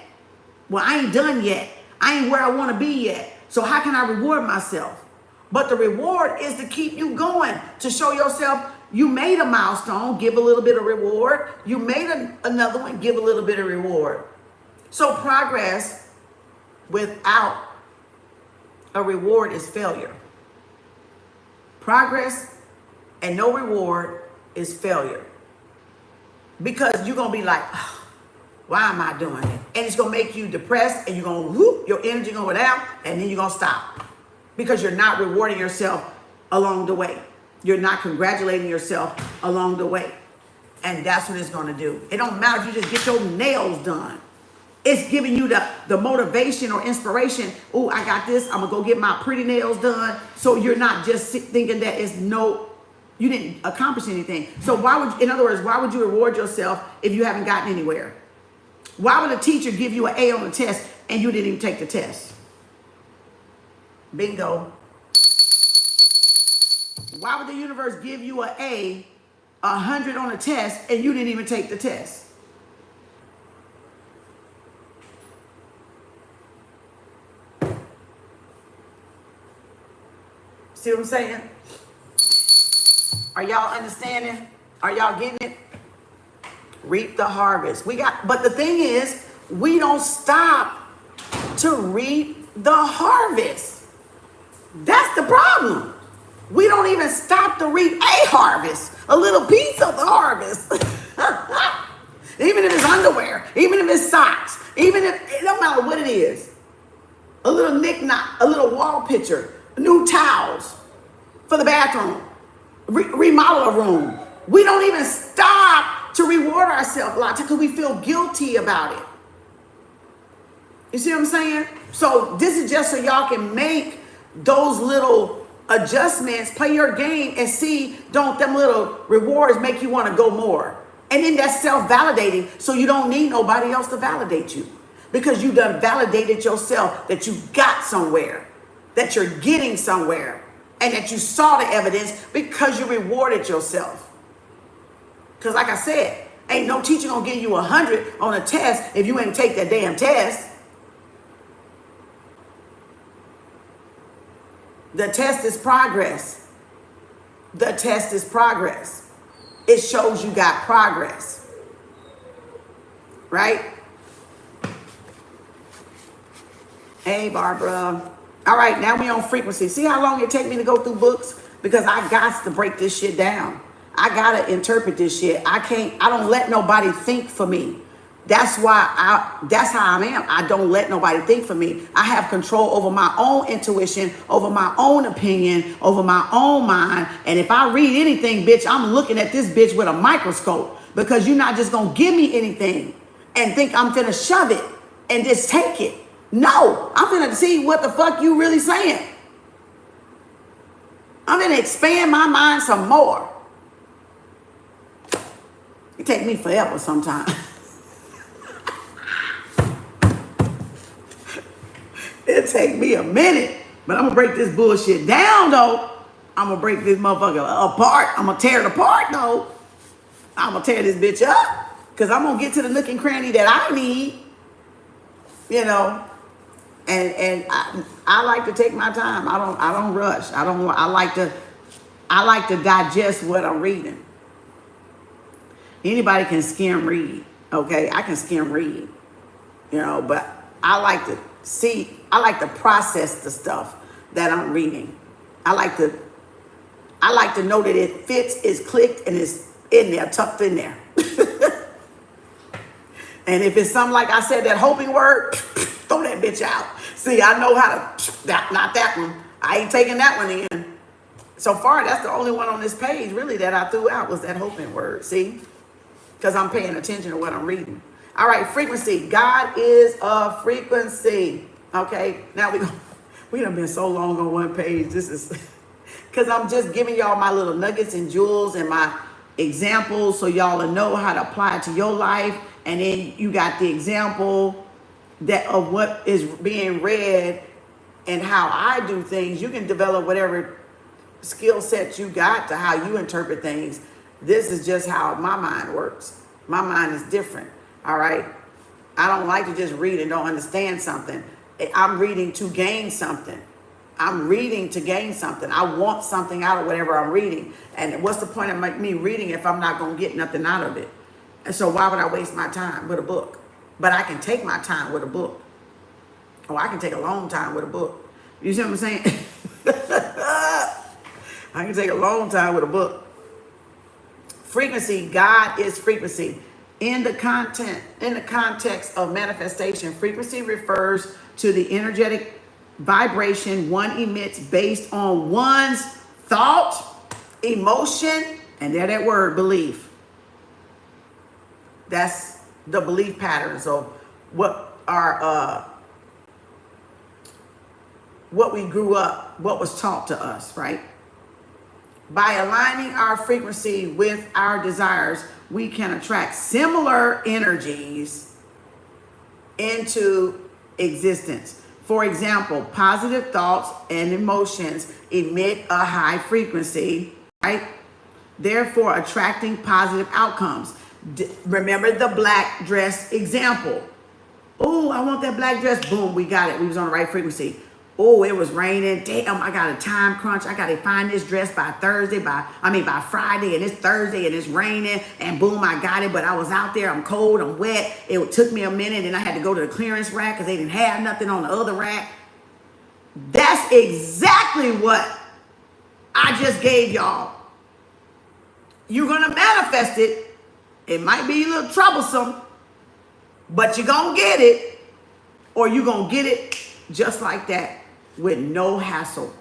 Well, I ain't done yet. I ain't where I want to be yet. So how can I reward myself? But the reward is to keep you going, to show yourself you made a milestone, give a little bit of reward. You made another one, give a little bit of reward. So progress without a reward is failure. Progress and no reward is failure. Because you're going to be like, oh, why am I doing it? And it's going to make you depressed, and you're going to whoop, your energy going to go down, and then you're going to stop. Because you're not rewarding yourself along the way. You're not congratulating yourself along the way. And that's what it's going to do. It don't matter if you just get your nails done. It's giving you the motivation or inspiration. Oh, I got this. I'm going to go get my pretty nails done. So you're not just thinking that you didn't accomplish anything. So in other words, why would you reward yourself if you haven't gotten anywhere? Why would a teacher give you an A on the test and you didn't even take the test? Bingo. Why would the universe give you an A, 100 on a test, and you didn't even take the test? See what I'm saying? Are y'all understanding? Are y'all getting it? Reap the harvest. But the thing is, we don't stop to reap the harvest. That's the problem. We don't even stop to reap a harvest, a little piece of the harvest. Even if it's underwear, even if it's socks, even if, it don't matter what it is. A little knick-knack, a little wall picture, new towels for the bathroom, remodel a room. We don't even stop to reward ourselves a lot because we feel guilty about it. You see what I'm saying? So this is just so y'all can make those little adjustments, play your game, and see, don't them little rewards make you want to go more. And then that's self-validating, so you don't need nobody else to validate you, because you done validated yourself that you got somewhere, that you're getting somewhere, and that you saw the evidence because you rewarded yourself. Because like I said, ain't no teacher gonna give you 100 on a test if you ain't take that damn test. The test is progress. The test is progress. It shows you got progress. Right? Hey, Barbara. All right, now we on frequency. See how long it take me to go through books? Because I got to break this shit down. I got to interpret this shit. I don't let nobody think for me. That's that's how I am. I don't let nobody think for me. I have control over my own intuition, over my own opinion, over my own mind. And if I read anything, bitch, I'm looking at this bitch with a microscope, because you're not just gonna give me anything and think I'm finna shove it and just take it. No, I'm finna see what the fuck you really saying. I'm gonna expand my mind some more. It take me forever sometimes. It take me a minute, but I'm gonna break this bullshit down though. I'm gonna break this motherfucker apart. I'm gonna tear it apart though. I'm gonna tear this bitch up, because I'm gonna get to the nook and cranny that I need, you know. And I like to take my time. I don't rush. I like to digest what I'm reading. Anybody can skim read, okay? I can skim read, you know, but I like to process the stuff that I'm reading. I like to know that it fits, is clicked, and is in there, tucked in there. And if it's something like I said, that hoping word, throw that bitch out. See, I know how to, not that one. I ain't taking that one in. So far, that's the only one on this page, really, that I threw out, was that hoping word, see? Because I'm paying attention to what I'm reading. All right, frequency. God is a frequency. Okay, now we done been so long on one page. This is, because I'm just giving y'all my little nuggets and jewels and my examples, so y'all will know how to apply it to your life. And then you got the example of what is being read and how I do things. You can develop whatever skill set you got to how you interpret things. This is just how my mind works. My mind is different, all right? I don't like to just read and don't understand something. I'm reading to gain something. I'm reading to gain something. I want something out of whatever I'm reading. And what's the point of me reading if I'm not going to get nothing out of it? And so why would I waste my time with a book? But I can take my time with a book. Or I can take a long time with a book. You see what I'm saying? I can take a long time with a book. Frequency. God is frequency. In the context of manifestation, frequency refers to the energetic vibration one emits based on one's thought, emotion, and there that word, belief. That's the belief patterns of what we grew up, what was taught to us, right? By aligning our frequency with our desires, we can attract similar energies into existence. For example, positive thoughts and emotions emit a high frequency, right? Therefore, attracting positive outcomes. Remember the black dress example. Oh, I want that black dress. Boom, we got it. We was on the right frequency. Oh, it was raining. Damn, I got a time crunch. I got to find this dress by by Friday, and it's Thursday, and it's raining, and boom, I got it. But I was out there. I'm cold. I'm wet. It took me a minute, and I had to go to the clearance rack because they didn't have nothing on the other rack. That's exactly what I just gave y'all. You're going to manifest it. It might be a little troublesome, but you're going to get it, or you're going to get it just like that, with no hassle,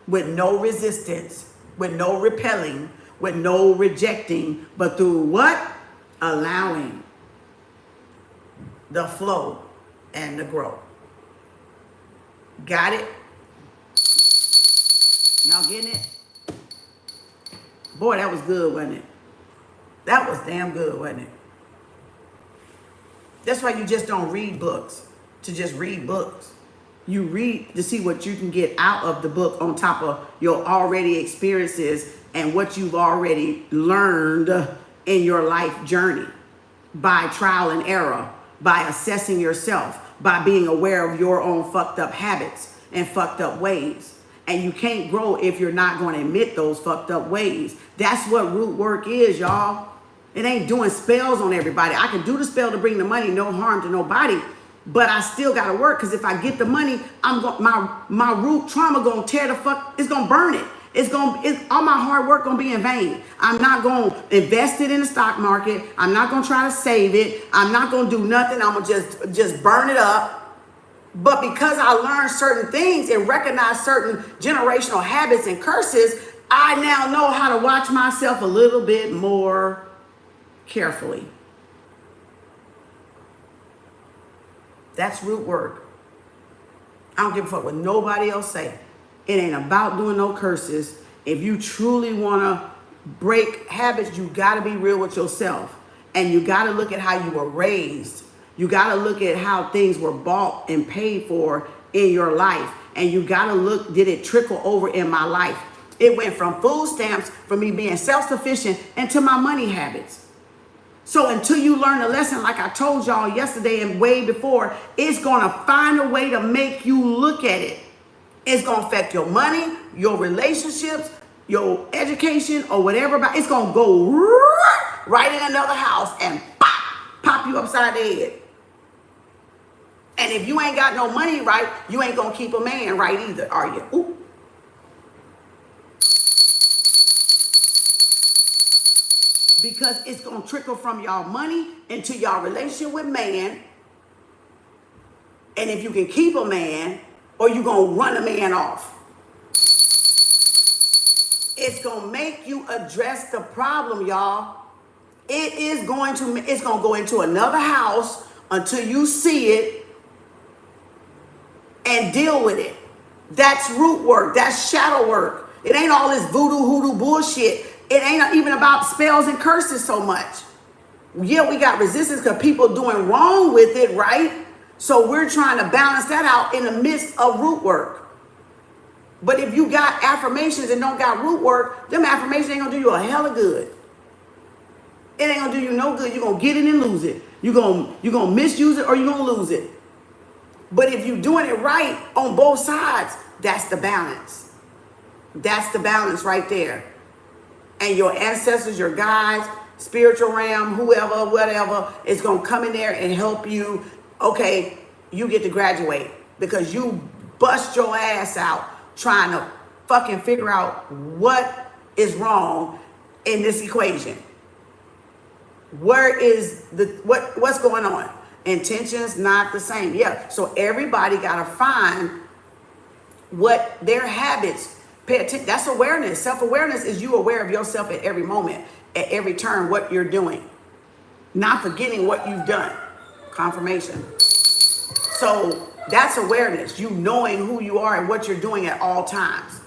with no resistance, with no repelling, with no rejecting, but through what? Allowing the flow and the growth. Got it? Y'all getting it? Boy, that was good, wasn't it? That was damn good, wasn't it? That's why you just don't read books to just read books. You read to see what you can get out of the book on top of your already experiences and what you've already learned in your life journey, by trial and error, by assessing yourself, by being aware of your own fucked up habits and fucked up ways. And you can't grow if you're not going to admit those fucked up ways. That's what root work is, y'all. It ain't doing spells on everybody. I can do the spell to bring the money, no harm to nobody, but I still got to work, because if I get the money, my root trauma going to tear the fuck, it's going to burn it. All my hard work gonna be in vain. I'm not gonna invest it in the stock market. I'm not gonna try to save it. I'm not gonna do nothing. I'm gonna just burn it up. But because I learned certain things and recognized certain generational habits and curses, I now know how to watch myself a little bit more carefully. That's root work. I don't give a fuck what nobody else say. It ain't about doing no curses. If you truly want to break habits, you got to be real with yourself. And you got to look at how you were raised. You got to look at how things were bought and paid for in your life. And you got to look, did it trickle over in my life? It went from food stamps, from me being self-sufficient, into my money habits. So until you learn a lesson, like I told y'all yesterday and way before, it's going to find a way to make you look at it. It's going to affect your money, your relationships, your education, or whatever. But it's going to go right in another house and pop you upside the head. And if you ain't got no money right, you ain't going to keep a man right either, are you? Ooh. Because it's going to trickle from y'all money into y'all relationship with man. And if you can keep a man, or you going to run a man off. It's going to make you address the problem, y'all. It's going to go into another house until you see it and deal with it. That's root work. That's shadow work. It ain't all this voodoo hoodoo bullshit. It ain't even about spells and curses so much. Yeah, we got resistance because people doing wrong with it, right? So we're trying to balance that out in the midst of root work. But if you got affirmations and don't got root work, them affirmations ain't gonna do you a hell of good. It ain't gonna do you no good. You're gonna get it and lose it. You're gonna misuse it or you're gonna lose it. But if you're doing it right on both sides, that's the balance. That's the balance right there. And your ancestors, your guides, spiritual realm, whoever, whatever, is going to come in there and help you. Okay, you get to graduate because you bust your ass out trying to fucking figure out what is wrong in this equation. Where is what's going on? Intentions not the same. Yeah, so everybody got to find what their habits. Pay attention. That's awareness. Self-awareness is you aware of yourself at every moment, at every turn, what you're doing. Not forgetting what you've done. Confirmation. So that's awareness. You knowing who you are and what you're doing at all times.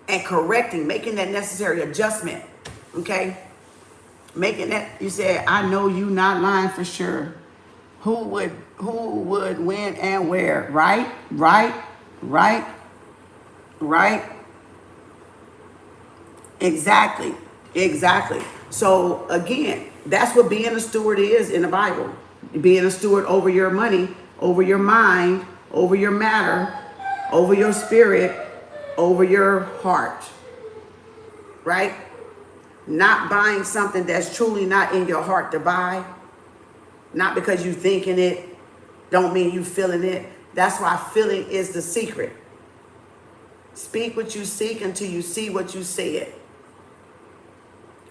And correcting, making that necessary adjustment. Okay? Making that, you said, I know you not lying for sure. Who would, when, and where? Right? Exactly. So again, that's what being a steward is in the Bible. Being a steward over your money, over your mind, over your matter, over your spirit, over your heart. Right? Not buying something that's truly not in your heart to buy. Not because you thinking it, don't mean you feeling it. That's why feeling is the secret. Speak what you seek until you see what you said.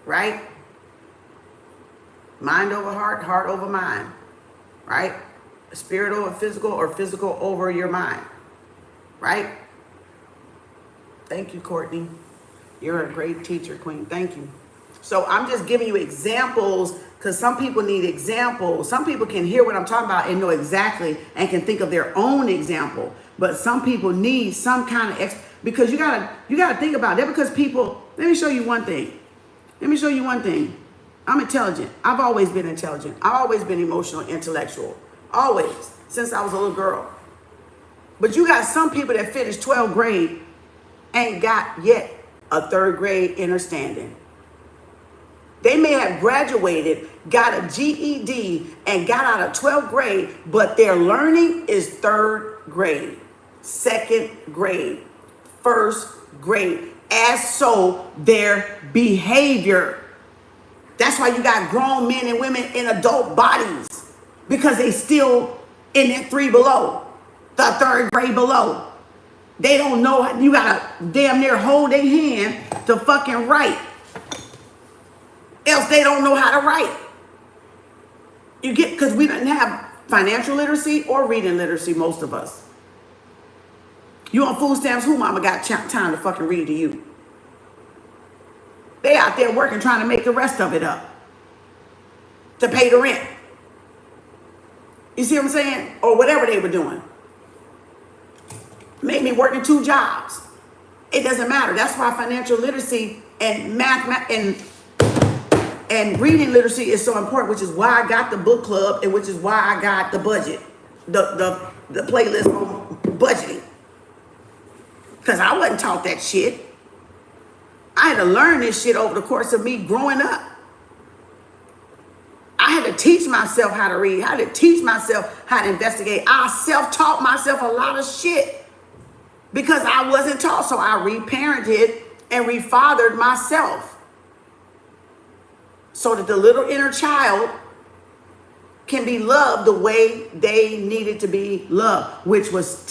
Right? Mind over heart, heart over mind. Right? Spirit over physical or physical over your mind. Right? Thank you, Courtney. You're a great teacher, Queen. Thank you. So I'm just giving you examples because some people need examples. Some people can hear what I'm talking about and know exactly and can think of their own example. But some people need some kind of because you gotta think about that because people, let me show you one thing. I'm intelligent. I've always been intelligent. I've always been emotional, intellectual. Always, since I was a little girl. But you got some people that finished 12th grade ain't got yet a 3rd grade understanding. They may have graduated, got a GED, and got out of 12th grade, but their learning is 3rd grade, 2nd grade, 1st grade, as so their behavior. That's why you got grown men and women in adult bodies, because they still in that 3 below, the 3rd grade below. They don't know. You gotta damn near hold their hand to fucking write. Else they don't know how to write. You get, because we didn't have financial literacy or reading literacy, most of us. You on food stamps, who mama got time to fucking read to you? They out there working, trying to make the rest of it up to pay the rent. You see what I'm saying? Or whatever they were doing. Made me working 2 jobs. It doesn't matter. That's why financial literacy and math and reading literacy is so important, which is why I got the book club and which is why I got the budget, the playlist on budgeting. Because I wasn't taught that shit. I had to learn this shit over the course of me growing up. I had to teach myself how to read. I had to teach myself how to investigate. I self-taught myself a lot of shit because I wasn't taught. So I reparented and refathered myself so that the little inner child can be loved the way they needed to be loved, which was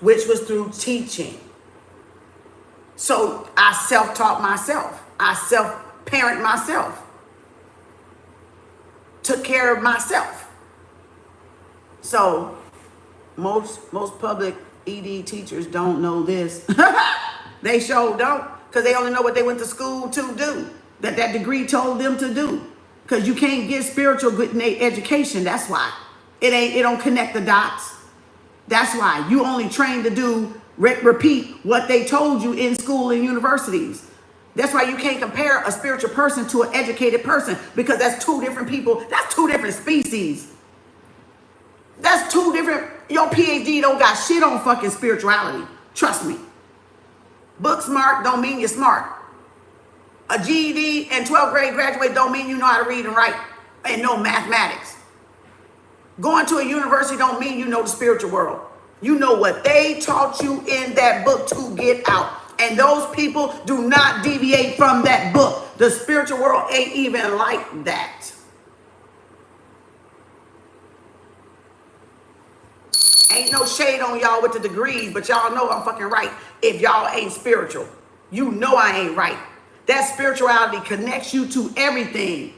which was through teaching. So I self-taught myself. I self-parent myself. Took care of myself. So most public ED teachers don't know this. They sure don't, because they only know what they went to school to do, that degree told them to do. Because you can't get spiritual good education. That's why it don't connect the dots. That's why you only trained to do repeat what they told you in school and universities. That's why you can't compare a spiritual person to an educated person, because that's 2 different people. That's 2 different species. That's 2 different. Your PhD don't got shit on fucking spirituality. Trust me. Book smart don't mean you're smart. A GED and 12th grade graduate don't mean you know how to read and write and know mathematics. Going to a university don't mean you know the spiritual world. You know what they taught you in that book to get out. And those people do not deviate from that book. The spiritual world ain't even like that. Ain't no shade on y'all with the degrees, but y'all know I'm fucking right. If y'all ain't spiritual, you know I ain't right. That spirituality connects you to everything.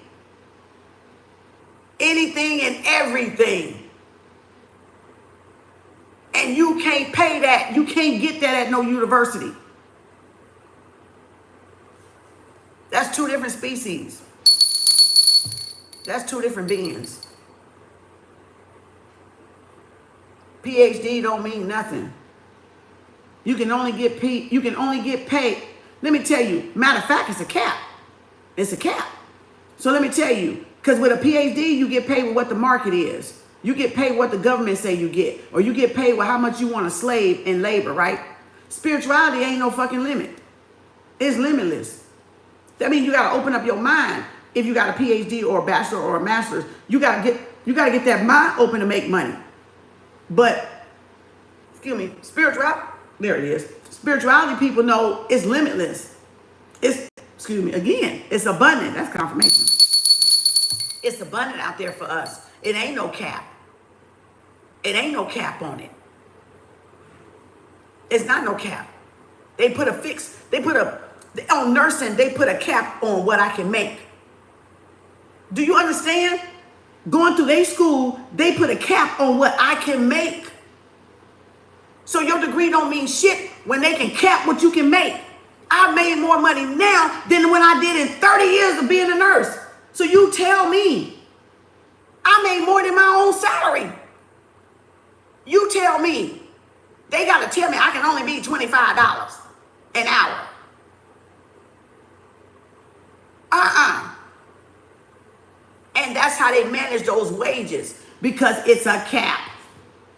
Anything and everything. And you can't pay that. You can't get that at no university. That's 2 different species. That's 2 different beings. PhD don't mean nothing. You can only get paid. Let me tell you, matter of fact, it's a cap. It's a cap. So let me tell you, because with a PhD, you get paid with what the market is. You get paid what the government say you get. Or you get paid with how much you want to slave in labor, right? Spirituality ain't no fucking limit. It's limitless. That means you got to open up your mind. If you got a PhD or a bachelor or a master's, you got to get that mind open to make money. But, spirituality, there it is. Spirituality people know it's limitless. It's abundant. That's confirmation. It's abundant out there for us. It ain't no cap. It ain't no cap on it. It's not no cap. On nursing, they put a cap on what I can make. Do you understand? Going through their school, they put a cap on what I can make. So your degree don't mean shit when they can cap what you can make. I made more money now than when I did in 30 years of being a nurse. So you tell me, I made more than my own salary. You tell me. They got to tell me I can only be $25 an hour. And that's how they manage those wages, because it's a cap.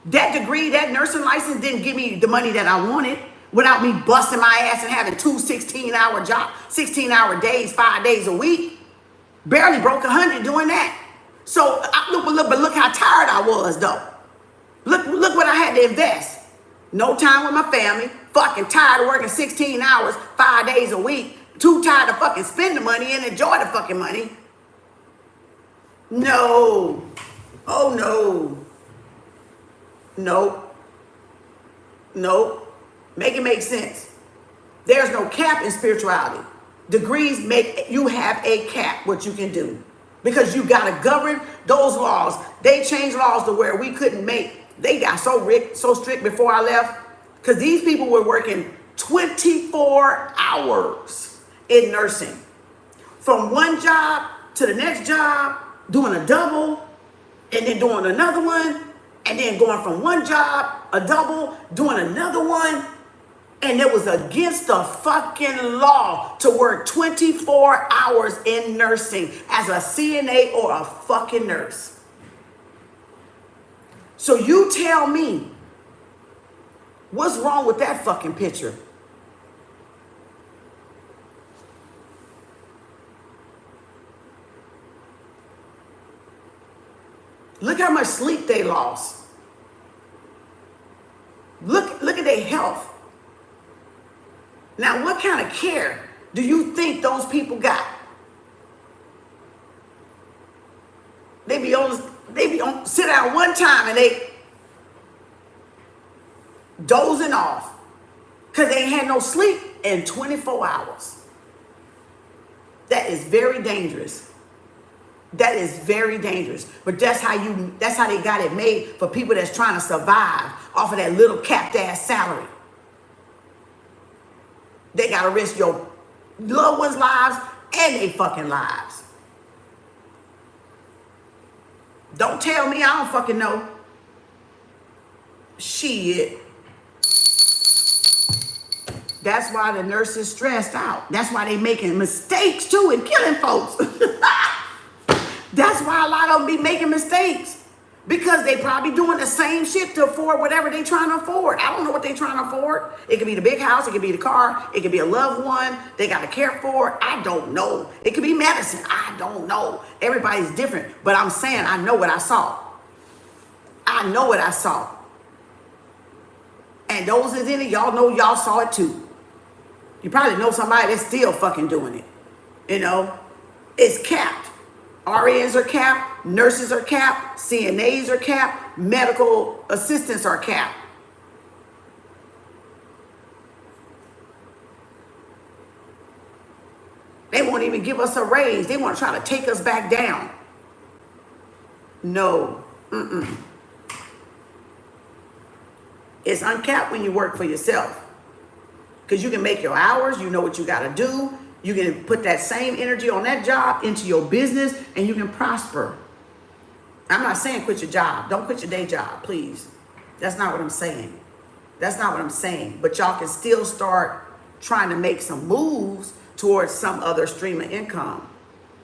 That degree, that nursing license didn't give me the money that I wanted without me busting my ass and having 2 16-hour jobs, 16-hour days, 5 days a week. Barely broke 100 doing that. So look how tired I was though. Look what I had to invest. No time with my family, fucking tired of working 16 hours, 5 days a week, too tired to fucking spend the money and enjoy the fucking money. No. Oh no. Nope. No, make it make sense. There's no cap in spirituality. Degrees make you have a cap what you can do, because you got to govern those laws. They changed laws to where we couldn't make. They got so strict before I left, because these people were working 24 hours in nursing, from one job to the next job, doing a double, and then doing another one, and then going from one job, a double, doing another one. And it was against the fucking law to work 24 hours in nursing as a CNA or a fucking nurse. So you tell me, what's wrong with that fucking picture? Look how much sleep they lost. Look at their health. Now, what kind of care do you think those people got? They be on sit down one time and they dozing off because they ain't had no sleep in 24 hours. That is very dangerous. That is very dangerous. But that's how they got it made for people that's trying to survive off of that little capped ass salary. They got to risk your loved ones' lives and their fucking lives. Don't tell me I don't fucking know. Shit. That's why the nurses stressed out. That's why they making mistakes too and killing folks. That's why a lot of them be making mistakes. Because they probably doing the same shit to afford whatever they trying to afford. I don't know what they trying to afford. It could be the big house. It could be the car. It could be a loved one they got to care for. I don't know. It could be medicine. I don't know. Everybody's different. But I'm saying I know what I saw. I know what I saw. And those that's in it, y'all know y'all saw it too. You probably know somebody that's still fucking doing it. You know, it's capped. RNs are capped, nurses are capped, CNAs are capped, medical assistants are capped. They won't even give us a raise. They want to try to take us back down. No. It's uncapped when you work for yourself. Because you can make your hours, you know what you got to do. You can put that same energy on that job into your business and you can prosper. I'm not saying quit your job. Don't quit your day job, please. That's not what I'm saying. That's not what I'm saying. But y'all can still start trying to make some moves towards some other stream of income.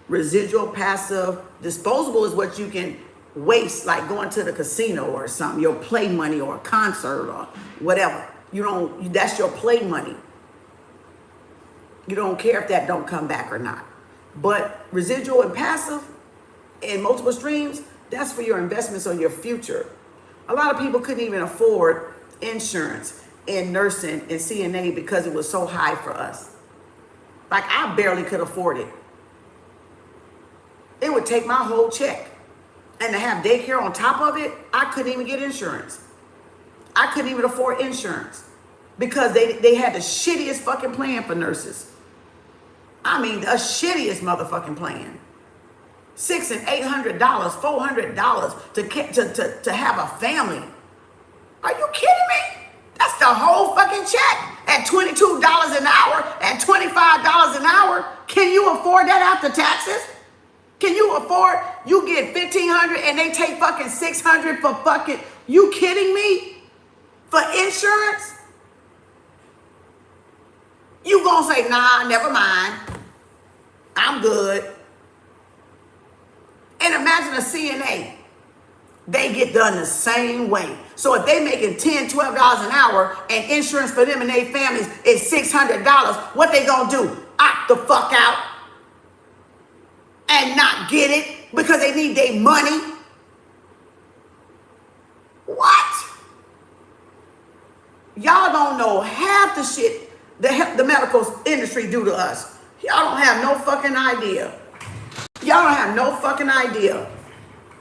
Residual, passive, disposable is what you can waste, like going to the casino or something, your play money or a concert or whatever. That's your play money. You don't care if that don't come back or not. But residual and passive and multiple streams, that's for your investments or your future. A lot of people couldn't even afford insurance in nursing and CNA because it was so high for us. Like I barely could afford it. It would take my whole check. And to have daycare on top of it, I couldn't even get insurance. I couldn't even afford insurance because they had the shittiest fucking plan for nurses. I mean, the shittiest motherfucking plan. $600 and $800, $400 to have a family. Are you kidding me? That's the whole fucking check at $22 an hour, at $25 an hour. Can you afford that after taxes? Can you afford? You get $1,500 and they take fucking $600 for fucking. You kidding me? For insurance? You gonna say, nah, never mind. I'm good. And imagine a CNA. They get done the same way. So if they making $10, $12 an hour and insurance for them and their families is $600, what they gonna do? Opt the fuck out and not get it because they need their money? What? Y'all don't know half the shit the medical industry do to us. Y'all don't have no fucking idea. Y'all don't have no fucking idea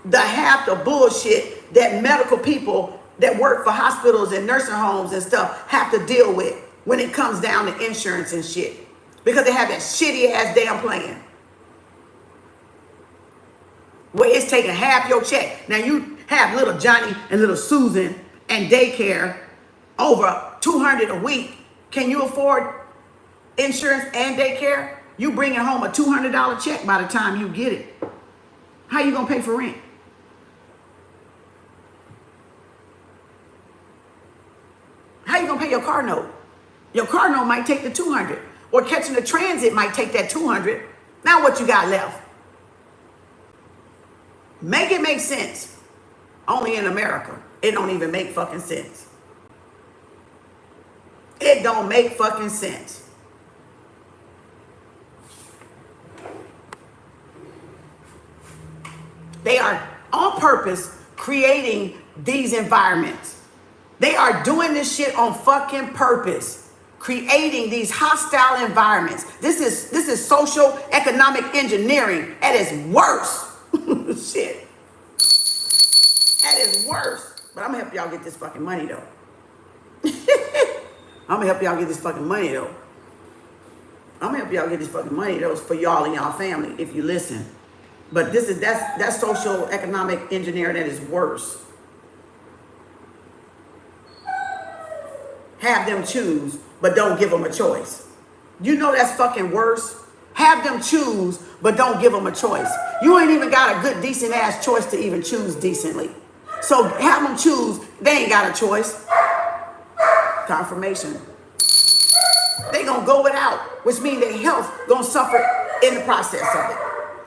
the half the bullshit that medical people that work for hospitals and nursing homes and stuff have to deal with when it comes down to insurance and shit. Because they have that shitty ass damn plan. Where it's taking half your check. Now you have little Johnny and little Susan and daycare over $200 a week. Can you afford insurance and daycare? You bringing home a $200 check by the time you get it. How you gonna pay for rent? How you gonna pay your car note? Your car note might take the $200, or catching the transit might take that $200. Now what you got left? Make it make sense. Only in America. It don't even make fucking sense. It don't make fucking sense. They are on purpose creating these environments. They are doing this shit on fucking purpose, creating these hostile environments. This is social economic engineering at its worst. Shit. At its worst. But I'm gonna help y'all get this fucking money though. I'm gonna help y'all get this fucking money though. I'm gonna help y'all get this fucking money though for y'all and y'all family if you listen. But that's social economic engineering at its worst. Have them choose, but don't give them a choice. You know that's fucking worse. Have them choose, but don't give them a choice. You ain't even got a good, decent ass choice to even choose decently. So have them choose. They ain't got a choice. Confirmation. They gonna go without, which means their health gonna suffer in the process of it.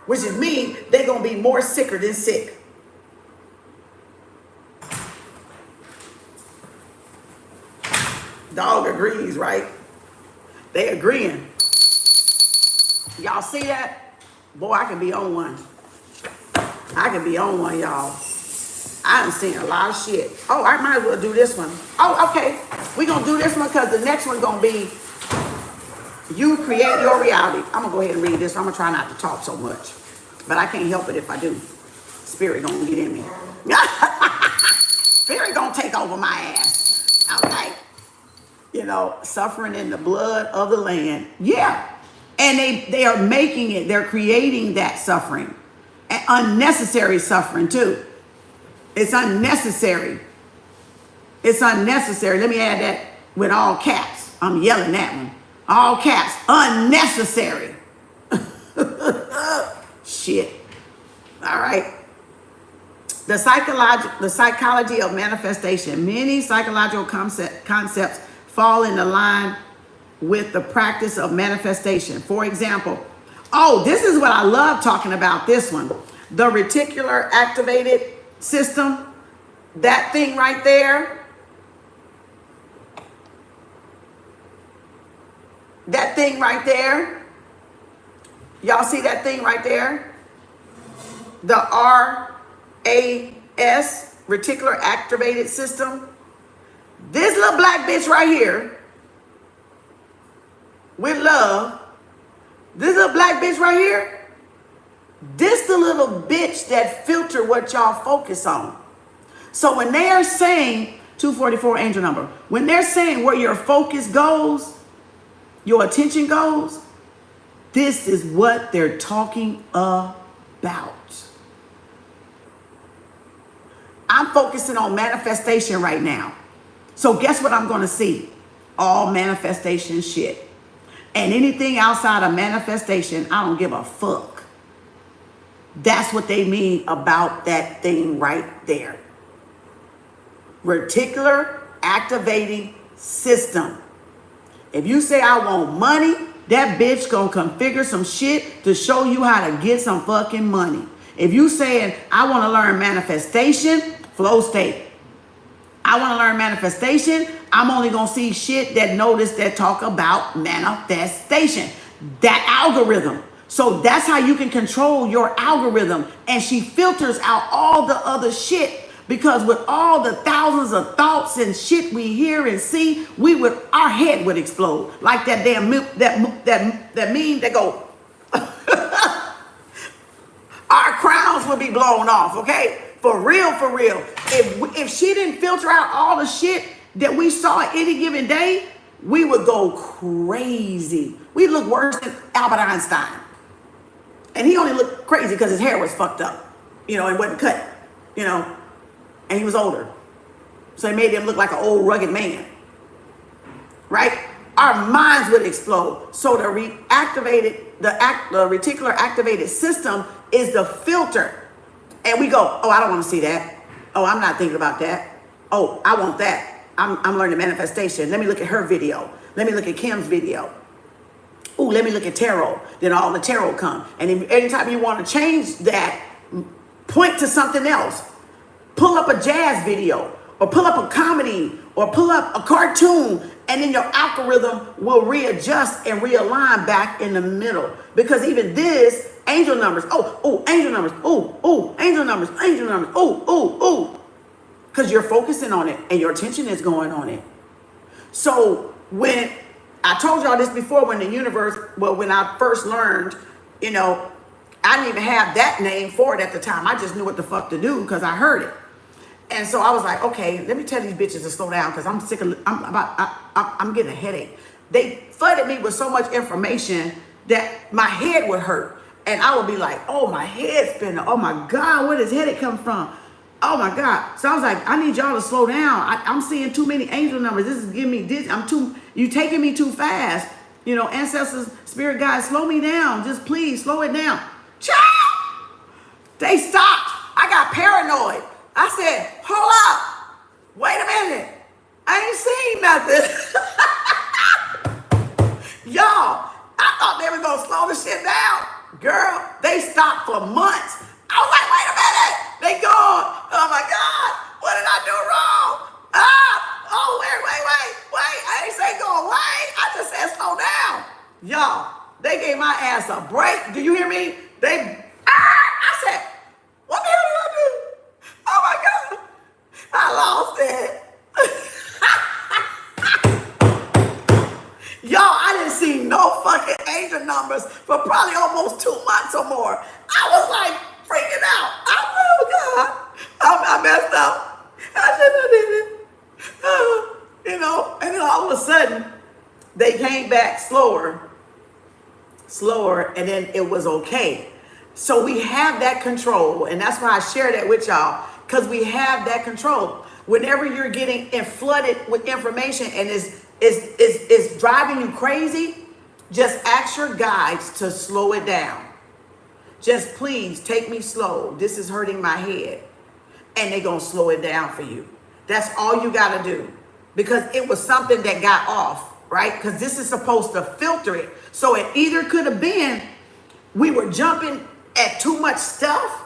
Which is mean they gonna be more sicker than sick. Dog agrees, right? They agreeing. Y'all see that? Boy, I can be on one. I can be on one, y'all. I done seen a lot of shit. Oh, I might as well do this one. Oh, okay. We gonna do this one because the next one gonna be you create your reality. I'm gonna go ahead and read this. I'm gonna try not to talk so much. But I can't help it if I do. Spirit gonna get in me. Spirit gonna take over my ass. Okay? You know, suffering in the blood of the land. Yeah. And they are making it, they're creating that suffering. And unnecessary suffering too. It's unnecessary. It's unnecessary. Let me add that with all caps. I'm yelling that one. All caps. Unnecessary. Shit. All right. The psychology of manifestation. Many psychological concepts fall in line with the practice of manifestation. For example, oh, this is what I love talking about, this one. The reticular activated system. That thing right there. That thing right there. Y'all see that thing right there? The RAS, reticular activated system. This little black bitch right here, with love, this little black bitch right here, this the little bitch that filter what y'all focus on. So when they are saying, 244 angel number, when they're saying where your focus goes, your attention goes, this is what they're talking about. I'm focusing on manifestation right now. So guess what I'm going to see? All manifestation shit. And anything outside of manifestation, I don't give a fuck. That's what they mean about that thing right there. Reticular activating system. If you say I want money, that bitch gonna configure some shit to show you how to get some fucking money. If you saying I want to learn manifestation, flow state. I want to learn manifestation, I'm only gonna see shit that talk about manifestation. That algorithm. So that's how you can control your algorithm. And she filters out all the other shit. Because with all the thousands of thoughts and shit we hear and see, our head would explode. Like that damn that meme that go, our crowns would be blown off, okay? For real, for real. If she didn't filter out all the shit that we saw any given day, we would go crazy. We look worse than Albert Einstein. And he only looked crazy because his hair was fucked up, and wasn't cut, and he was older. So it made him look like an old rugged man, right? Our minds would explode. So the reticular activated system is the filter. And we go, oh, I don't want to see that. Oh, I'm not thinking about that. Oh, I want that. I'm learning manifestation. Let me look at her video. Let me look at Kim's video. Ooh, let me look at tarot. Then all the tarot come. And then anytime you want to change that, point to something else. Pull up a jazz video, or pull up a comedy, or pull up a cartoon, and then your algorithm will readjust and realign back in the middle. Because even this, angel numbers, angel numbers, angel numbers, because you're focusing on it and your attention is going on it. So when I told y'all this before, when I first learned, I didn't even have that name for it at the time. I just knew what the fuck to do because I heard it. And so I was like, okay, let me tell these bitches to slow down because I'm sick of, I'm getting a headache. They flooded me with so much information that my head would hurt. And I would be like, oh, my head's spinning. Oh my God, where does headache come from? Oh my God. So I was like, I need y'all to slow down. I'm seeing too many angel numbers. This is giving me this. You taking me too fast. Ancestors, spirit guides, slow me down. Just please slow it down. Child! They stopped. I got paranoid. I said, hold up. Wait a minute. I ain't seen nothing. Y'all, I thought they were going to slow the shit down. Girl, they stopped for months. I was like, wait a minute. They gone. Oh my God. What did I do wrong? Wait. I ain't say go away. I just said slow down. Y'all, they gave my ass a break. Do you hear me? I said, what the hell did I do? Oh my God. I lost it. Y'all, I didn't see no fucking angel numbers for probably almost 2 months or more. I was like freaking out. Oh God. I messed up. I shouldn't have did it. And then all of a sudden, they came back slower, and then it was okay. So we have that control, and that's why I share that with y'all, because we have that control. Whenever you're getting flooded with information and is driving you crazy, just ask your guides to slow it down. Just please take me slow. This is hurting my head. And they're going to slow it down for you. That's all you got to do. Because it was something that got off, right? Because this is supposed to filter it. So it either could have been we were jumping at too much stuff,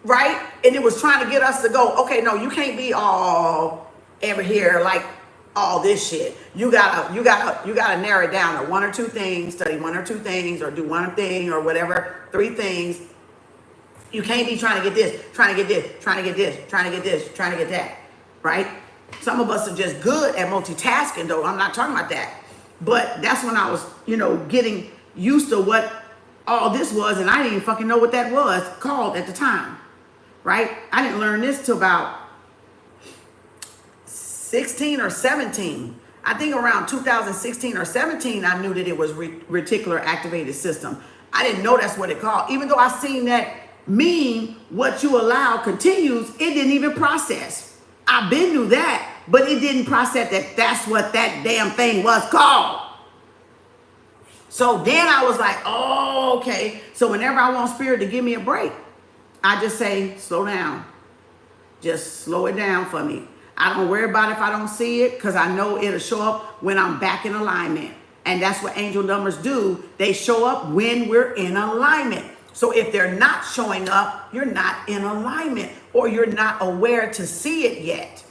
right? And it was trying to get us to go, okay, no, you can't be all over here like all this shit. You gotta narrow it down to one or two things, study one or two things, or do one thing or whatever, 3 things. You can't be trying to get this, trying to get this, trying to get this, trying to get this, trying to get that, right? Some of us are just good at multitasking, though. I'm not talking about that. But that's when I was, getting used to what all this was, and I didn't even fucking know what that was called at the time, right? I didn't learn this till about 16 or 17. I think around 2016 or 17, I knew that it was reticular activated system. I didn't know that's what it called. Even though I seen that mean what you allow continues, it didn't even process. I been knew that, but it didn't process that that's what that damn thing was called. So then I was like, oh, okay. So whenever I want spirit to give me a break, I just say, slow down. Just slow it down for me. I don't worry about if I don't see it, because I know it'll show up when I'm back in alignment. And that's what angel numbers do. They show up when we're in alignment. So if they're not showing up, you're not in alignment, or you're not aware to see it yet.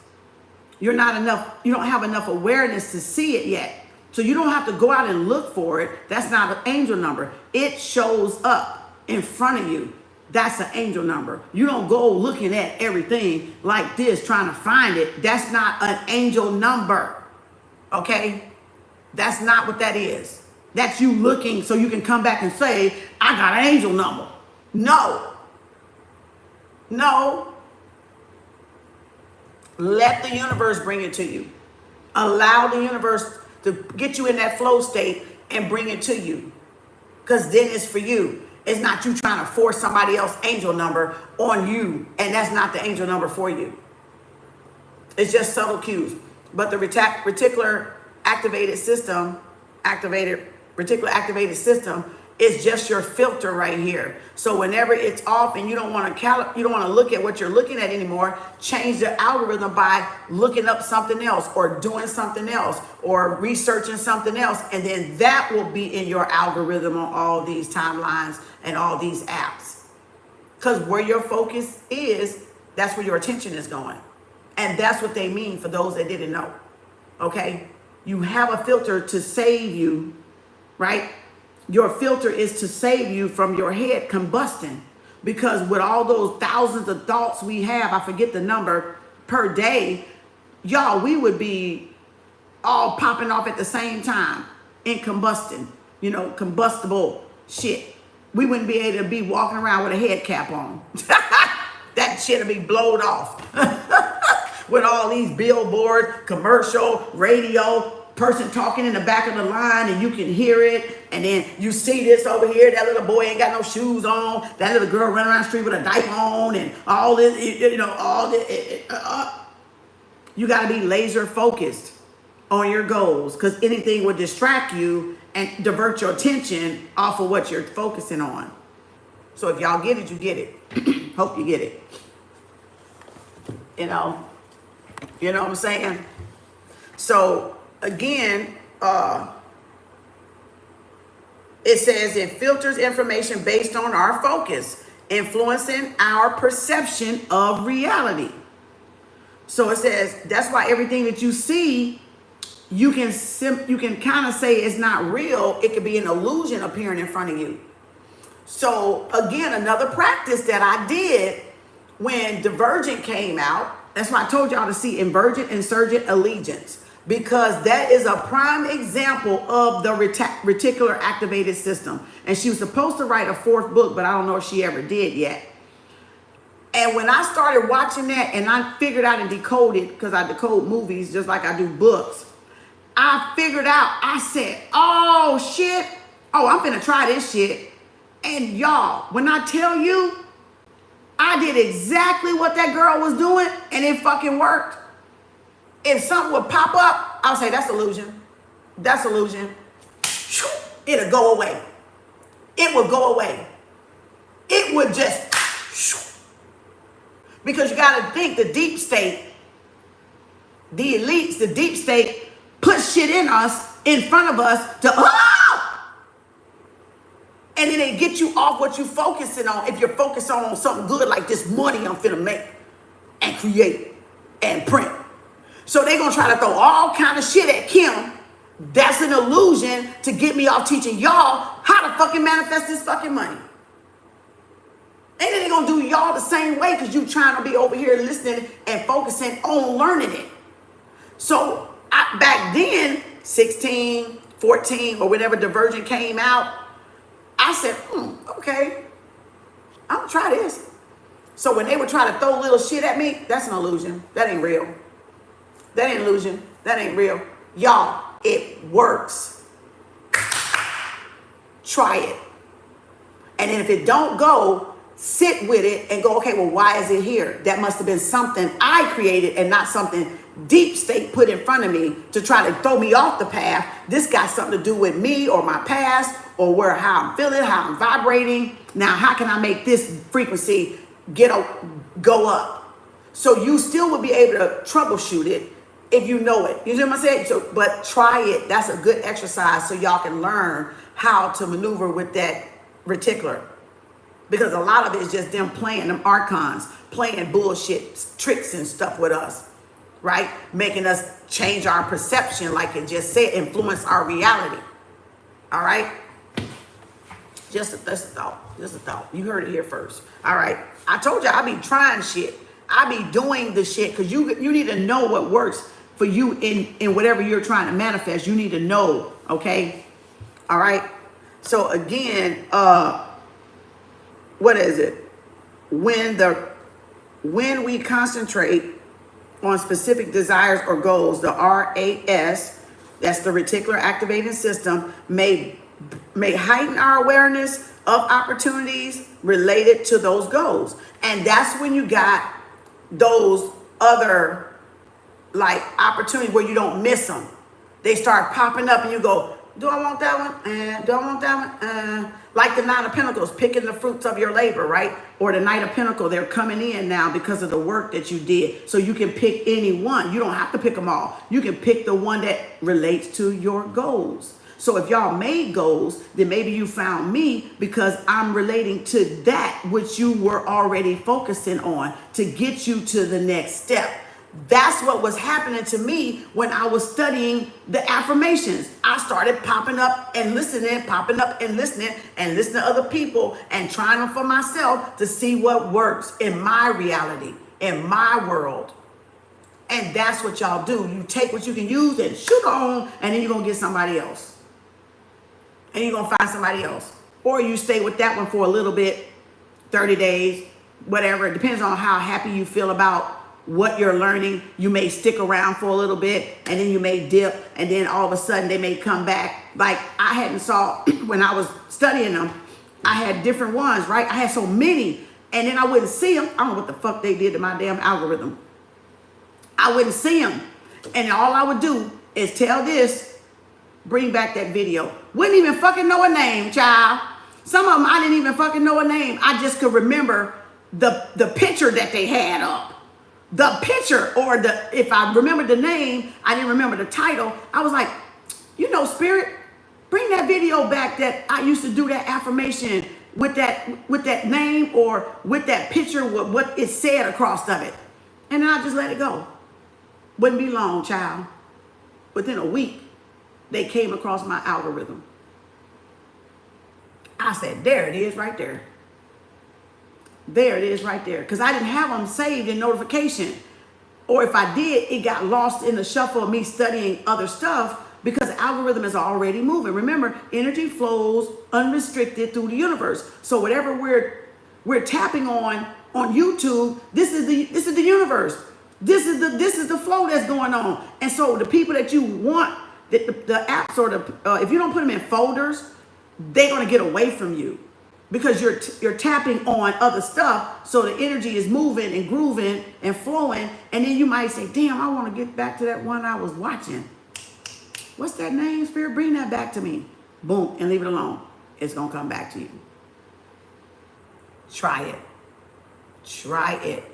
You don't have enough awareness to see it yet. So you don't have to go out and look for it. That's not an angel number. It shows up in front of you. That's an angel number. You don't go looking at everything like this, trying to find it. That's not an angel number. Okay? That's not what that is. That's you looking so you can come back and say, I got an angel number. No. Let the universe bring it to you. Allow the universe to get you in that flow state and bring it to you. Because then it's for you. It's not you trying to force somebody else's angel number on you. And that's not the angel number for you. It's just subtle cues. But the reticular activated system, reticular activated system is just your filter right here. So whenever it's off and you don't want to look at what you're looking at anymore, change the algorithm by looking up something else or doing something else or researching something else. And then that will be in your algorithm on all these timelines and all these apps. Because where your focus is, that's where your attention is going. And that's what they mean for those that didn't know. Okay? You have a filter to save you, right? Your filter is to save you from your head combusting. Because with all those thousands of thoughts we have, I forget the number, per day, y'all, we would be all popping off at the same time in combusting, combustible shit. We wouldn't be able to be walking around with a head cap on. That shit would be blown off. With all these billboards, commercial, radio, person talking in the back of the line and you can hear it. And then you see this over here, that little boy ain't got no shoes on. That little girl running around the street with a diaper on and all this, all this. You got to be laser focused on your goals because anything would distract you and divert your attention off of what you're focusing on. So if y'all get it, you get it. Hope you get it. You know what I'm saying? So again, it says it filters information based on our focus, influencing our perception of reality. So it says that's why everything that you see, you can kind of say it's not real. It could be an illusion appearing in front of you. So again, another practice that I did when Divergent came out, that's why I told y'all to see Invergent, Insurgent, Allegiance, because that is a prime example of the reticular activated system. And she was supposed to write a 4th book, but I don't know if she ever did yet. And when I started watching that and I figured out and decoded, because I decode movies just like I do books, I figured out, I said, oh shit, I'm finna try this shit. And y'all, when I tell you, I did exactly what that girl was doing and it fucking worked. If something would pop up, I'll say, that's illusion. That's illusion. It'll go away. It will go away. It would just, because you got to think the deep state, the elites, the deep state put shit in us, in front of us to, and then they get you off what you're focusing on. If you're focused on something good like this money I'm finna make and create and print. So they're going to try to throw all kind of shit at Kim. That's an illusion to get me off teaching y'all how to fucking manifest this fucking money. And then they're going to do y'all the same way because you trying to be over here listening and focusing on learning it. So back then, 16, 14, or whenever Divergent came out, I said, okay, I'm going to try this. So when they would try to throw little shit at me, that's an illusion. That ain't real. That ain't illusion. That ain't real. Y'all, it works. Try it. And then if it don't go, sit with it and go, okay, well, why is it here? That must have been something I created and not something deep state put in front of me to try to throw me off the path. This got something to do with me or my past or how I'm feeling, how I'm vibrating. Now, how can I make this frequency go up? So you still will be able to troubleshoot it if you know it. You know what I'm saying? So, but try it. That's a good exercise so y'all can learn how to maneuver with that reticular. Because a lot of it is just them playing, them archons, playing bullshit tricks and stuff with us, right? Making us change our perception, like it just said, influence our reality. All right? Just a thought. You heard it here first. All right. I told you I be trying shit. I be doing the shit because you need to know what works for you in whatever you're trying to manifest. You need to know, okay? All right? So again, what is it? When we concentrate on specific desires or goals. The RAS, that's the reticular activating system, may heighten our awareness of opportunities related to those goals. And that's when you got those other like opportunities where you don't miss them. They start popping up and you go, do I want that one? Do I want that one? Like the Nine of Pentacles, picking the fruits of your labor, right? Or the Knight of Pentacles, they're coming in now because of the work that you did. So you can pick any one. You don't have to pick them all. You can pick the one that relates to your goals. So if y'all made goals, then maybe you found me because I'm relating to that which you were already focusing on to get you to the next step. That's what was happening to me when I was studying the affirmations. I started popping up and listening, popping up and listening to other people and trying them for myself to see what works in my reality, in my world. And that's what y'all do. You take what you can use and shoot on, and then you're going to get somebody else. And you're going to find somebody else. Or you stay with that one for a little bit, 30 days, whatever. It depends on how happy you feel about what you're learning. You may stick around for a little bit, and then you may dip, and then all of a sudden they may come back. Like I hadn't saw when I was studying them, I had different ones, right? I had so many, and then I wouldn't see them. I don't know what the fuck they did to my damn algorithm. I wouldn't see them, and all I would do is tell this, bring back that video. Wouldn't even fucking know a name, child. Some of them I didn't even fucking know a name. I just could remember the picture that they had up. The picture, or if I remembered the name, I didn't remember the title. I was like, you know, Spirit, bring that video back that I used to do that affirmation with that name or with that picture, with what it said across of it. And then I just let it go. Wouldn't be long, child. Within a week, they came across my algorithm. I said, there it is right there. There it is right there. Because I didn't have them saved in notification. Or if I did, it got lost in the shuffle of me studying other stuff because the algorithm is already moving. Remember, energy flows unrestricted through the universe. So whatever we're tapping on YouTube, this is the universe. This is the flow that's going on. And so the people that you want, the apps or if you don't put them in folders, they're going to get away from you. Because you're tapping on other stuff, so the energy is moving and grooving and flowing, and then you might say, damn, I want to get back to that one I was watching. What's that name, Spirit? Bring that back to me. Boom, and leave it alone. It's going to come back to you. Try it. Try it.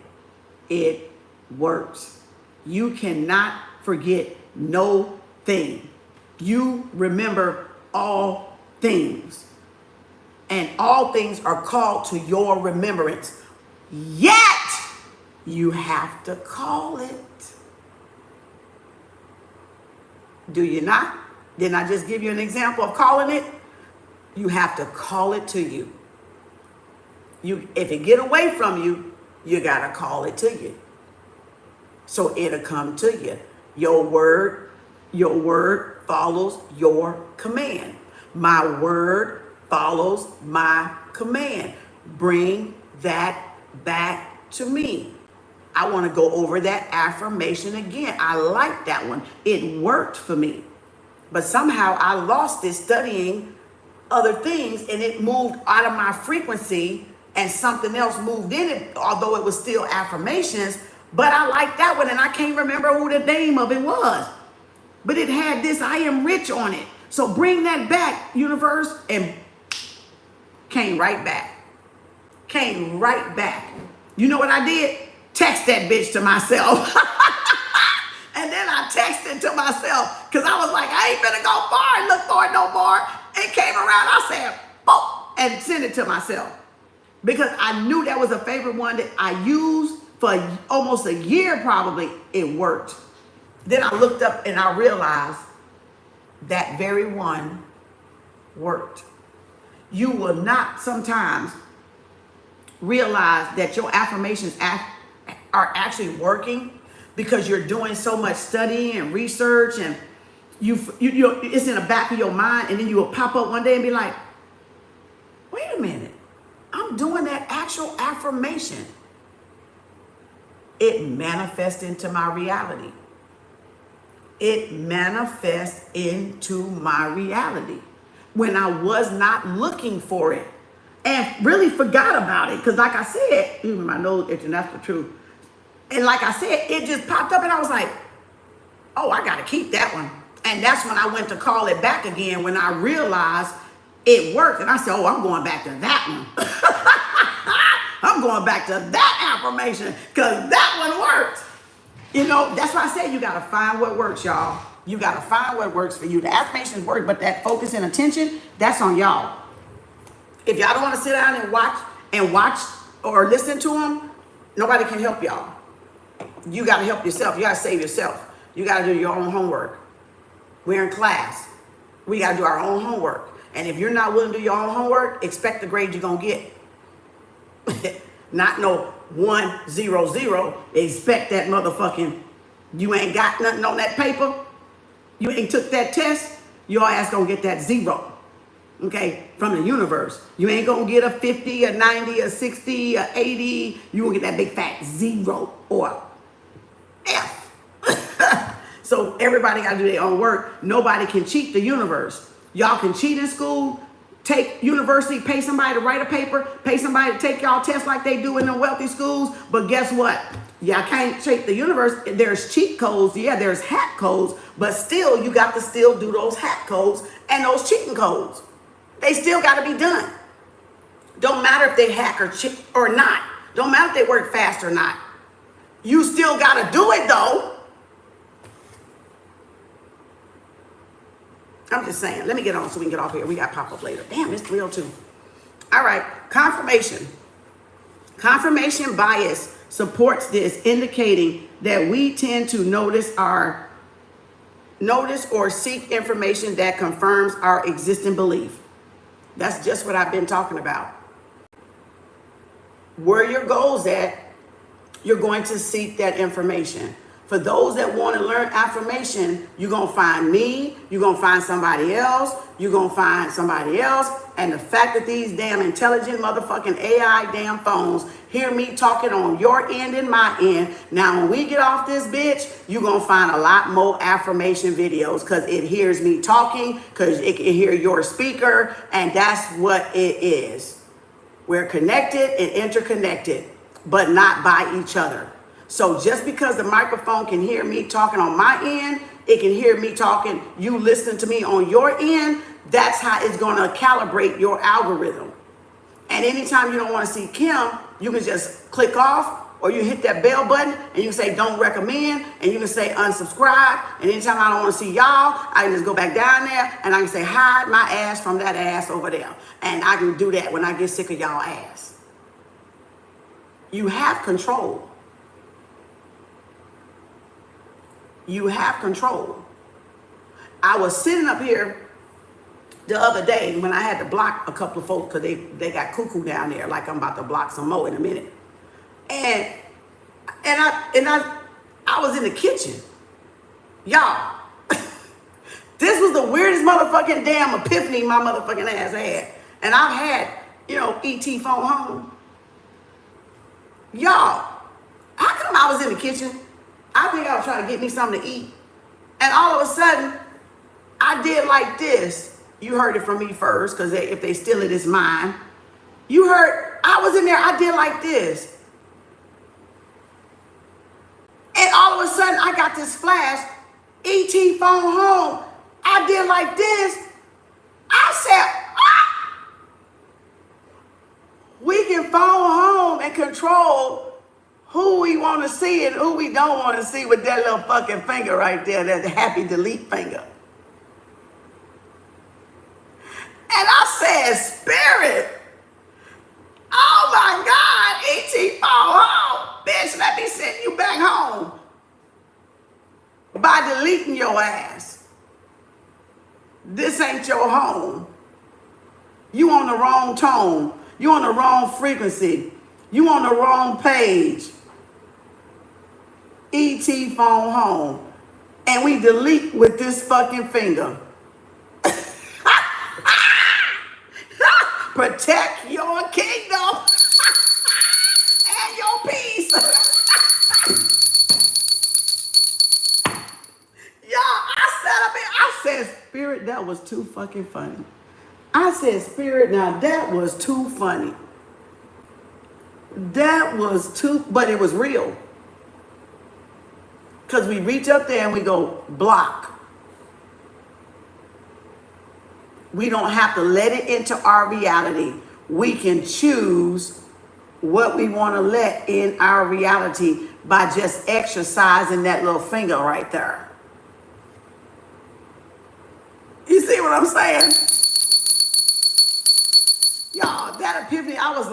It works. You cannot forget no thing. You remember all things. And all things are called to your remembrance. Yet, you have to call it. Do you not? Didn't I just give you an example of calling it? You have to call it to you. If it get away from you, you got to call it to you. So it'll come to you. Your word follows your command. My word follows my command. Bring that back to me. I want to go over that affirmation again. I like that one. It worked for me. But somehow I lost it studying other things, and it moved out of my frequency and something else moved in it, although it was still affirmations. But I like that one, and I can't remember who the name of it was. But it had this I am rich on it. So bring that back, universe, and came right back. Came right back. You know what I did? Text that bitch to myself. And then I texted to myself because I was like, I ain't finna go far and look for it no more. It came around. I said, boom, and sent it to myself. Because I knew that was a favorite one that I used for almost a year probably. It worked. Then I looked up and I realized that very one worked. You will not sometimes realize that your affirmations are actually working because you're doing so much studying and research, and you it's in the back of your mind, and then you will pop up one day and be like, wait a minute, I'm doing that actual affirmation. it manifests into my reality. It manifests into my reality when I was not looking for it and really forgot about it. Because like I said, even my nose itching, that's the truth. And like I said, it just popped up and I was like, oh, I got to keep that one. And that's when I went to call it back again when I realized it worked. And I said, oh, I'm going back to that one. I'm going back to that affirmation because that one worked. You know, that's why I said you got to find what works, y'all. You got to find what works for you. The affirmations work, but that focus and attention, that's on y'all. If y'all don't want to sit down and watch or listen to them, nobody can help y'all. You got to help yourself. You got to save yourself. You got to do your own homework. We're in class. We got to do our own homework. And if you're not willing to do your own homework, expect the grade you're going to get. Not no 100. Expect that motherfucking, you ain't got nothing on that paper. You ain't took that test. Your ass going to get that 0. Okay, from the universe. You ain't going to get a 50, a 90, a 60, a 80. You going to get that big fat 0 or F. So everybody got to do their own work. Nobody can cheat the universe. Y'all can cheat in school, take university, pay somebody to write a paper, pay somebody to take y'all tests like they do in the wealthy schools. But guess what? Y'all can't cheat the universe. There's cheat codes. Yeah, there's hack codes. But still, you got to still do those hack codes and those cheating codes. They still got to be done. Don't matter if they hack or cheat or not. Don't matter if they work fast or not. You still got to do it, though. I'm just saying. Let me get on so we can get off here. We got pop-up later. Damn, it's 3:02. All right. Confirmation. Confirmation bias supports this, indicating that we tend to notice or seek information that confirms our existing belief. That's just what I've been talking about. Where your goal's at, you're going to seek that information. For those that want to learn affirmation, you're going to find me, you're going to find somebody else, you're going to find somebody else. And the fact that these damn intelligent motherfucking AI damn phones hear me talking on your end and my end. Now, when we get off this bitch, you're going to find a lot more affirmation videos because it hears me talking, because it can hear your speaker, and that's what it is. We're connected and interconnected, but not by each other. So just because the microphone can hear me talking on my end, it can hear me talking, you listening to me on your end, that's how it's going to calibrate your algorithm. And anytime you don't want to see Kim, you can just click off, or you hit that bell button and you can say don't recommend, and you can say unsubscribe. And anytime I don't want to see y'all, I can just go back down there and I can say hide my ass from that ass over there. And I can do that when I get sick of y'all ass. You have control. You have control. I was sitting up here the other day when I had to block a couple of folks because they got cuckoo down there, like I'm about to block some more in a minute. And I was in the kitchen. Y'all, this was the weirdest motherfucking damn epiphany my motherfucking ass had. And I've had, ET phone home. Y'all, how come I was in the kitchen? I think I was trying to get me something to eat. And all of a sudden, I did like this. You heard it from me first, because if they steal it, it's mine. You heard, I was in there, I did like this. And all of a sudden, I got this flash, ET phone home. I did like this. I said, ah! We can phone home and control who we want to see and who we don't want to see with that little fucking finger right there, that happy delete finger. And I said, Spirit, oh my God, ET phone home. Bitch, let me send you back home by deleting your ass. This ain't your home. You on the wrong tone. You on the wrong frequency. You on the wrong page. ET phone home. And we delete with this fucking finger. Protect your kingdom and your peace. too fucking funny. I said, Spirit, now that was too funny. That was too, but it was real. Because we reach up there and we go, block. We don't have to let it into our reality. We can choose what we want to let in our reality by just exercising that little finger right there. You see what I'm saying? Y'all, that epiphany, I was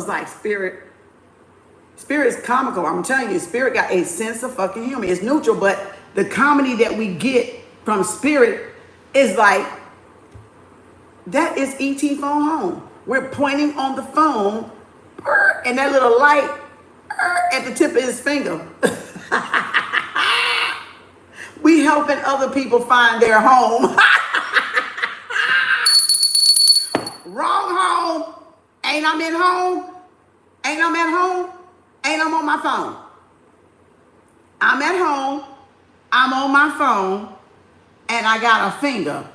like, Spirit is comical. I'm telling you, Spirit got a sense of fucking humor. It's neutral, but the comedy that we get from Spirit is like, that is E.T. phone home. We're pointing on the phone, and that little light at the tip of his finger. We helping other people find their home. Wrong home. Ain't I'm in home? Ain't I'm at home? Ain't I'm on my phone? I'm at home. I'm on my phone. And I got a finger.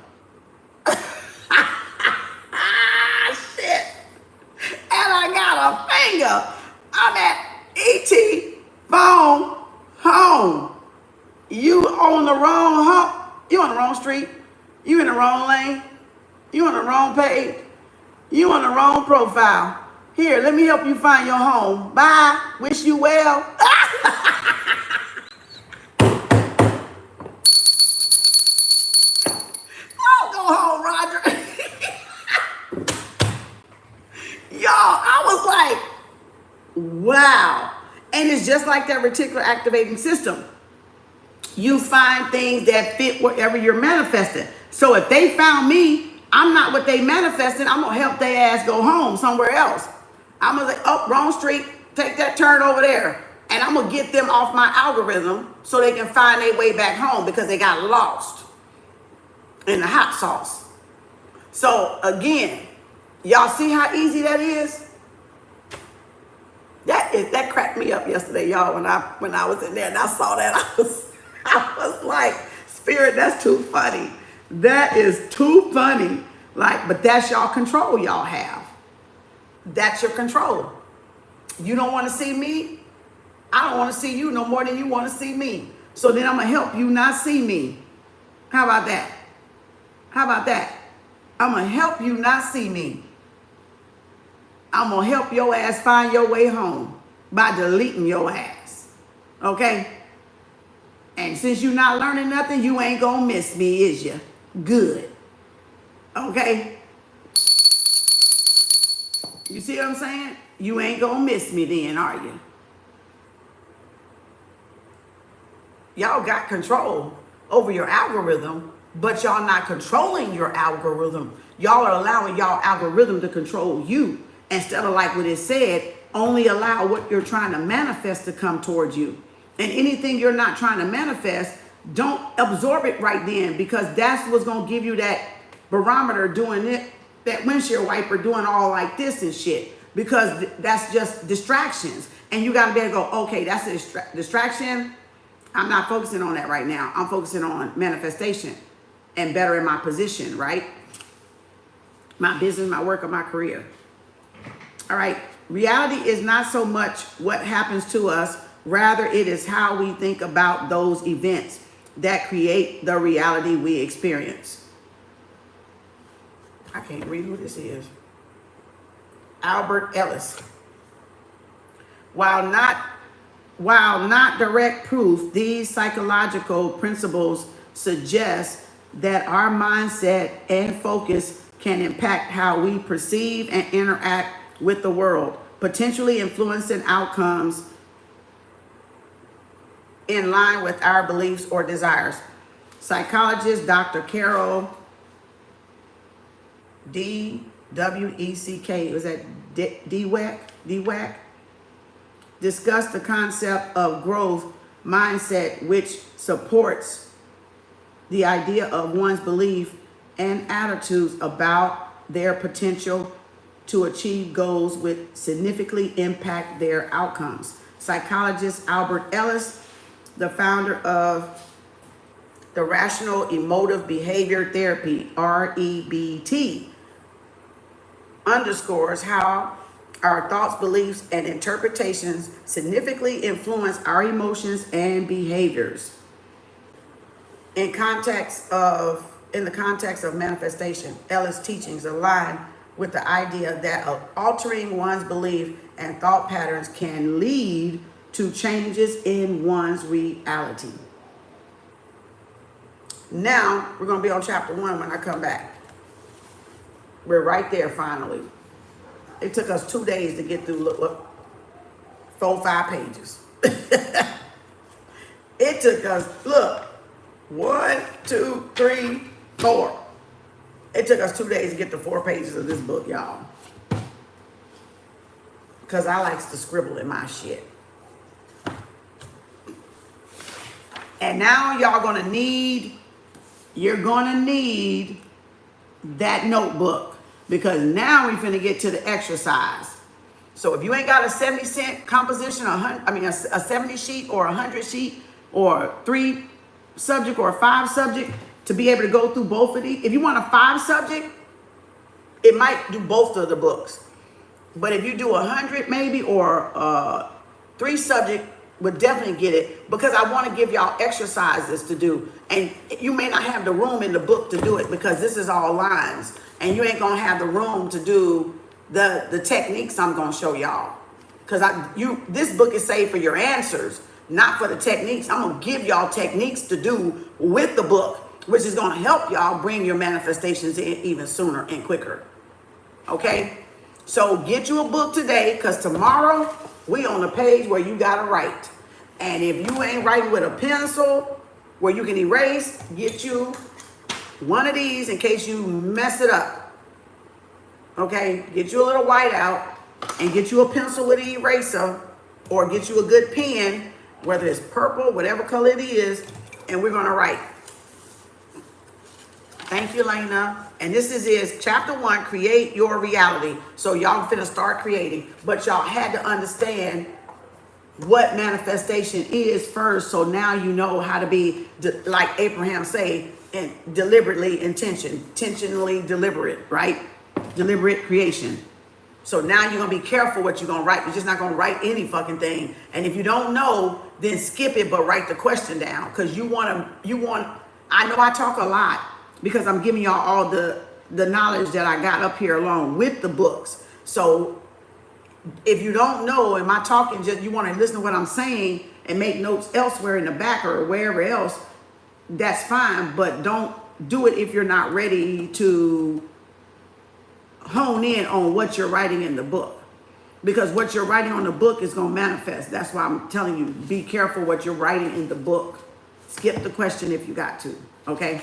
Shit. And I got a finger. I'm at E.T. phone home. You on the wrong home. You on the wrong street. You in the wrong lane. You on the wrong page. You on the wrong profile. Here, let me help you find your home. Bye. Wish you well. Oh, go home, Roger. Y'all, I was like, wow. And it's just like that reticular activating system. You find things that fit whatever you're manifesting. So if they found me, I'm not what they manifested. I'm going to help their ass go home somewhere else. I'm going to say, oh, wrong street. Take that turn over there. And I'm going to get them off my algorithm so they can find their way back home because they got lost in the hot sauce. So again, y'all see how easy that is? That cracked me up yesterday, y'all, when I was in there and I saw that. I was like, Spirit, that's too funny. That is too funny. Like, but that's y'all control y'all have. That's your control. You don't want to see me. I don't want to see you no more than you want to see me. So then I'm going to help you not see me. How about that? How about that? I'm going to help you not see me. I'm going to help your ass find your way home by deleting your ass. Okay? And since you're not learning nothing, you ain't going to miss me, is you? Good. Okay? You see what I'm saying? You ain't going to miss me then, are you? Y'all got control over your algorithm, but y'all not controlling your algorithm. Y'all are allowing y'all algorithm to control you instead of, like what it said, only allow what you're trying to manifest to come towards you. And anything you're not trying to manifest, don't absorb it right then, because that's what's going to give you that barometer doing it, that windshield wiper doing all like this and shit, because that's just distractions. And you got to be able to go, okay, that's a distraction. I'm not focusing on that right now. I'm focusing on manifestation and better in my position, right? My business, my work, or my career. All right. Reality is not so much what happens to us. Rather, it is how we think about those events that create the reality we experience. I can't read who this is. Albert Ellis. While not direct proof, these psychological principles suggest that our mindset and focus can impact how we perceive and interact with the world, potentially influencing outcomes in line with our beliefs or desires. Psychologist Dr. Carol D-W-E-C-K, was that Dweck? Discussed the concept of growth mindset, which supports the idea of one's belief and attitudes about their potential to achieve goals which significantly impact their outcomes. Psychologist Albert Ellis, the founder of The Rational Emotive Behavior Therapy, REBT, underscores how our thoughts, beliefs, and interpretations significantly influence our emotions and behaviors. In the context of manifestation, Ellis' teachings align with the idea that altering one's belief and thought patterns can lead to changes in one's reality. Now, we're going to be on chapter 1 when I come back. We're right there finally. It took us 2 days to get through, look 4-5 pages. It took us, look, 1, 2, 3, 4. It took us 2 days to get to 4 pages of this book, y'all. Because I likes to scribble in my shit. And now you're gonna need that notebook, because now we're finna get to the exercise. So if you ain't got a 70-cent composition, a 70 sheet or 100 sheet or 3 subject or 5 subject to be able to go through both of these. If you want a 5 subject, it might do both of the books. But if you do 100 maybe or 3 subject, would definitely get it, because I want to give y'all exercises to do. And you may not have the room in the book to do it, because this is all lines. And you ain't going to have the room to do the techniques I'm going to show y'all. Because this book is saved for your answers, not for the techniques. I'm going to give y'all techniques to do with the book, which is going to help y'all bring your manifestations in even sooner and quicker. Okay? So get you a book today, because tomorrow we on the page where you got to write. And if you ain't writing with a pencil where you can erase, get you one of these in case you mess it up. Okay? Get you a little whiteout and get you a pencil with an eraser, or get you a good pen, whether it's purple, whatever color it is, and we're going to write. Thank you, Lena. And this is chapter 1, create your reality. So y'all finna start creating, but y'all had to understand what manifestation is first. So now you know how to be, like Abraham say, and deliberately intentionally deliberate, right? Deliberate creation. So now you're gonna be careful what you're gonna write. You're just not gonna write any fucking thing. And if you don't know, then skip it, but write the question down. Because I know I talk a lot, because I'm giving y'all all the knowledge that I got up here along with the books. So if you don't know, am I talking, just you want to listen to what I'm saying and make notes elsewhere in the back or wherever else, that's fine. But don't do it if you're not ready to hone in on what you're writing in the book. Because what you're writing on the book is going to manifest. That's why I'm telling you, be careful what you're writing in the book. Skip the question if you got to, okay?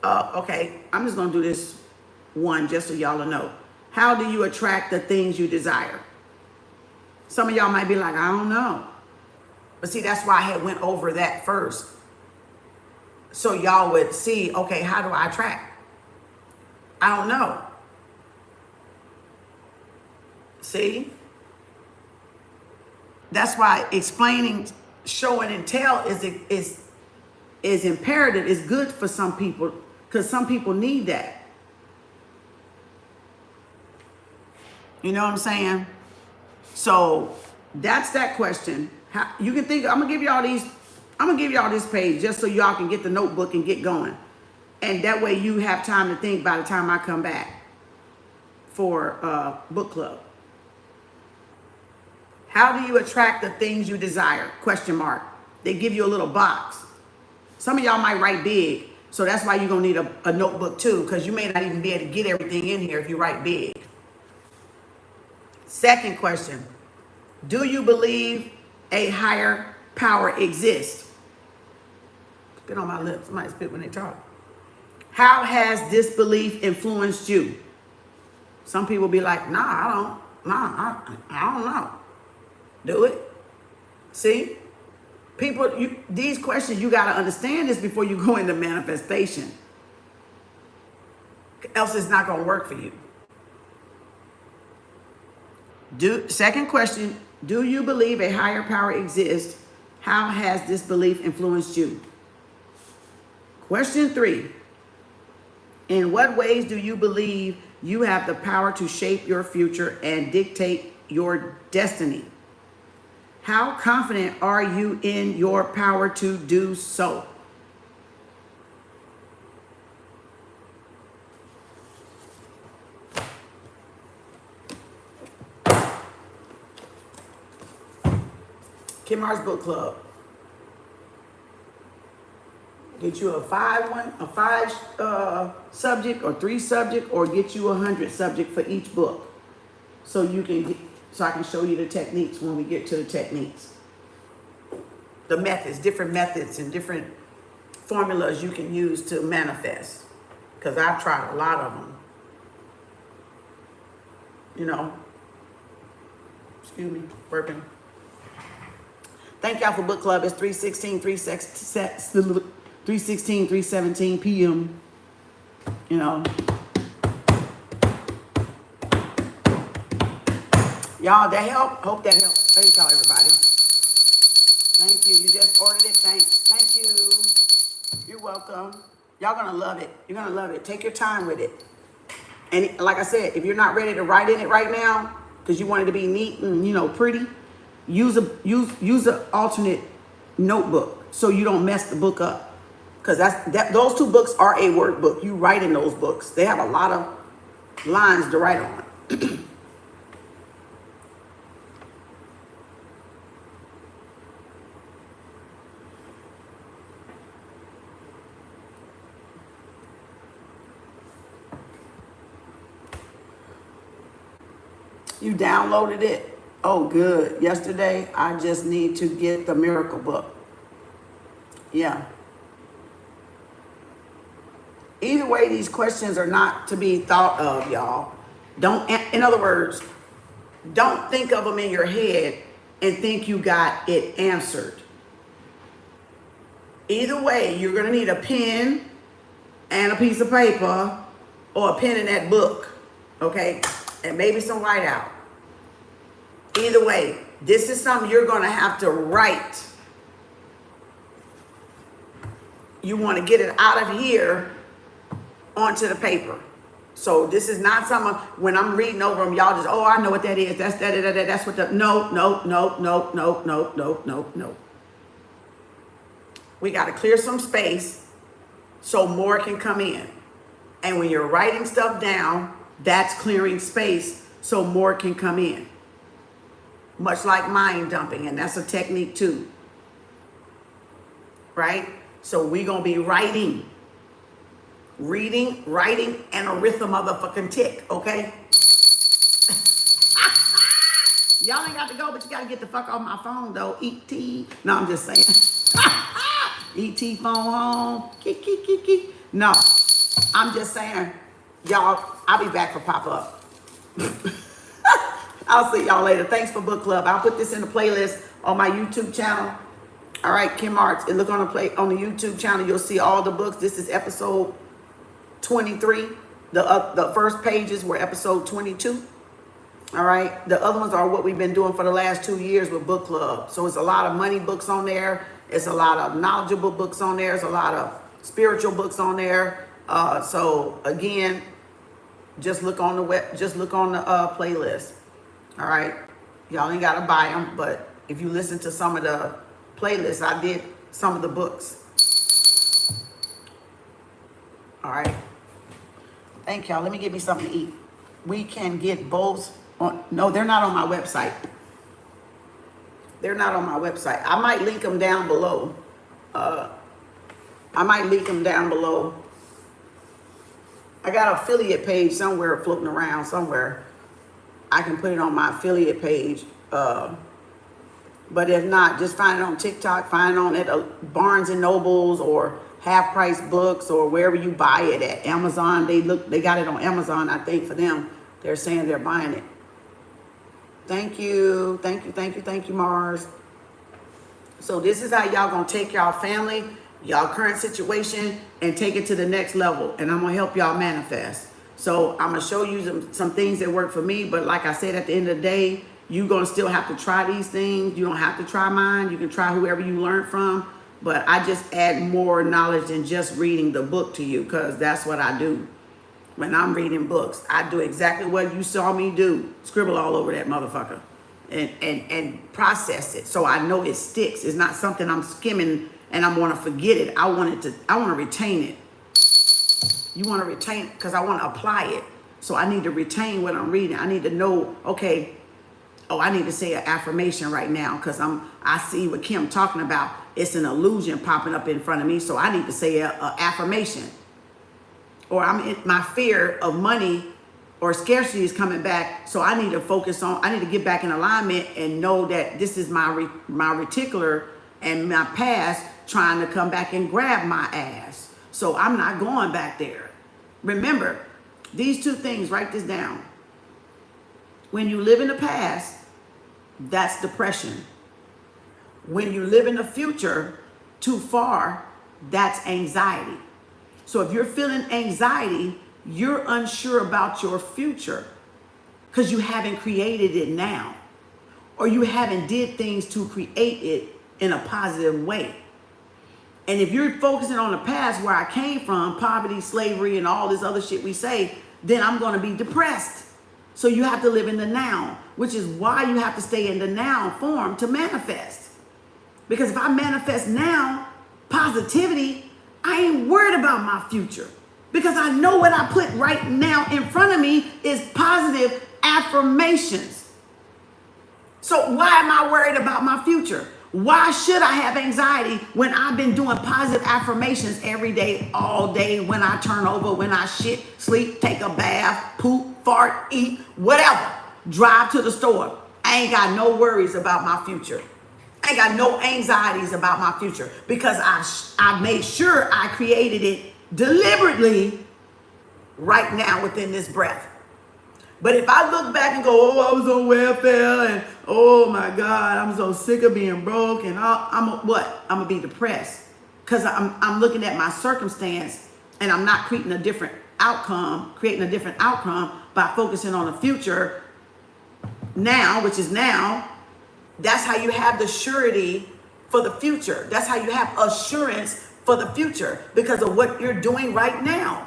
Okay, I'm just going to do this one just so y'all will know. How do you attract the things you desire? Some of y'all might be like, I don't know. But see, that's why I had went over that first. So y'all would see, okay, how do I attract? I don't know. See? That's why explaining, showing and tell is imperative, is good for some people, because some people need that. You know what I'm saying? So that's that question. How, you can think, I'm gonna give y'all this page just so y'all can get the notebook and get going. And that way you have time to think by the time I come back for book club. How do you attract the things you desire? Question mark. They give you a little box. Some of y'all might write big. So that's why you're gonna need a notebook too, because you may not even be able to get everything in here if you write big. Second question, do you believe a higher power exists? Spit on my lips. Somebody spit when they talk. How has this belief influenced you? Some people be like, I don't know. Do it. See? People, these questions, you got to understand this before you go into manifestation. Else it's not going to work for you. Second question, do you believe a higher power exists? How has this belief influenced you? Question 3. In what ways do you believe you have the power to shape your future and dictate your destiny? How confident are you in your power to do so? Kem Arts Book Club. Get you a five subject or 3 subject, or get you 100 subject for each book, so you can get, so I can show you the techniques when we get to the techniques, the methods, different methods and different formulas you can use to manifest. Because I've tried a lot of them. You know. Excuse me, burping. Thank y'all for book club. It's 3:17 p.m. You know. Y'all, that helped? Hope that helped. Thank y'all, everybody. Thank you. You just ordered it. Thank you. You're welcome. Y'all gonna love it. You're gonna love it. Take your time with it. And like I said, if you're not ready to write in it right now, because you want it to be neat and, you know, pretty, use a alternate notebook so you don't mess the book up. Because those 2 books are a workbook. You write in those books. They have a lot of lines to write on. You downloaded it? Oh, good. Yesterday, I just need to get the miracle book. Yeah. Either way, these questions are not to be thought of, y'all. In other words, don't think of them in your head and think you got it answered. Either way, you're going to need a pen and a piece of paper, or a pen in that book, okay? And maybe some whiteout. Either way, this is something you're going to have to write. You want to get it out of here onto the paper. So this is not something, when I'm reading over them, y'all just, oh, I know what that is. That's what the, no. We got to clear some space so more can come in. And when you're writing stuff down, that's clearing space so more can come in. Much like mind dumping, and that's a technique too. Right? So we're going to be writing. Reading, writing, and a rhythm motherfucking tick, okay? Y'all ain't got to go, but you got to get the fuck off my phone, though. E.T. No, I'm just saying. E.T. phone home. No, I'm just saying, y'all, I'll be back for pop-up. I'll see y'all later. Thanks for book club. I'll put this in the playlist on my YouTube channel. All right, Kem Arts. And look on the YouTube channel. You'll see all the books. This is episode 23. The first pages were episode 22. All right. The other ones are what we've been doing for the last 2 years with book club. So it's a lot of money books on there. It's a lot of knowledgeable books on there. It's a lot of spiritual books on there. So again, just look on the playlist. All right. Y'all ain't got to buy them, but if you listen to some of the playlists, I did some of the books. All right. Thank y'all. Let me get me something to eat. We can get both on. No, they're not on my website. They're not on my website. I might link them down below. I got an affiliate page somewhere floating around somewhere. I can put it on my affiliate page. But if not, just find it on TikTok, find it on at Barnes and Nobles or Half Price Books or wherever you buy it at. Amazon, they got it on Amazon, I think, for them. They're saying they're buying it. Thank you, Mars. So this is how y'all gonna take y'all family, y'all current situation, and take it to the next level. And I'm gonna help y'all manifest. So I'm gonna show you some things that work for me. But like I said, at the end of the day, You're going to still have to try these things. You don't have to try mine. You can try whoever you learn from. But I just add more knowledge than just reading the book to you, because that's what I do. When I'm reading books, I do exactly what you saw me do. Scribble all over that motherfucker and process it so I know it sticks. It's not something I'm skimming and I want to forget it. I want to retain it. You want to retain it because I want to apply it. So I need to retain what I'm reading. I need to know, okay, oh, I need to say an affirmation right now because I see what Kim talking about. It's an illusion popping up in front of me. So I need to say an affirmation. Or my fear of money or scarcity is coming back. So I need to focus on, I need to get back in alignment and know that this is my reticular and my past trying to come back and grab my ass. So I'm not going back there. Remember, these two things, write this down. When you live in the past, that's depression. When you live in the future too far, that's anxiety. So if you're feeling anxiety, you're unsure about your future because you haven't created it now, or you haven't did things to create it in a positive way. And if you're focusing on the past, where I came from, poverty, slavery, and all this other shit we say, then I'm going to be depressed. So you have to live in the now, which is why you have to stay in the now form to manifest. Because if I manifest now, positivity, I ain't worried about my future. Because I know what I put right now in front of me is positive affirmations. So why am I worried about my future? Why should I have anxiety when I've been doing positive affirmations every day, all day, when I turn over, when I shit, sleep, take a bath, poop, fart, eat, whatever, drive to the store. I ain't got no worries about my future. I ain't got no anxieties about my future because I made sure I created it deliberately right now within this breath. But if I look back and go, oh, I was on welfare and oh my God, I'm so sick of being broke and I'm gonna be depressed because I'm looking at my circumstance and I'm not creating a different outcome by focusing on the future now, which is now. That's how you have the surety for the future. That's how you have assurance for the future because of what you're doing right now.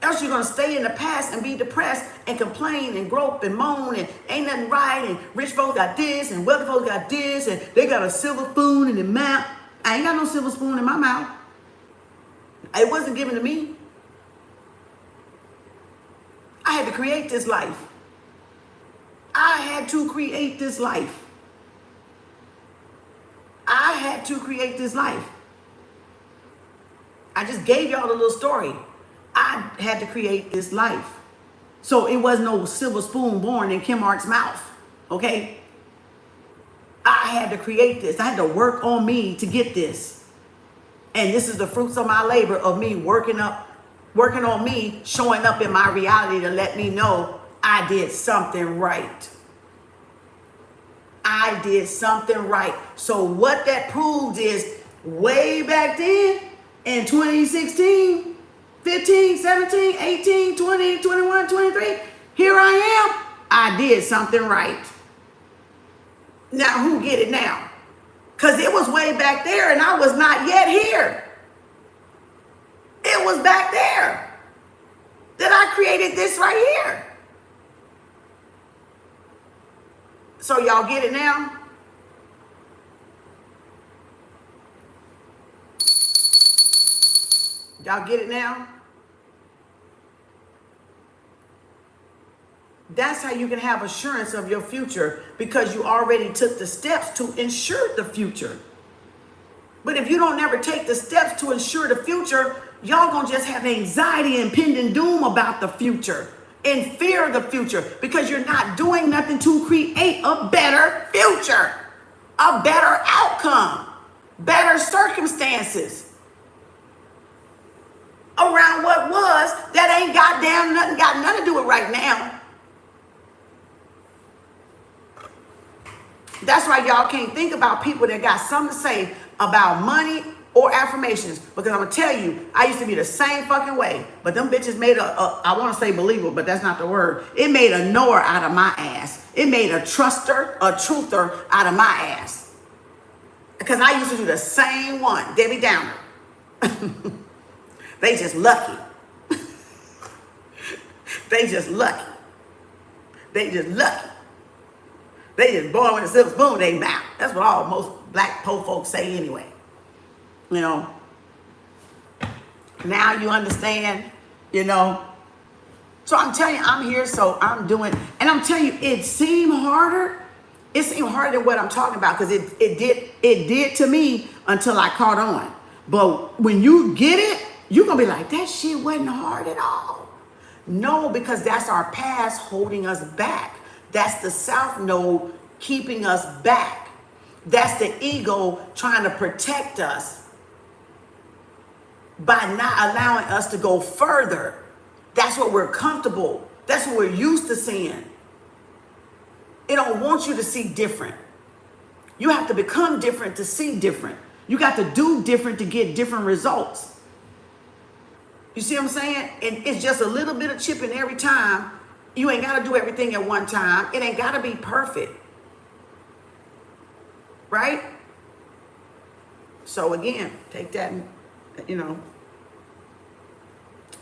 Else you're going to stay in the past and be depressed and complain and grope and moan and ain't nothing right and rich folks got this and wealthy folks got this and they got a silver spoon in their mouth. I ain't got no silver spoon in my mouth. It wasn't given to me. I had to create this life. I had to create this life. I had to create this life. I just gave y'all the little story. I had to create this life. So it was no silver spoon born in Kem Arts' mouth, okay? I had to create this. I had to work on me to get this. And this is the fruits of my labor of me working on me, showing up in my reality to let me know I did something right. I did something right. So what that proves is way back then in 2016, 15, 17, 18, 20, 21, 23, here I am. I did something right. Now who get it now? Because it was way back there and I was not yet here. It was back there that I created this right here. So y'all get it now? Y'all get it now? That's how you can have assurance of your future because you already took the steps to ensure the future. But if you don't never take the steps to ensure the future, y'all gonna just have anxiety and impending doom about the future and fear of the future because you're not doing nothing to create a better future, a better outcome, better circumstances around what was that ain't goddamn nothing got nothing to do with right now. That's why y'all can't think about people that got something to say about money or affirmations, because I'm gonna tell you, I used to be the same fucking way, but them bitches made I want to say believer, but that's not the word. It made a knower out of my ass. It made a truster, a truther out of my ass, because I used to do the same one, Debbie Downer. They just lucky. They just lucky. They just lucky. They just born with a silver spoon in their mouth. That's what all most black po folks say anyway. You know. Now you understand, you know. So I'm telling you, I'm here, so I'm doing, and I'm telling you, it seemed harder. It seemed harder than what I'm talking about, because it did to me until I caught on. But when you get it, you're gonna be like, that shit wasn't hard at all. No, because that's our past holding us back. That's the South Node keeping us back. That's the ego trying to protect us by not allowing us to go further. That's what we're comfortable. That's what we're used to seeing. It don't want you to see different. You have to become different to see different. You got to do different to get different results. You see what I'm saying? And it's just a little bit of chipping every time. You ain't got to do everything at one time. It ain't got to be perfect. Right? So again, take that, you know,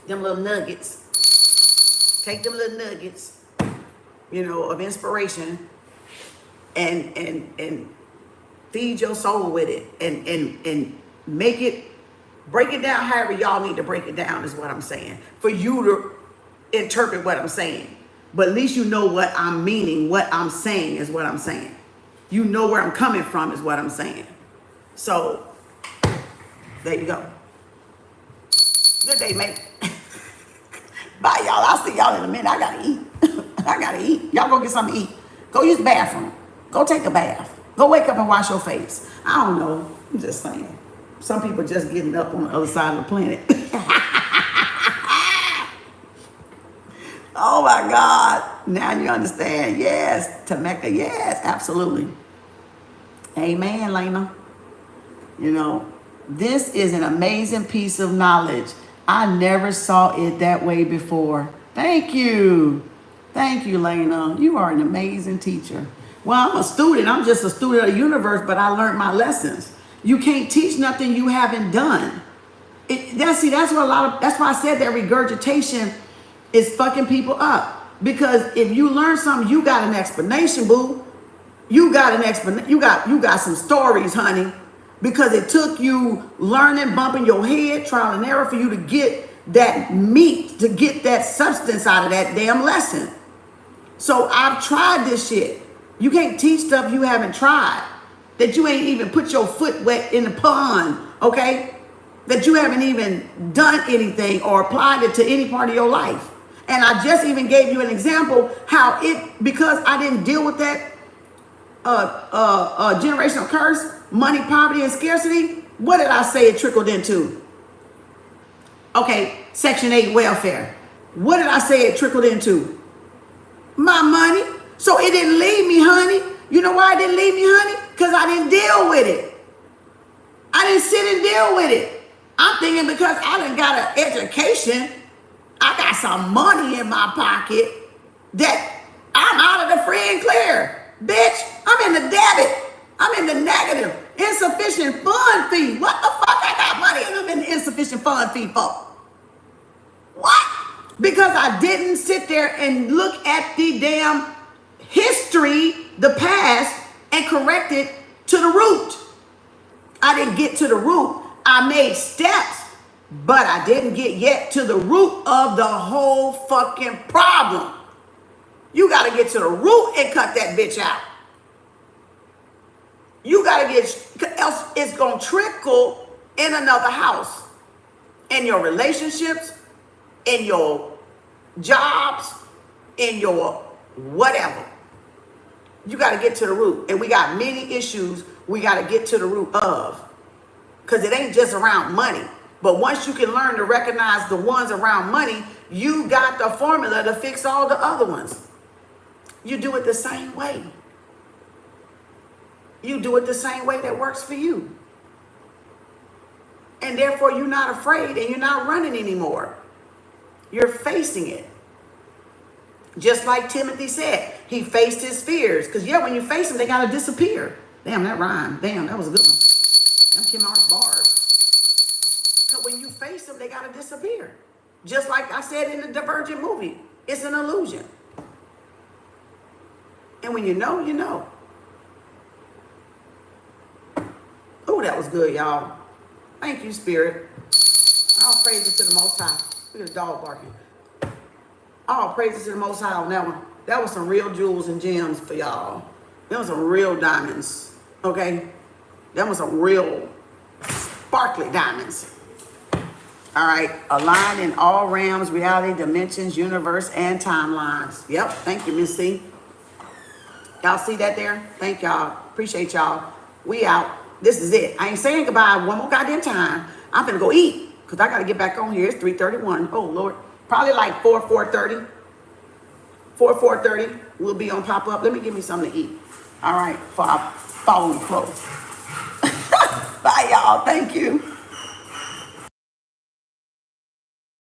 them little nuggets. Take them little nuggets, you know, of inspiration and feed your soul with it and make it, break it down however y'all need to break it down is what I'm saying. For you to interpret what I'm saying. But at least you know what I'm meaning, what I'm saying is what I'm saying. You know where I'm coming from is what I'm saying. So, there you go. Good day, mate. Bye, y'all. I'll see y'all in a minute. I gotta eat. I gotta eat. Y'all go get something to eat. Go use the bathroom. Go take a bath. Go wake up and wash your face. I don't know. I'm just saying. Some people just getting up on the other side of the planet. Oh my God. Now you understand. Yes. Temecca. Yes, absolutely. Amen, Lena. You know, this is an amazing piece of knowledge. I never saw it that way before. Thank you. Thank you, Lena. You are an amazing teacher. Well, I'm a student. I'm just a student of the universe, but I learned my lessons. You can't teach nothing you haven't done. That's why I said that regurgitation is fucking people up. Because if you learn something, you got an explanation, boo. You got an explanation. You got some stories, honey. Because it took you learning, bumping your head, trial and error for you to get that meat, to get that substance out of that damn lesson. So I've tried this shit. You can't teach stuff you haven't tried. That you ain't even put your foot wet in the pond, okay? That you haven't even done anything or applied it to any part of your life. And I just even gave you an example how because I didn't deal with that generational curse, money, poverty, and scarcity, what did I say it trickled into? Okay, Section 8 welfare. What did I say it trickled into? My money. So it didn't leave me, honey. You know why it didn't leave me, honey? Because I didn't deal with it. I didn't sit and deal with it. I'm thinking because I done got an education, I got some money in my pocket that I'm out of the free and clear. Bitch, I'm in the debit. I'm in the negative. Insufficient fund fee. What the fuck I got money and I'm in the insufficient fund fee for? What? Because I didn't sit there and look at the damn history, the past, and correct it to the root. I didn't get to the root. I made steps, but I didn't get yet to the root of the whole fucking problem. You got to get to the root and cut that bitch out. You got to else it's going to trickle in another house. In your relationships, in your jobs, in your whatever. You got to get to the root. And we got many issues we got to get to the root of. Because it ain't just around money. But once you can learn to recognize the ones around money, you got the formula to fix all the other ones. You do it the same way. You do it the same way that works for you. And therefore, you're not afraid and you're not running anymore. You're facing it. Just like Timothy said, he faced his fears. Because, yeah, when you face them, they got to disappear. Damn, that rhymed. Damn, that was a good one. Them Kem Arts bars. Because when you face them, they got to disappear. Just like I said in the Divergent movie. It's an illusion. And when you know, you know. Oh, that was good, y'all. Thank you, Spirit. All praises to the Most High. Look at the dog barking. All praises to the Most High on that one. That was some real jewels and gems for y'all. That was some real diamonds. Okay? That was some real sparkly diamonds. All right. Aligned in all realms, reality, dimensions, universe, and timelines. Yep. Thank you, Miss C. Y'all see that there? Thank y'all. Appreciate y'all. We out. This is it. I ain't saying goodbye one more goddamn time. I'm finna go eat because I got to get back on here. It's 3:31. Oh, Lord. Probably like 4:30. 4:30. We'll be on pop-up. Let me give me something to eat. All right. For our fall clothes. Bye, y'all. Thank you.